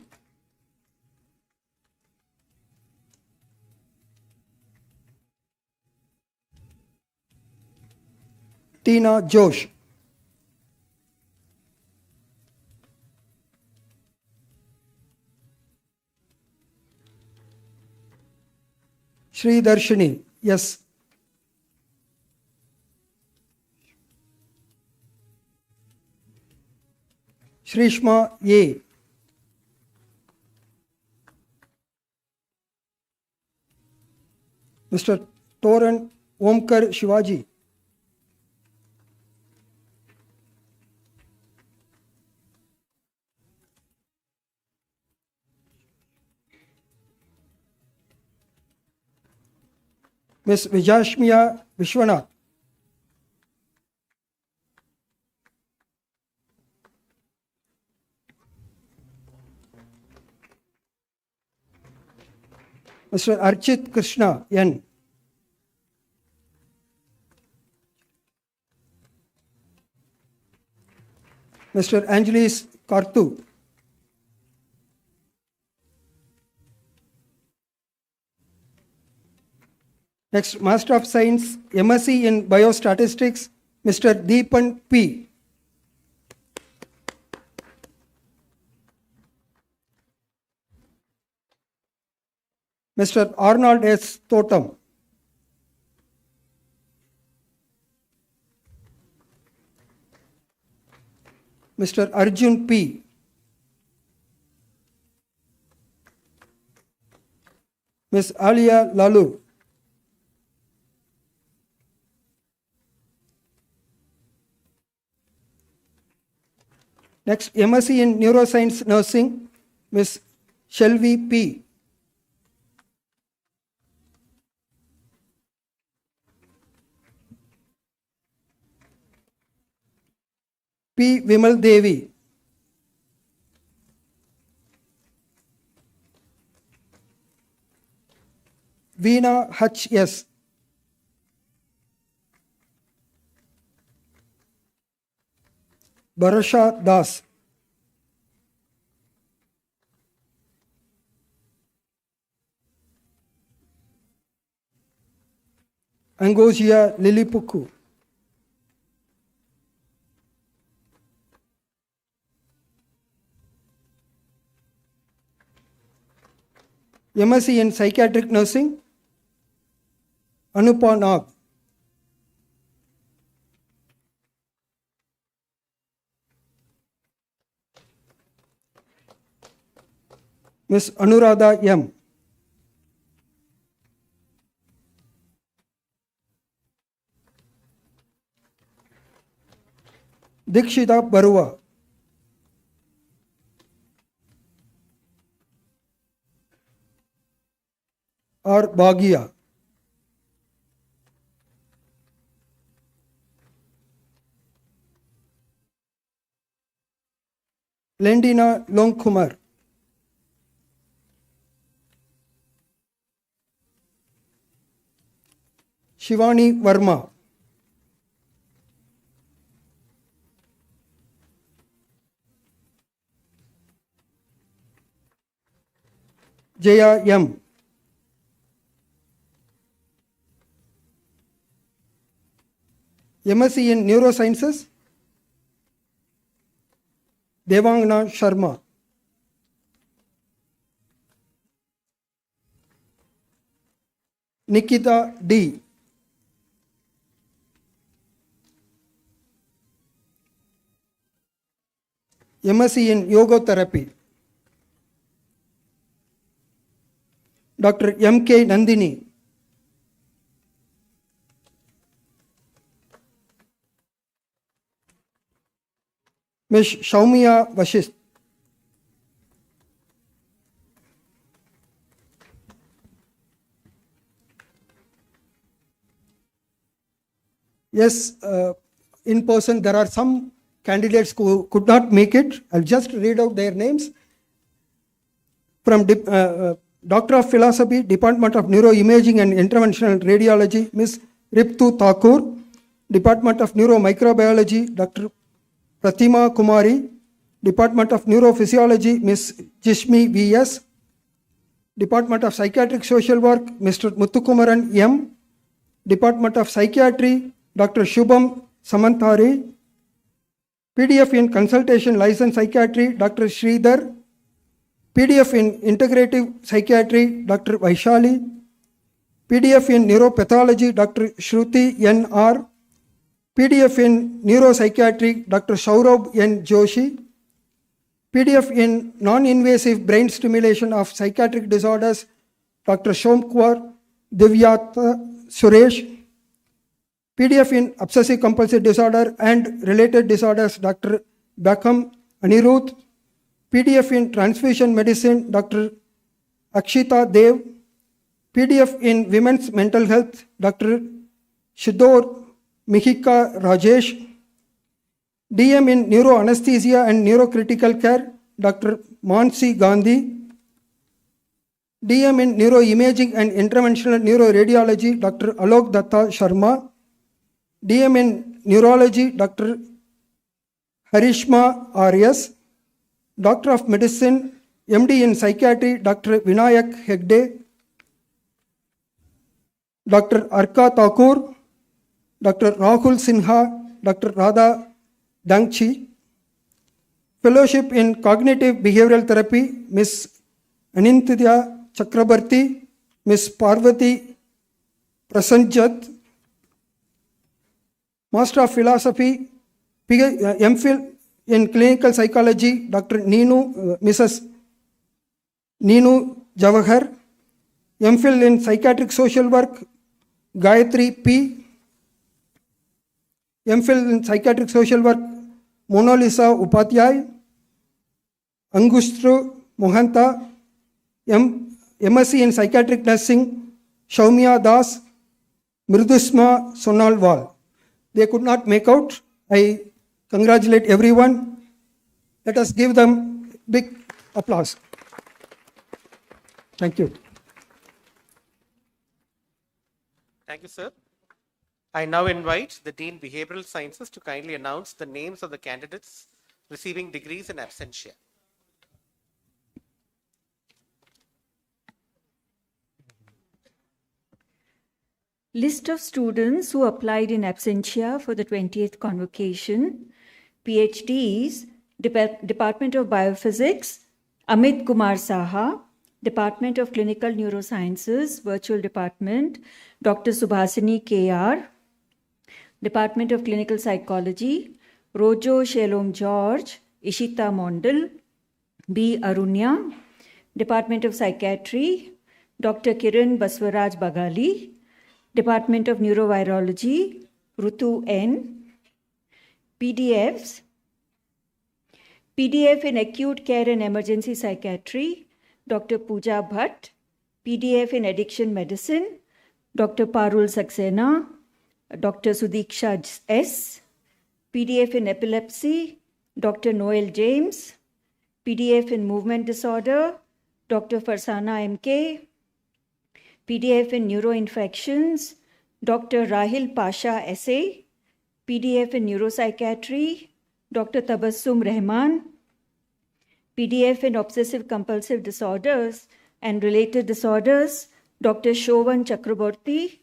Tina Josh. Sri Darshini, yes. Shrishma A. Mr. Toran Omkar Shivaji. Ms. Vijashmia Vishwanath. Mr. Archit Krishna N. Mr. Angelis Kartu. Next, Master of Science, MSc in Biostatistics, Mr. Deepan P. Mr. Arnold S. Totem. Mr. Arjun P. Ms. Alia Lalu. Next, MSc in Neuroscience Nursing, Ms. Shelvi P. P. Vimal Devi. Veena H.S. Barasha Das, Angosia Lilipuku, MSc in Psychiatric Nursing, Anupa Nag, Ms. Anuradha M, Dikshita Barua, R. Bhagia, Lendina Longkumar, Shivani Verma, Jaya M, MSc in Neurosciences, Devangana Sharma, Nikita D, MSc in Yoga Therapy, Dr. M.K. Nandini, Ms. Shaumya Vashist, yes, in person there are some candidates who could not make it. I'll just read out their names. From Doctor of Philosophy, Department of Neuroimaging and Interventional Radiology, Ms. Riptu Thakur. Department of Neuromicrobiology, Dr. Pratima Kumari. Department of Neurophysiology, Ms. Jishmi V.S. Department of Psychiatric Social Work, Mr. Muthukumaran M. Department of Psychiatry, Dr. Shubham Samanthari. PDF in Consultation License Psychiatry, Dr. Sridhar. PDF in Integrative Psychiatry, Dr. Vaishali. PDF in Neuropathology, Dr. Shruti N.R. PDF in Neuropsychiatry, Dr. Saurabh N. Joshi. PDF in Non-Invasive Brain Stimulation of Psychiatric Disorders, Dr. Somkumar Divyata Suresh. PDF in Obsessive Compulsive Disorder and Related Disorders, Dr. Beckham Anirudh. PDF in Transfusion Medicine, Dr. Akshita Dev. PDF in Women's Mental Health, Dr. Shidor Mihika Rajesh. DM in Neuroanesthesia and Neurocritical Care, Dr. Mansi Gandhi. DM in Neuroimaging and Interventional Neuroradiology, Dr. Alok Datta Sharma. DM in Neurology, Dr. Harishma R.S. Doctor of Medicine, MD in Psychiatry, Dr. Vinayak Hegde. Dr. Arka Thakur, Dr. Rahul Sinha, Dr. Radha Dangchi. Fellowship in Cognitive Behavioral Therapy, Ms. Anintya Chakrabarti, Ms. Parvati Prasanjat. Master of Philosophy, MPhil in Clinical Psychology, Dr. Mrs. Neenu Javahar. MPhil in Psychiatric Social Work, Gayatri P. MPhil in Psychiatric Social Work, Mona Lisa Upadhyay. Angustru Mohanta. MSc in Psychiatric Nursing, Shaumya Das, Mridusma Sonalwal. They could not make out. I congratulate everyone. Let us give them big applause. Thank you. Thank you, sir. I now invite the Dean Behavioral Sciences to kindly announce the names of the candidates receiving degrees in absentia. List of students who applied in absentia for the 20th convocation. PhDs, Department of Biophysics, Amit Kumar Saha, Department of Clinical Neurosciences, Virtual Department, Dr. Subhasini KR, Department of Clinical Psychology, Rojo Shelom George, Ishita Mondal, B. Arunya, Department of Psychiatry, Dr. Kiran Baswaraj Bagali, Department of Neurovirology, Rutu N. PDFs, PDF in Acute Care and Emergency Psychiatry, Dr. Pooja Bhatt, PDF in Addiction Medicine, Dr. Parul Saxena, Dr. Sudiksha S., PDF in Epilepsy, Dr. Noel James, PDF in Movement Disorder, Dr. Farsana MK, PDF in Neuroinfections, Dr. Rahil Pasha SA, PDF in Neuropsychiatry, Dr. Tabassum Rahman, PDF in Obsessive Compulsive Disorders and Related Disorders, Dr. Shovan Chakraborty,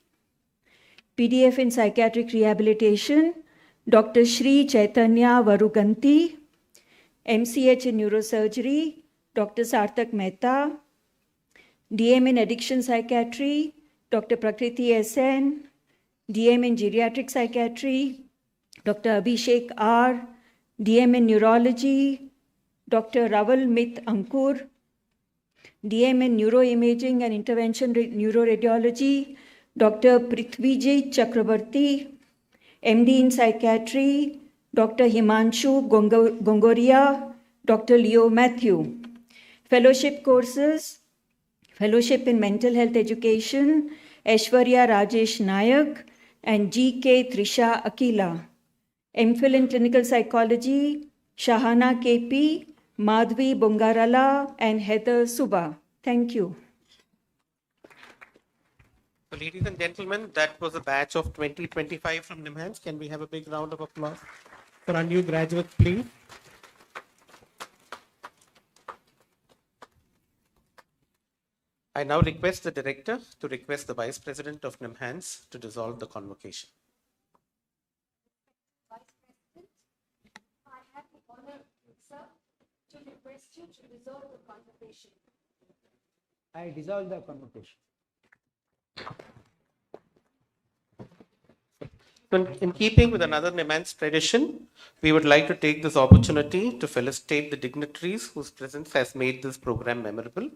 PDF in Psychiatric Rehabilitation, Dr. Shri Chaitanya Varuganti, MCH in Neurosurgery, Dr. Sarthak Mehta, DM in Addiction Psychiatry, Dr. Prakriti SN, DM in Geriatric Psychiatry, Dr. Abhishek R, DM in Neurology, Dr. Raval Mit Ankur, DM in Neuroimaging and Intervention Neuroradiology, Dr. Prithvijay Chakrabarti, MD in Psychiatry, Dr. Himanshu Gongoria, Dr. Leo Matthew. Fellowship courses, Fellowship in Mental Health Education, Aishwarya Rajesh Nayak and GK Trisha Akila. MPhil in Clinical Psychology, Shahana KP, Madhvi Bongarala, and Heather Suba. Thank you. So, ladies and gentlemen, that was a batch of 2025 from NIMHANS. Can we have a big round of applause for our new graduates, please? I now request the director to request the Vice President of NIMHANS to dissolve the convocation. Vice President, I have the honor, sir, to request you to dissolve the convocation. I dissolve the convocation. In keeping with another NIMHANS tradition, we would like to take this opportunity to felicitate the dignitaries whose presence has made this program memorable.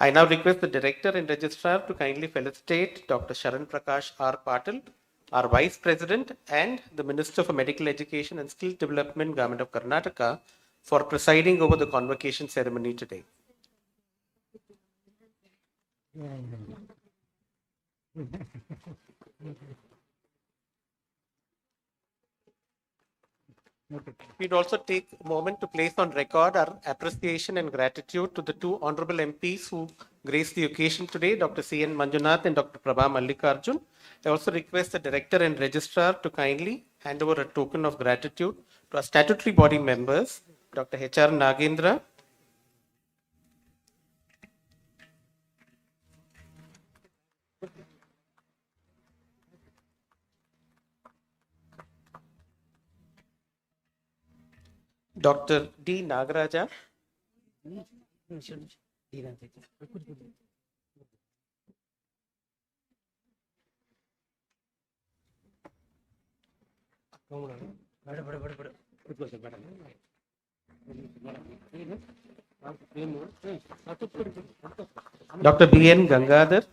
I now request the Director and Registrar to kindly felicitate Dr. Sharan Prakash R. Patil, our Vice President and the Minister for Medical Education and Skill Development, Government of Karnataka, for presiding over the convocation ceremony today. We'd also take a moment to place on record our appreciation and gratitude to the two honorable MPs who graced the occasion today, Dr. C.N. Manjunath and Dr. Prabha Mallikarjun. I also request the Director and Registrar to kindly hand over a token of gratitude to our statutory body members, Dr. H.R. Nagendra, Dr. D. Nagaraja, Dr. B.N. Gangadhar,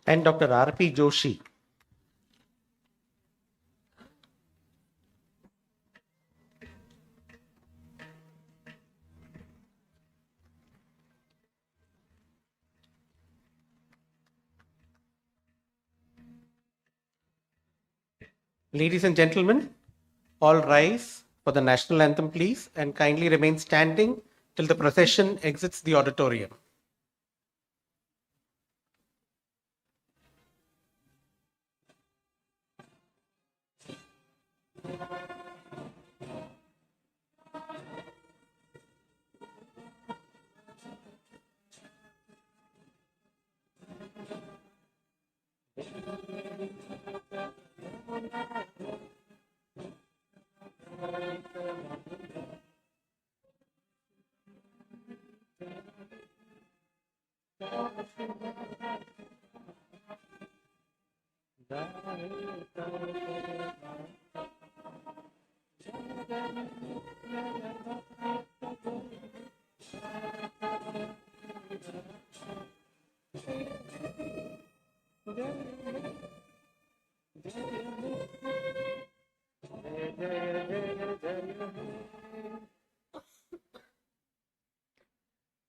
and Dr. R.P. Joshi. Ladies and gentlemen, all rise for the national anthem, please, and kindly remain standing till the procession exits the auditorium.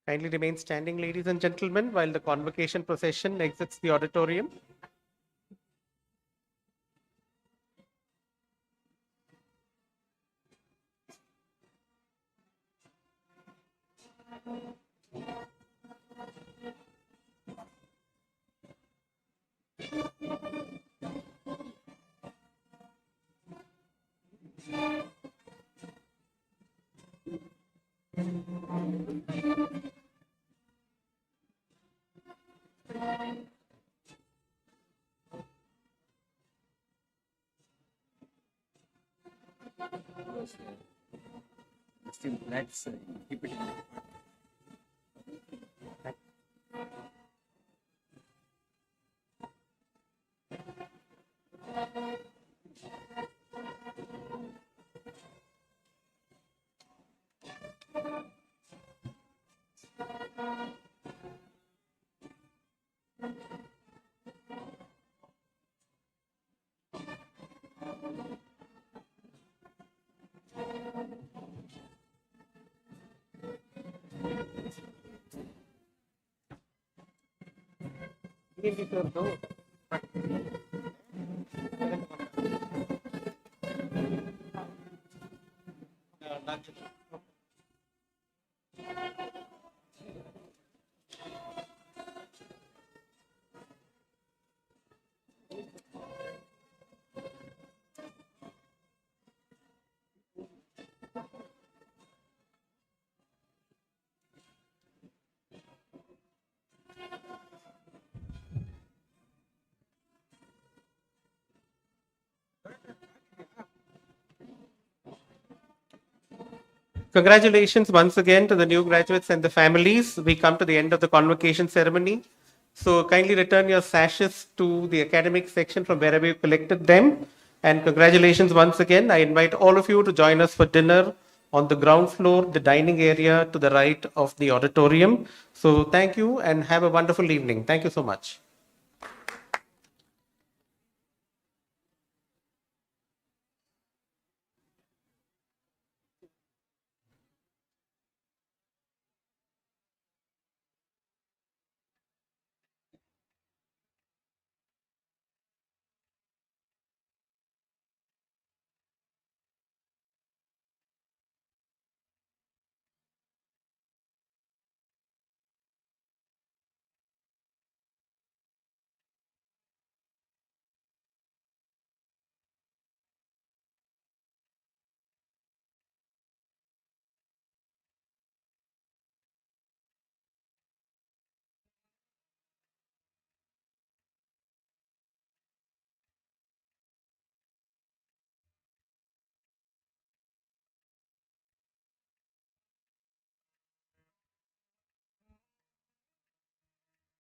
Kindly remain standing, ladies and gentlemen, while the convocation procession exits the auditorium. Still, let's keep it. Congratulations once again to the new graduates and the families. We come to the end of the convocation ceremony. So kindly return your sashes to the academic section from wherever you collected them. And congratulations once again. I invite all of you to join us for dinner on the ground floor, the dining area to the right of the auditorium. So thank you and have a wonderful evening. Thank you so much.